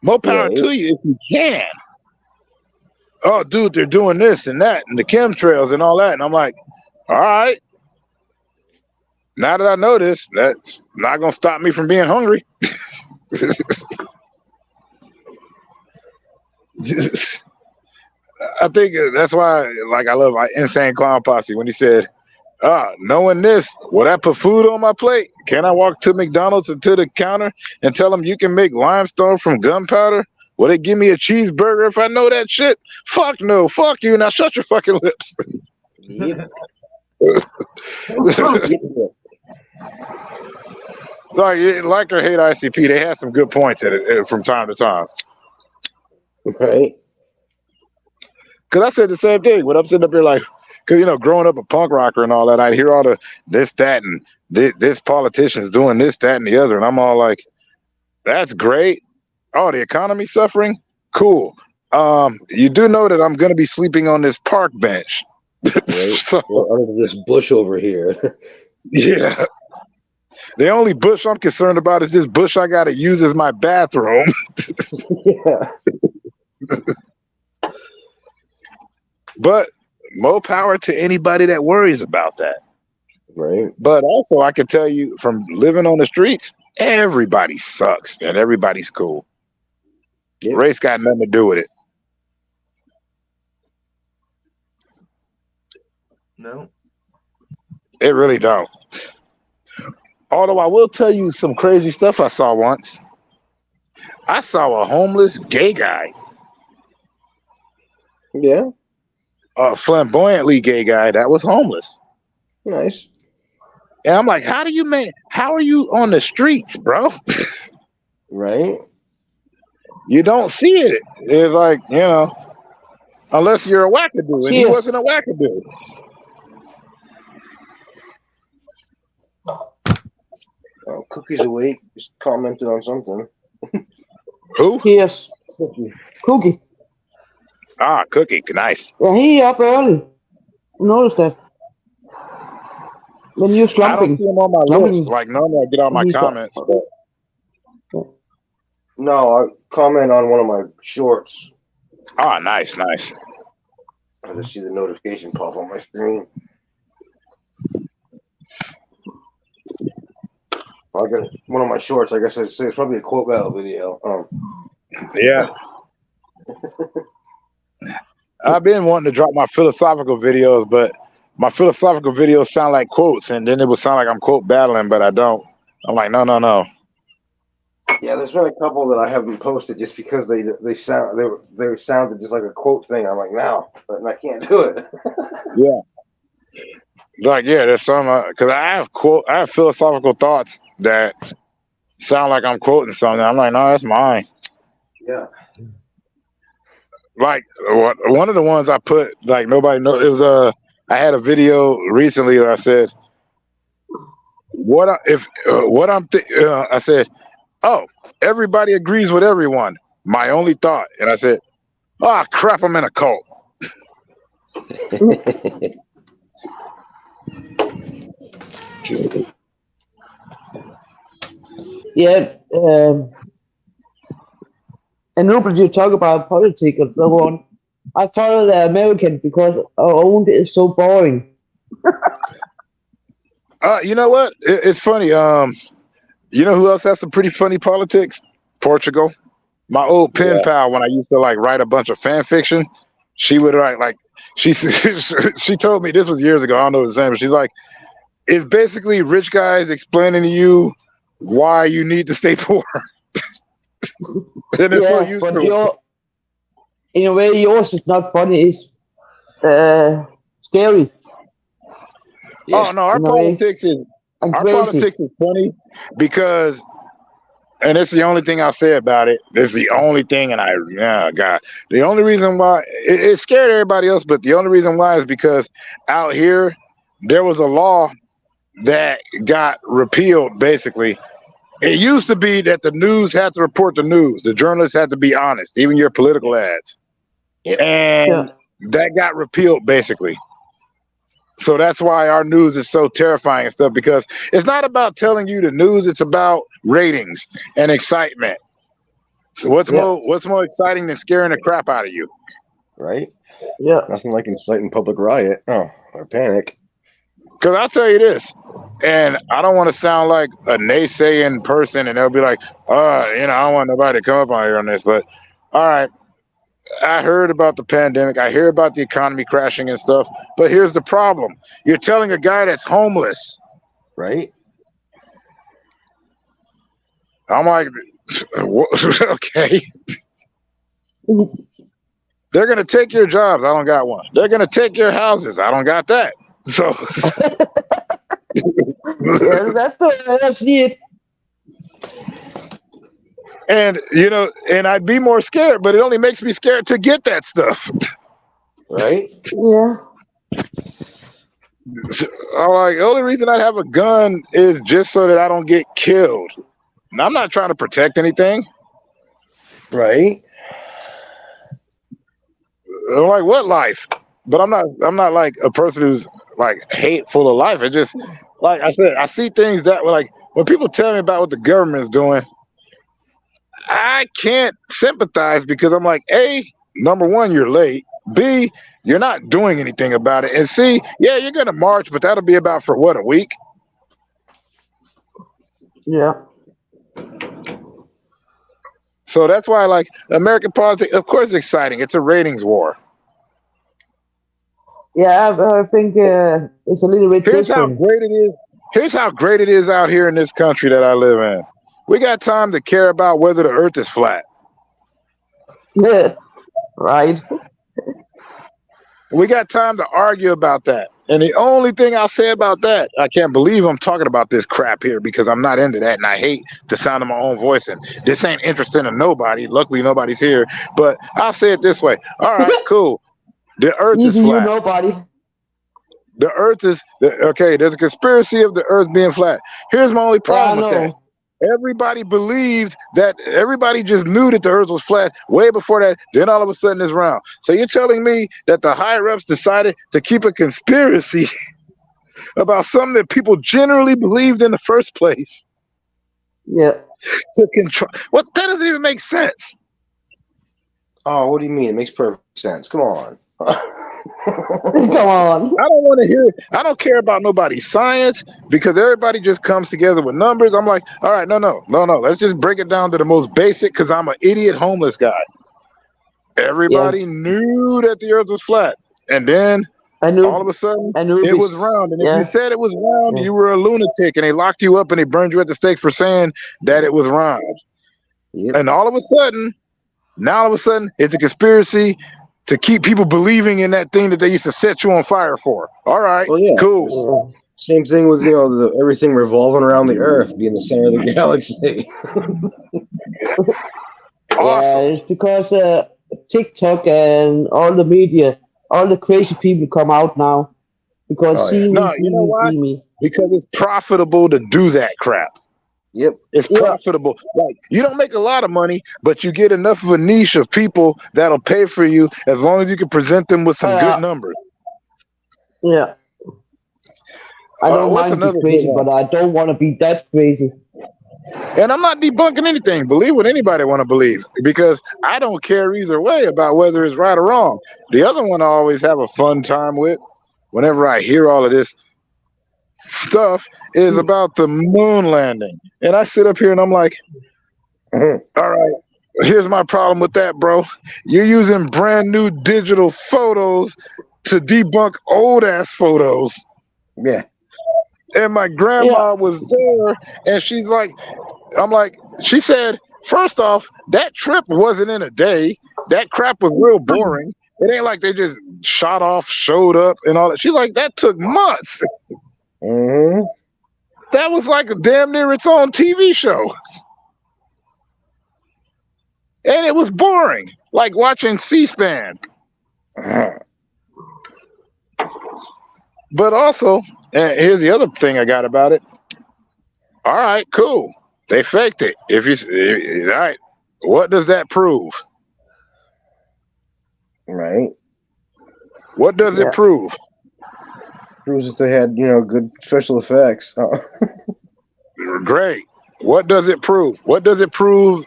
More power to you if you can. Oh, dude, they're doing this and that and the chemtrails and all that. And I'm like, all right. Now that I know this, that's not going to stop me from being hungry. I think that's why, like, I love Insane Clown Posse when he said, knowing this, will that put food on my plate? Can I walk to McDonald's and to the counter and tell them you can make limestone from gunpowder? Will they give me a cheeseburger if I know that shit? Fuck no. Fuck you. Now shut your fucking lips. Yep. Like or hate ICP, they have some good points at it from time to time. Right. Because I said the same thing when I'm sitting up here like, because, you know, growing up a punk rocker and all that, I hear all the this, that, and this politician's doing this, that, and the other. And I'm all like, that's great. Oh, the economy's suffering? Cool. You do know that I'm going to be sleeping on this park bench. Right. So, under this bush over here. yeah. The only bush I'm concerned about is this bush I got to use as my bathroom. Yeah. But more power to anybody that worries about that. Right. But also, I can tell you from living on the streets, everybody sucks, man. Everybody's cool. Yeah. Race got nothing to do with it. No. It really don't. Although I will tell you some crazy stuff I saw once. I saw a homeless gay guy, Yeah, a flamboyantly gay guy that was homeless. nice. And I'm like, how are you on the streets, bro? Right? You don't see it. It's like, unless you're a wackadoo, and he Cheers. wasn't a wackadoo. Oh, Cookie's awake. Just commented on something. Who? Cheers. Cookie. Cookie. Ah, Cookie, nice. Yeah, he up early. Notice that. When you're I don't slumping. see him on my Slumping. list. Like normally I get on my He's got- comments, but No, I comment on one of my shorts. nice. I just see the notification pop on my screen. I got one of my shorts. I guess I'd say it's probably a quote battle video. Yeah. I've been wanting to drop my philosophical videos, but my philosophical videos sound like quotes, and then it would sound like I'm quote battling, but I don't. I'm like, no. Yeah, there's been a couple that I haven't posted just because they sounded just like a quote thing. I'm like, no, but I can't do it. Yeah. Like, yeah, there's some because I have philosophical thoughts that sound like I'm quoting something. I'm like, no, that's mine. Yeah. Like one of the ones I put, like nobody knows. It was I had a video recently where I said, I said, oh, everybody agrees with everyone. My only thought, and I said, oh crap, I'm in a cult. Yeah, and nobody you talk about politics and so on. I follow the American because our own is so boring. You know what? It's funny. You know who else has some pretty funny politics? Portugal. My old pen pal, when I used to like write a bunch of fan fiction, she would write like she told me, this was years ago. I don't know what it's saying, but she's like, it's basically rich guys explaining to you why you need to stay poor. And it's so used but to. in a way, yours is not funny. It's scary. Oh no, our politics is funny because, and it's the only thing I'll say about it. This is the only thing, and the only reason why it scared everybody else, but the only reason why is because out here there was a law that got repealed. Basically, it used to be that the news had to report the news. The journalists had to be honest, even your political ads, and that got repealed basically. So that's why our news is so terrifying and stuff, because it's not about telling you the news, it's about ratings and excitement. So what's more exciting than scaring the crap out of you? Right? Yeah. Nothing like inciting public riot or panic. Because I'll tell you this, and I don't want to sound like a naysaying person, and they'll be like, I don't want nobody to come up on here on this, but all right. I heard about the pandemic. I hear about the economy crashing and stuff. But here's the problem. You're telling a guy that's homeless. Right? I'm like, okay. They're going to take your jobs. I don't got one. They're going to take your houses. I don't got that. So. That's the way I see it. And, and I'd be more scared, but it only makes me scared to get that stuff. Right? Yeah. I'm like, the only reason I'd have a gun is just so that I don't get killed. And I'm not trying to protect anything. Right? I'm like, what life? But I'm not like a person who's like hateful of life. It's just, like I said, I see things that were like, when people tell me about what the government's doing, I can't sympathize because I'm like, A, number one, you're late. B, you're not doing anything about it. And C, yeah, you're going to march, but that'll be about for what, a week? Yeah. So that's why I like American politics. Of course, it's exciting. It's a ratings war. Yeah, I think it's a little bit Here's how different. great it is. Here's how great it is out here in this country that I live in. We got time to care about whether the earth is flat. Yeah, right. We got time to argue about that. And the only thing I'll say about that, I can't believe I'm talking about this crap here because I'm not into that and I hate the sound of my own voice. And this ain't interesting to nobody. Luckily, nobody's here. But I'll say it this way. All right, cool. The earth is Even you, flat. nobody. The earth is, okay, there's a conspiracy of the earth being flat. Here's my only Yeah, I problem with that. know. Everybody believed that, everybody just knew that the earth was flat way before that. Then all of a sudden it's round. So you're telling me that the higher ups decided to keep a conspiracy about something that people generally believed in the first place Yeah. to control? Well, that doesn't even make sense. Oh, what do you mean? It makes perfect sense. Come on. Come on. I don't want to hear it. I don't care about nobody's science because everybody just comes together with numbers. I'm like, all right, no. Let's just break it down to the most basic because I'm an idiot homeless guy. Everybody knew that the earth was flat. And then all of a sudden it was round. And if you said it was round, you were a lunatic and they locked you up and they burned you at the stake for saying that it was round. Yep. And all of a sudden, it's a conspiracy to keep people believing in that thing that they used to set you on fire for. All right, cool. Same thing with everything revolving around the Earth being the center of the galaxy. Awesome. Yeah, it's because TikTok and all the media, all the crazy people come out now because you know why? Because it's profitable to do that crap. Yep. It's profitable. Like, you don't make a lot of money, but you get enough of a niche of people that'll pay for you as long as you can present them with some good numbers. Yeah. I don't mind to be crazy, but I don't want to be that crazy. And I'm not debunking anything. Believe what anybody want to believe because I don't care either way about whether it's right or wrong. The other one I always have a fun time with whenever I hear all of this stuff is about the moon landing. And I sit up here and I'm like, all right, here's my problem with that, bro. You're using brand new digital photos to debunk old ass photos. Yeah. And my grandma was there and she's like, she said, first off, that trip wasn't in a day. That crap was real boring. It ain't like they just shot off, showed up and all that. She's like, that took months. Mm-hmm. That was like a damn near its own TV show. And it was boring, like watching C-SPAN. But also, and here's the other thing I got about it. All right, cool. They faked it. All right, what does that prove? Right. What does it prove? Proves that they had, good special effects. Great. What does it prove? What does it prove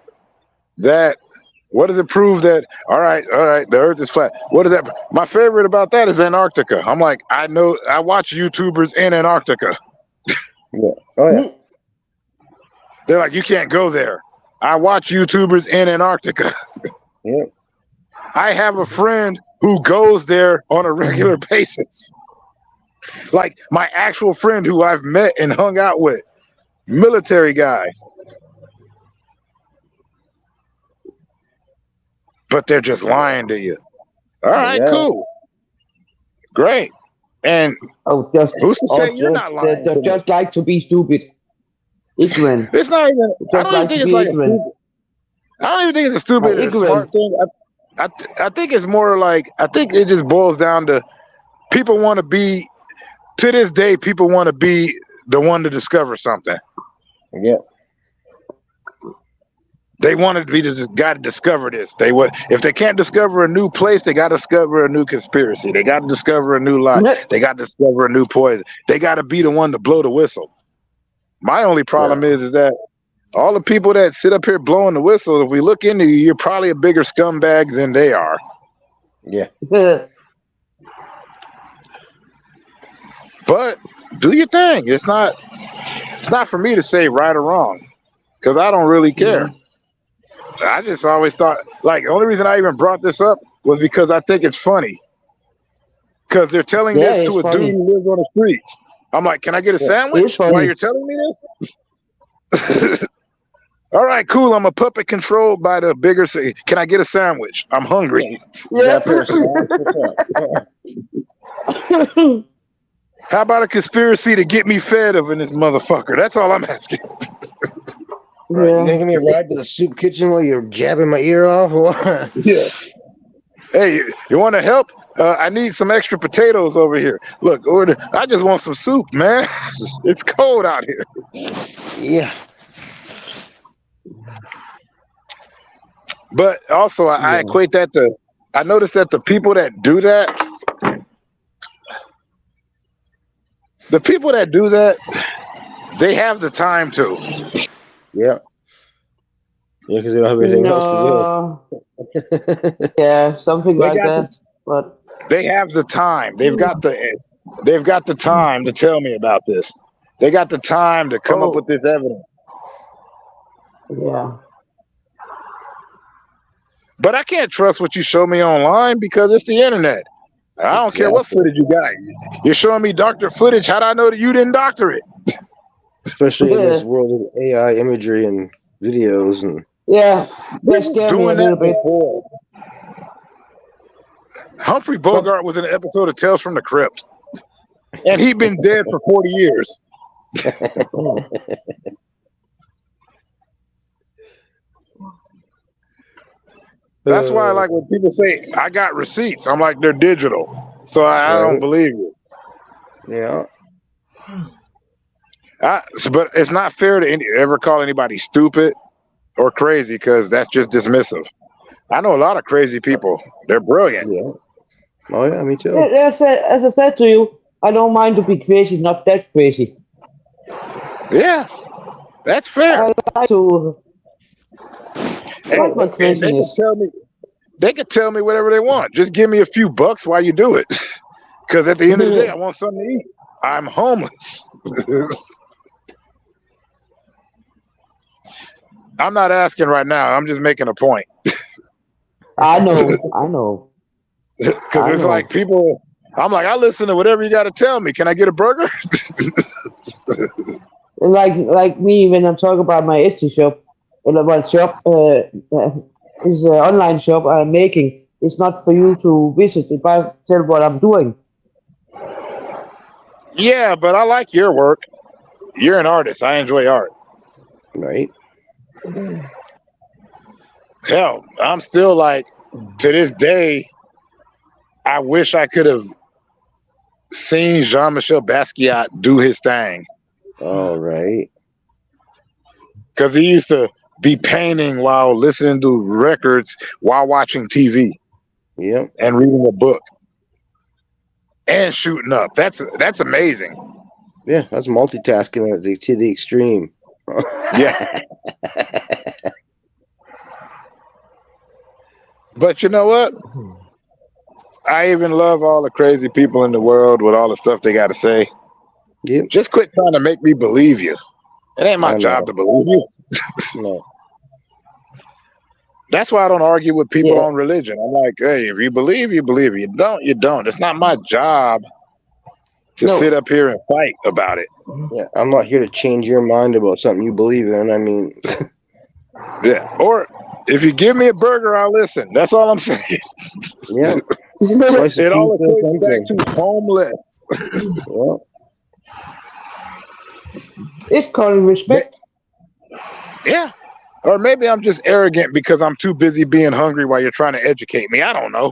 that? All right, the earth is flat. What is that? My favorite about that is Antarctica. I'm like, I watch YouTubers in Antarctica. Yeah. Oh yeah. They're like, you can't go there. I watch YouTubers in Antarctica. Yeah. I have a friend who goes there on a regular basis. Like my actual friend who I've met and hung out with. Military guy. But they're just lying to you. All right, cool. Great. And who's to say you're not lying? They just like to be stupid. Ignorant. It's not even, I don't even think it's like I don't even think it's a stupid or smart thing. I think it's more like, I think it just boils down to people want to be, to this day, people want to be the one to discover something. Yeah. They wanted to be just got to discover this. If they can't discover a new place, they got to discover a new conspiracy. They got to discover a new lie. They got to discover a new poison. They got to be the one to blow the whistle. My only problem is that all the people that sit up here blowing the whistle, if we look into you, you're probably a bigger scumbag than they are. Yeah. But do your thing. It's not for me to say right or wrong because I don't really care. I just always thought, like, the only reason I even brought this up was because I think it's funny. because they're telling Yeah, this to it's a dude funny. who lives on the streets. I'm like, can I get a It's sandwich while funny. you're telling me this? All right, cool. I'm a puppet controlled by the bigger city. Can I get a sandwich? I'm hungry. You got Yeah. a pair of socks? What's up? How about a conspiracy to get me fed of in this motherfucker? That's all I'm asking. Right, you Yeah. gonna give me a ride to the soup kitchen while you're jabbing my ear off? Or what? Yeah. Hey, you want to help? I need some extra potatoes over here. Look, I just want some soup, man. It's cold out here. Yeah. But also, I Yeah. equate that to. I noticed that the people that do that, they have the time to. Yeah. Yeah, because they don't have anything else No. to do. Yeah, something They like got that. But They have the time. They've got the time to tell me about this. They got the time to come up with this evidence. yeah. But I can't trust what you show me online because it's the internet. I don't care what footage you got. You're showing me doctor footage. How do I know that you didn't doctor it? Especially in this Yeah. world of AI imagery and videos and Yeah. They scare me a Doing little that bit. before. Humphrey Bogart was in an episode of Tales from the Crypt. And he'd been dead for 40 years. That's why, like, when people say, I got receipts, I'm like, they're digital. So I don't Right. believe you. yeah. But it's not fair to ever call anybody stupid or crazy because that's just dismissive. I know a lot of crazy people. They're brilliant. Yeah. Oh yeah, me too. As I said to you, I don't mind to be crazy, not that crazy. Yeah, that's fair. I like to. And, like my and they can craziness. tell me whatever they want. Just give me a few bucks while you do it. Because at the end of the day, I want something to eat. I'm homeless. I'm not asking right now. I'm just making a point. I know. Because it's know. like people, I'm like, I listen to whatever you got to tell me. Can I get a burger? Like me when I'm talking about my Etsy shop, is an online shop I'm making. It's not for you to visit if I tell what I'm doing. Yeah, but I like your work. You're an artist. I enjoy art. Right. Hell, I'm still like, to this day, I wish I could have seen Jean-Michel Basquiat do his thing. All right. Because he used to be painting while listening to records while watching TV Yep. and reading a book and shooting up. That's amazing. Yeah, that's multitasking to the extreme. Yeah. But you know what? I even love all the crazy people in the world with all the stuff they got to say. Yep. Just quit trying to make me believe you. It ain't my job to believe you. No. That's why I don't argue with people Yeah. on religion. I'm like, hey, if you believe, you believe. You don't, you don't. It's not my job to No. sit up here and fight about it. Yeah, I'm not here to change your mind about something you believe in. I mean, Yeah. Or if you give me a burger, I'll listen. That's all I'm saying. yeah. It all equates back to homeless. Yeah. It's called respect. Yeah. Or maybe I'm just arrogant because I'm too busy being hungry while you're trying to educate me. I don't know.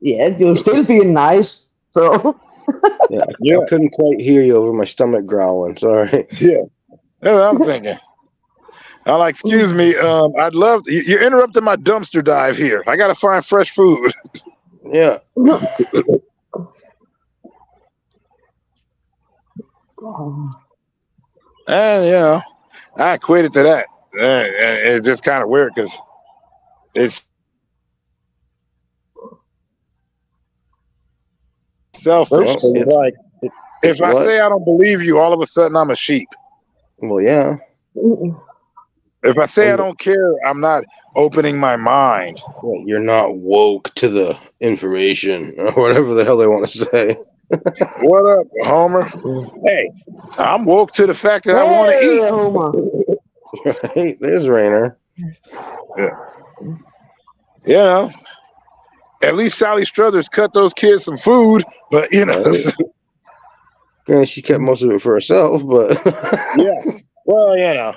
Yeah, you're still being nice. So Yeah, I couldn't quite hear you over my stomach growling. Sorry. Yeah. That's what I'm thinking. I'm like, excuse me, I'd love to, you're interrupting my dumpster dive here. I gotta find fresh food. Yeah. And you know, I equated to that. It's just kind of weird because it's selfish. Well, It's like if I what? say I don't believe you, all of a sudden I'm a sheep. Well, yeah. If I say I don't care, I'm not opening my mind. You're not woke to the information or whatever the hell they want to say. What up, Homer? Hey, I'm woke to the fact that I want to eat. Homer. Right? There's Rainer. You know, at least Sally Struthers cut those kids some food, but you know. Right. Yeah, she kept most of it for herself, but Yeah. Well, you know.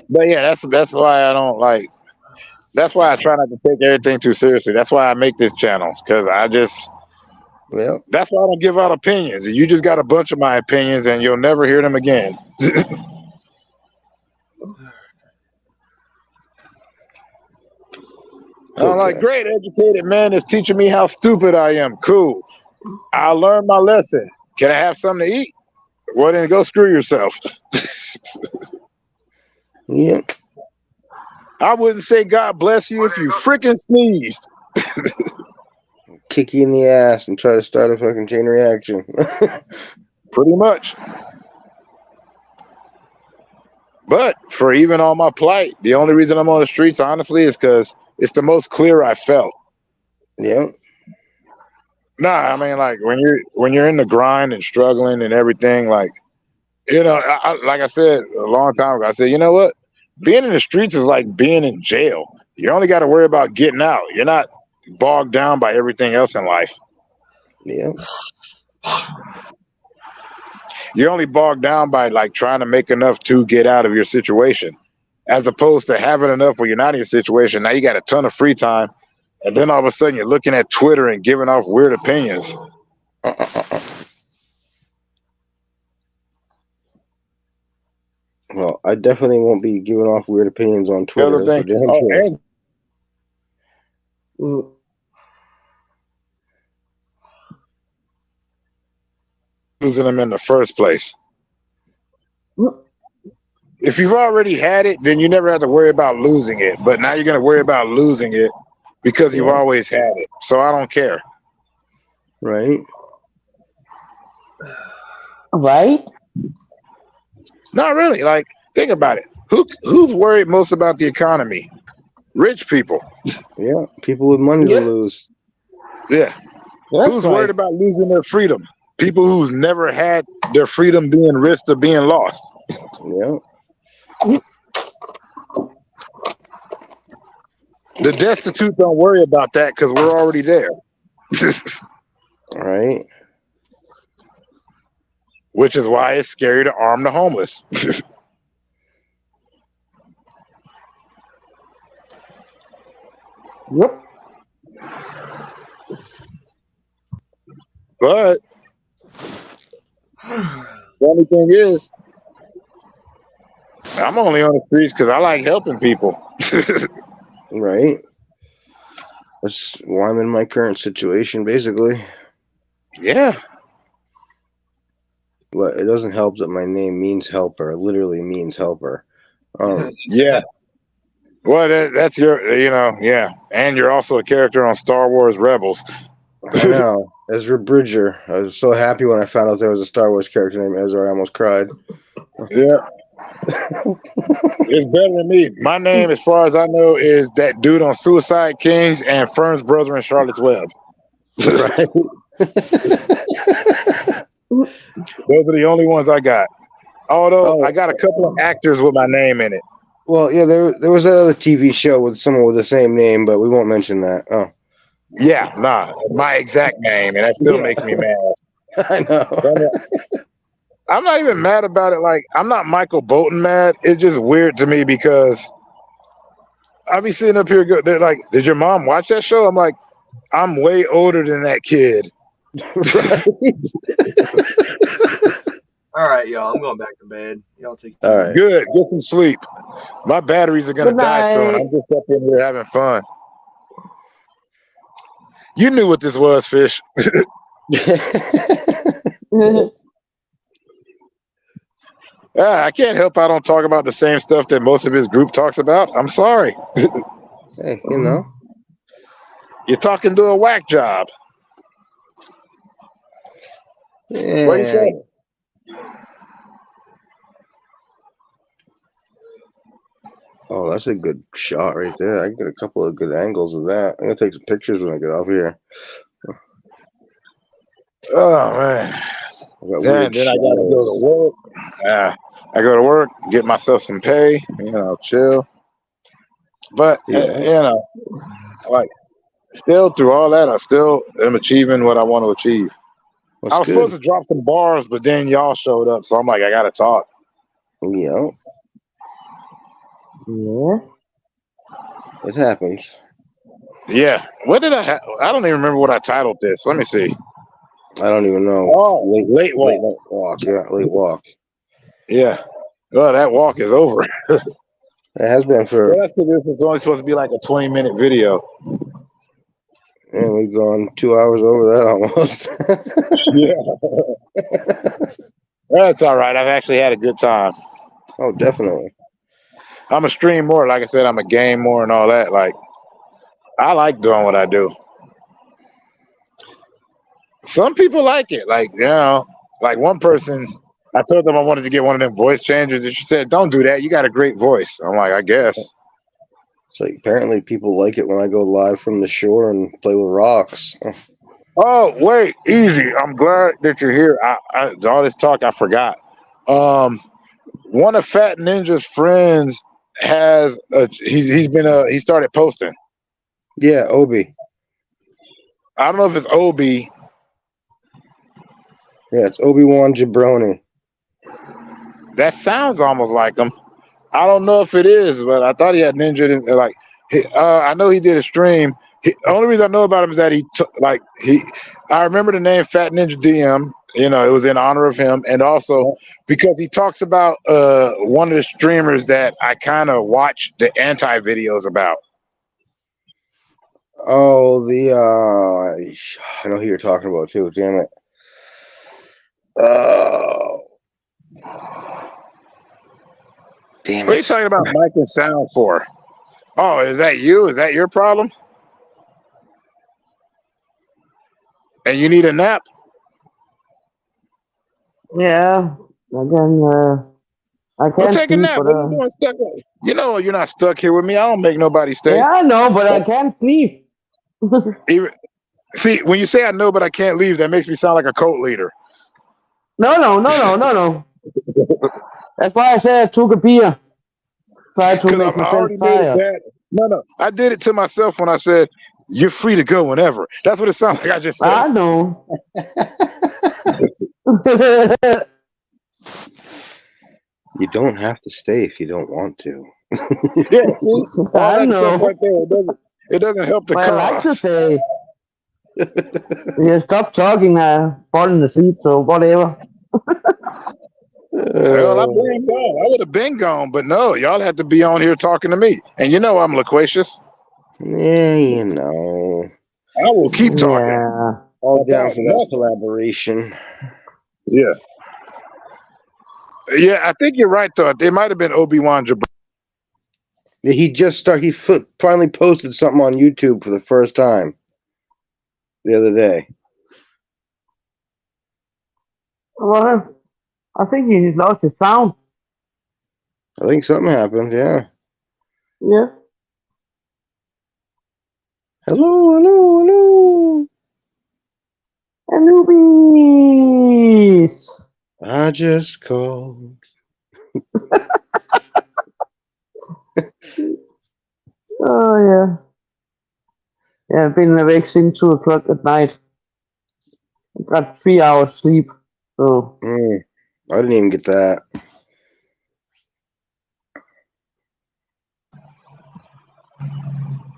But yeah, that's why I don't like. That's why I try not to take everything too seriously. That's why I make this channel, because yeah. That's why I don't give out opinions. You just got a bunch of my opinions, and you'll never hear them again. I'm like, great educated man is teaching me how stupid I am. Cool. I learned my lesson. Can I have something to eat? Well, then go screw yourself. Yeah. I wouldn't say God bless you if you freaking sneezed. Kick you in the ass and try to start a fucking chain reaction. Pretty much. But for even on my plight, the only reason I'm on the streets, honestly, is because it's the most clear I felt. Yeah. Nah, I mean, like when you're in the grind and struggling and everything, like, you know, like I said a long time ago, I said, you know what? Being in the streets is like being in jail. You only got to worry about getting out. You're not bogged down by everything else in life. Yeah. You're only bogged down by like trying to make enough to get out of your situation, as opposed to having enough where you're not in your situation. Now you got a ton of free time, and then all of a sudden you're looking at Twitter and giving off weird opinions. Well, I definitely won't be giving off weird opinions on Twitter. The other thing, losing them in the first place. If you've already had it, then you never have to worry about losing it. But now you're going to worry about losing it because you've always had it. So I don't care. Right? Right? Not really. Like, think about it. Who's worried most about the economy? Rich people. Yeah, people with money to lose. Yeah. Who's worried about losing their freedom? People who's never had their freedom being risked or being lost. Yeah. The destitute don't worry about that because we're already there. Right. Which is why it's scary to arm the homeless. Yep. But the only thing is, I'm only on the streets because I like helping people. Right. That's why I'm in my current situation, basically. Yeah. But it doesn't help that my name means helper. It literally means helper. Yeah. Well, that's your, yeah. And you're also a character on Star Wars Rebels. I know. Ezra Bridger. I was so happy when I found out there was a Star Wars character named Ezra. I almost cried. Yeah. It's better than me. My name, as far as I know, is that dude on Suicide Kings and Fern's brother in Charlotte's Web. Right. Those are the only ones I got. Although I got a couple of actors with my name in it. Well, yeah, there was another TV show with someone with the same name, but we won't mention that. Oh. Yeah, nah, my exact name, and that still makes me mad. I know. I'm not even mad about it. Like, I'm not Michael Bolton mad. It's just weird to me because I be sitting up here, they're like, did your mom watch that show? I'm like, I'm way older than that kid. All right, y'all. I'm going back to bed. Y'all take All right. Good. Get some sleep. My batteries are going to die soon. I'm just up in here having fun. You knew what this was, Fish. I can't help I don't talk about the same stuff that most of his group talks about. I'm sorry. Hey, you know. You're talking to a whack job. Yeah. What do you say? Oh, that's a good shot right there. I can get a couple of good angles of that. I'm gonna take some pictures when I get off here. Oh man. Then I gotta go to work. I go to work, get myself some pay, chill. But like still through all that, I still am achieving what I want to achieve. I was supposed to drop some bars, but then y'all showed up, so I'm like, I gotta talk. Yeah. It happens. Yeah. What did I don't even remember what I titled this. Let me see. I don't even know. Oh, late walk. Yeah, late walk. Yeah. Well, that walk is over. It has been for. Well, that's because this is only supposed to be like a 20-minute video. And we've gone 2 hours over that almost. Yeah. That's all right. I've actually had a good time. Oh, definitely. I'm a stream more. Like I said, I'm a game more and all that. Like, I like doing what I do. Some people like it. Like, like one person, I told them I wanted to get one of them voice changers, and she said, "Don't do that. You got a great voice." I'm like, I guess. It's like apparently people like it when I go live from the shore and play with rocks. Oh, wait, easy. I'm glad that you're here. I all this talk, I forgot. One of Fat Ninja's friends has he started posting. Yeah, Obi. I don't know if it's Obi. Yeah, it's Obi-Wan Jabroni. That sounds almost like him. I don't know if it is, but I thought he had Ninja. I know he did a stream. The only reason I know about him is that I remember the name Fat Ninja DM. It was in honor of him, and also because he talks about one of the streamers that I kind of watch the anti videos about. Oh, I know who you're talking about too. Damn it. Damn it. What are you talking about mic and sound for? Oh, is that you? Is that your problem? And you need a nap? Yeah, I can't take a sleep, nap. but, What are you doing stuck? You're not stuck here with me. I don't make nobody stay. yeah, I know, but I can't sleep. See, when you say I know, but I can't leave, that makes me sound like a cult leader. No. That's why I said I took a beer. Try to make myself tired. No. I did it to myself when I said, "You're free to go whenever." That's what it sounds like I just said. I know. You don't have to stay if you don't want to. Yeah, see? All that stuff right there, it doesn't help the cause. I like to say, you stop talking, falling asleep, so whatever. Well, I'm gone. I would have been gone, but no, y'all had to be on here talking to me. And I'm loquacious. Yeah, I will keep talking. Yeah. All down for that collaboration. Yeah. Yeah, I think you're right, though. It might have been Obi-Wan Jabroni. Yeah, he finally posted something on YouTube for the first time the other day. Well, I think he lost his sound. I think something happened, yeah. Yeah. Hello. Anubis. I just called. Oh, yeah. Yeah, I've been awake since 2 o'clock at night. I got 3 hours sleep. So. I didn't even get that.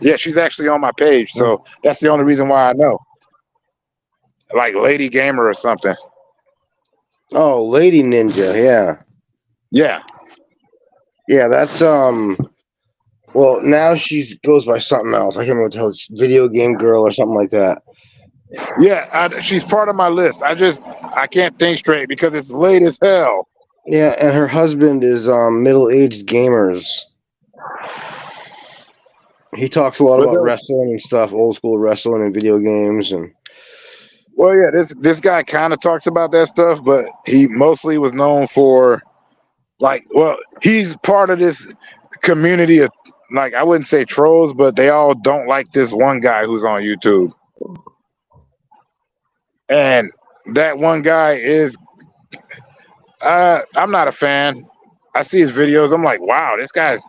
Yeah, she's actually on my page, so that's the only reason why I know. Like Lady Gamer or something. Oh, Lady Ninja, yeah. Yeah. Yeah, that's well, now she goes by something else. I can't remember what it's Video Game Girl or something like that. Yeah, she's part of my list. I can't think straight because it's late as hell. Yeah, and her husband is middle-aged gamers. He talks a lot about wrestling and stuff, old school wrestling and video games, and well, yeah, this guy kind of talks about that stuff, but he mostly was known for he's part of this community of, like, I wouldn't say trolls, but they all don't like this one guy who's on YouTube. And that one guy is, I'm not a fan. I see his videos. I'm like, wow, this guy's.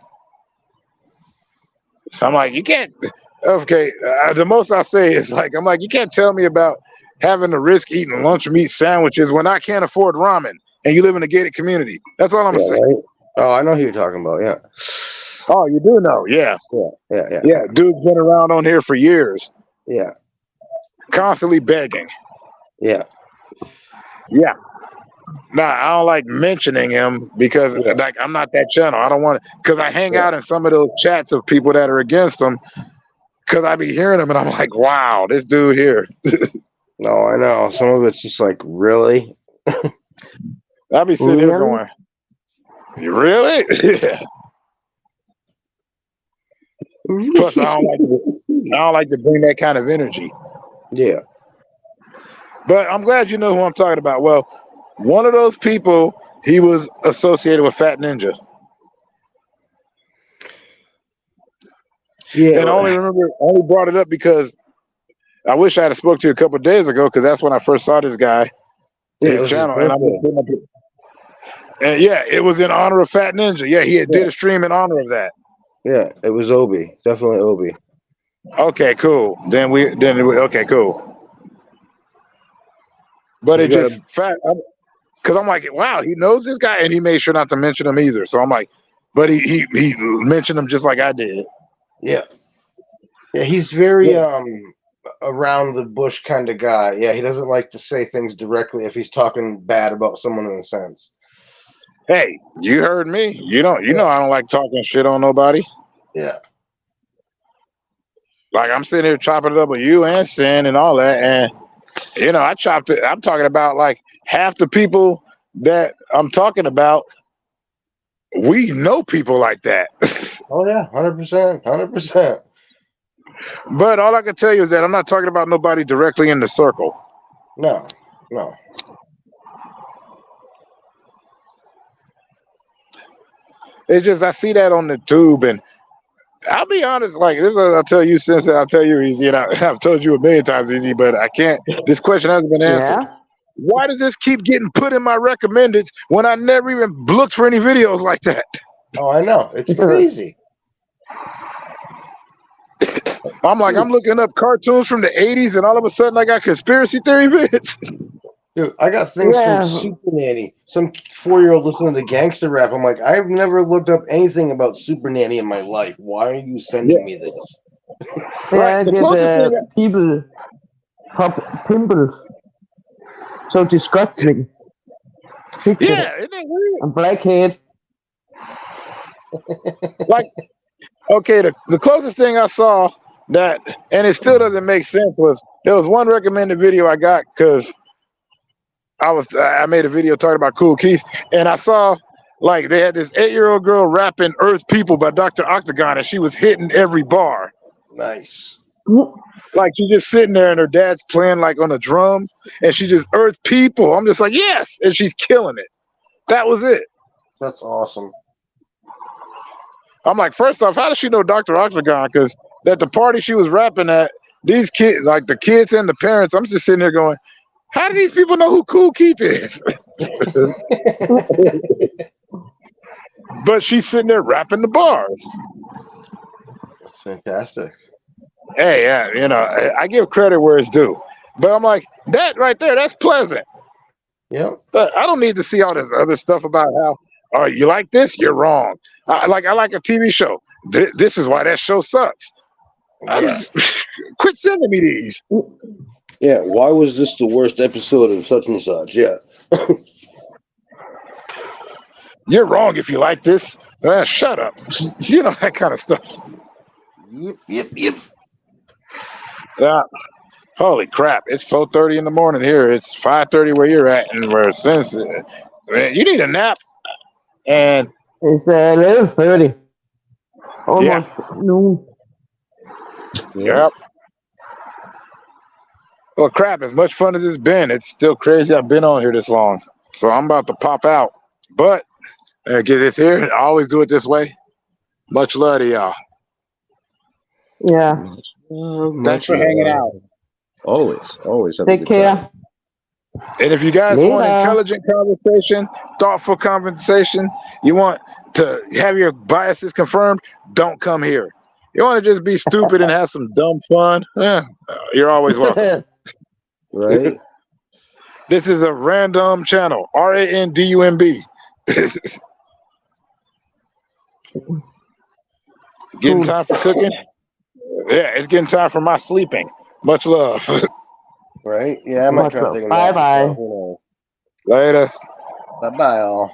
I'm like, you can't. Okay, the most I say is like, I'm like, you can't tell me about having to risk eating lunch meat sandwiches when I can't afford ramen and you live in a gated community. That's all I'm gonna say. Right? Oh, I know who you're talking about. Yeah. Oh, you do know? Yeah. Yeah. Dude's been around on here for years. Yeah. Constantly begging. Yeah. Yeah. Nah, I don't like mentioning him because like I'm not that channel. I don't want to, because I hang out in some of those chats of people that are against him because I be hearing them and I'm like, wow, this dude here. No, I know. Some of it's just like, really? I be sitting here going, really? Plus, I don't like to bring that kind of energy. Yeah. But I'm glad you know who I'm talking about. Well, one of those people, he was associated with Fat Ninja. Yeah. And I only brought it up because I wish I had spoke to you a couple of days ago because that's when I first saw this guy, his channel. And yeah, it was in honor of Fat Ninja. Yeah, he did a stream in honor of that. Yeah, it was Obi. Definitely Obi. Okay, cool. Okay, cool. But it just fat because I'm like, wow, he knows this guy, and he made sure not to mention him either. So I'm like, but he mentioned him just like I did. Yeah. Yeah, he's very around the bush kind of guy. Yeah, he doesn't like to say things directly if he's talking bad about someone in a sense. Hey, you heard me. You know I don't like talking shit on nobody. Yeah. Like I'm sitting here chopping it up with you and Sin and all that, and I chopped it. I'm talking about like half the people that I'm talking about. We know people like that. Oh yeah, 100%. But all I can tell you is that I'm not talking about nobody directly in the circle. No. It's just I see that on the tube, and I'll be honest. Like this, I'll tell you, since I'll tell you easy, and I've told you a million times easy, but I can't. This question hasn't been answered. Yeah. Why does this keep getting put in my recommendeds when I never even looked for any videos like that? Oh, I know. It's crazy. I'm like, I'm looking up cartoons from the 80s, and all of a sudden I got conspiracy theory vids. Dude, I got things from Super Nanny. Some 4-year-old listening to gangster rap. I'm like, I've never looked up anything about Super Nanny in my life. Why are you sending me this? Yeah, I get people pop pimples. So disgusting. Yeah, isn't that weird? And blackhead. Like, okay, the closest thing I saw that, and it still doesn't make sense, was there was one recommended video I got because I made a video talking about Cool Keith, and I saw like they had this 8-year-old girl rapping "Earth People" by Dr. Octagon, and she was hitting every bar. Nice. Like she's just sitting there, and her dad's playing like on a drum, and she just "Earth People." I'm just like, yes, and she's killing it. That was it. That's awesome. I'm like, first off, how does she know Dr. Octagon? Because at the party she was rapping at, these kids, like the kids and the parents, I'm just sitting there going, how do these people know who Cool Keith is? But she's sitting there rapping the bars. That's fantastic. Hey, yeah, I give credit where it's due. But I'm like, that right there, that's pleasant. Yeah. But I don't need to see all this other stuff about how, you like this? You're wrong. I like a TV show. This is why that show sucks. Yeah. Quit sending me these. Yeah, why was this the worst episode of such and such? Yeah. You're wrong if you like this. Shut up. That kind of stuff. Yep. Holy crap. It's 4:30 in the morning here. It's 5:30 where you're at, and where since you need a nap. And it's 11:30. Almost noon. Yep. Well, crap, as much fun as it's been, it's still crazy I've been on here this long. So I'm about to pop out. But get this here. I always do it this way. Much love to y'all. Yeah. Thanks for hanging out. Always. Have a Take good care. time. And if you guys want Later. intelligent conversation, thoughtful conversation, you want to have your biases confirmed, don't come here. You want to just be stupid and have some dumb fun? You're always welcome. Right? This is a random channel. RANDUMB. Getting time for cooking? Yeah, it's getting time for my sleeping. Much love. Right? Yeah, I might try to take a nap. Bye-bye. Who knows? Later. Bye-bye, all.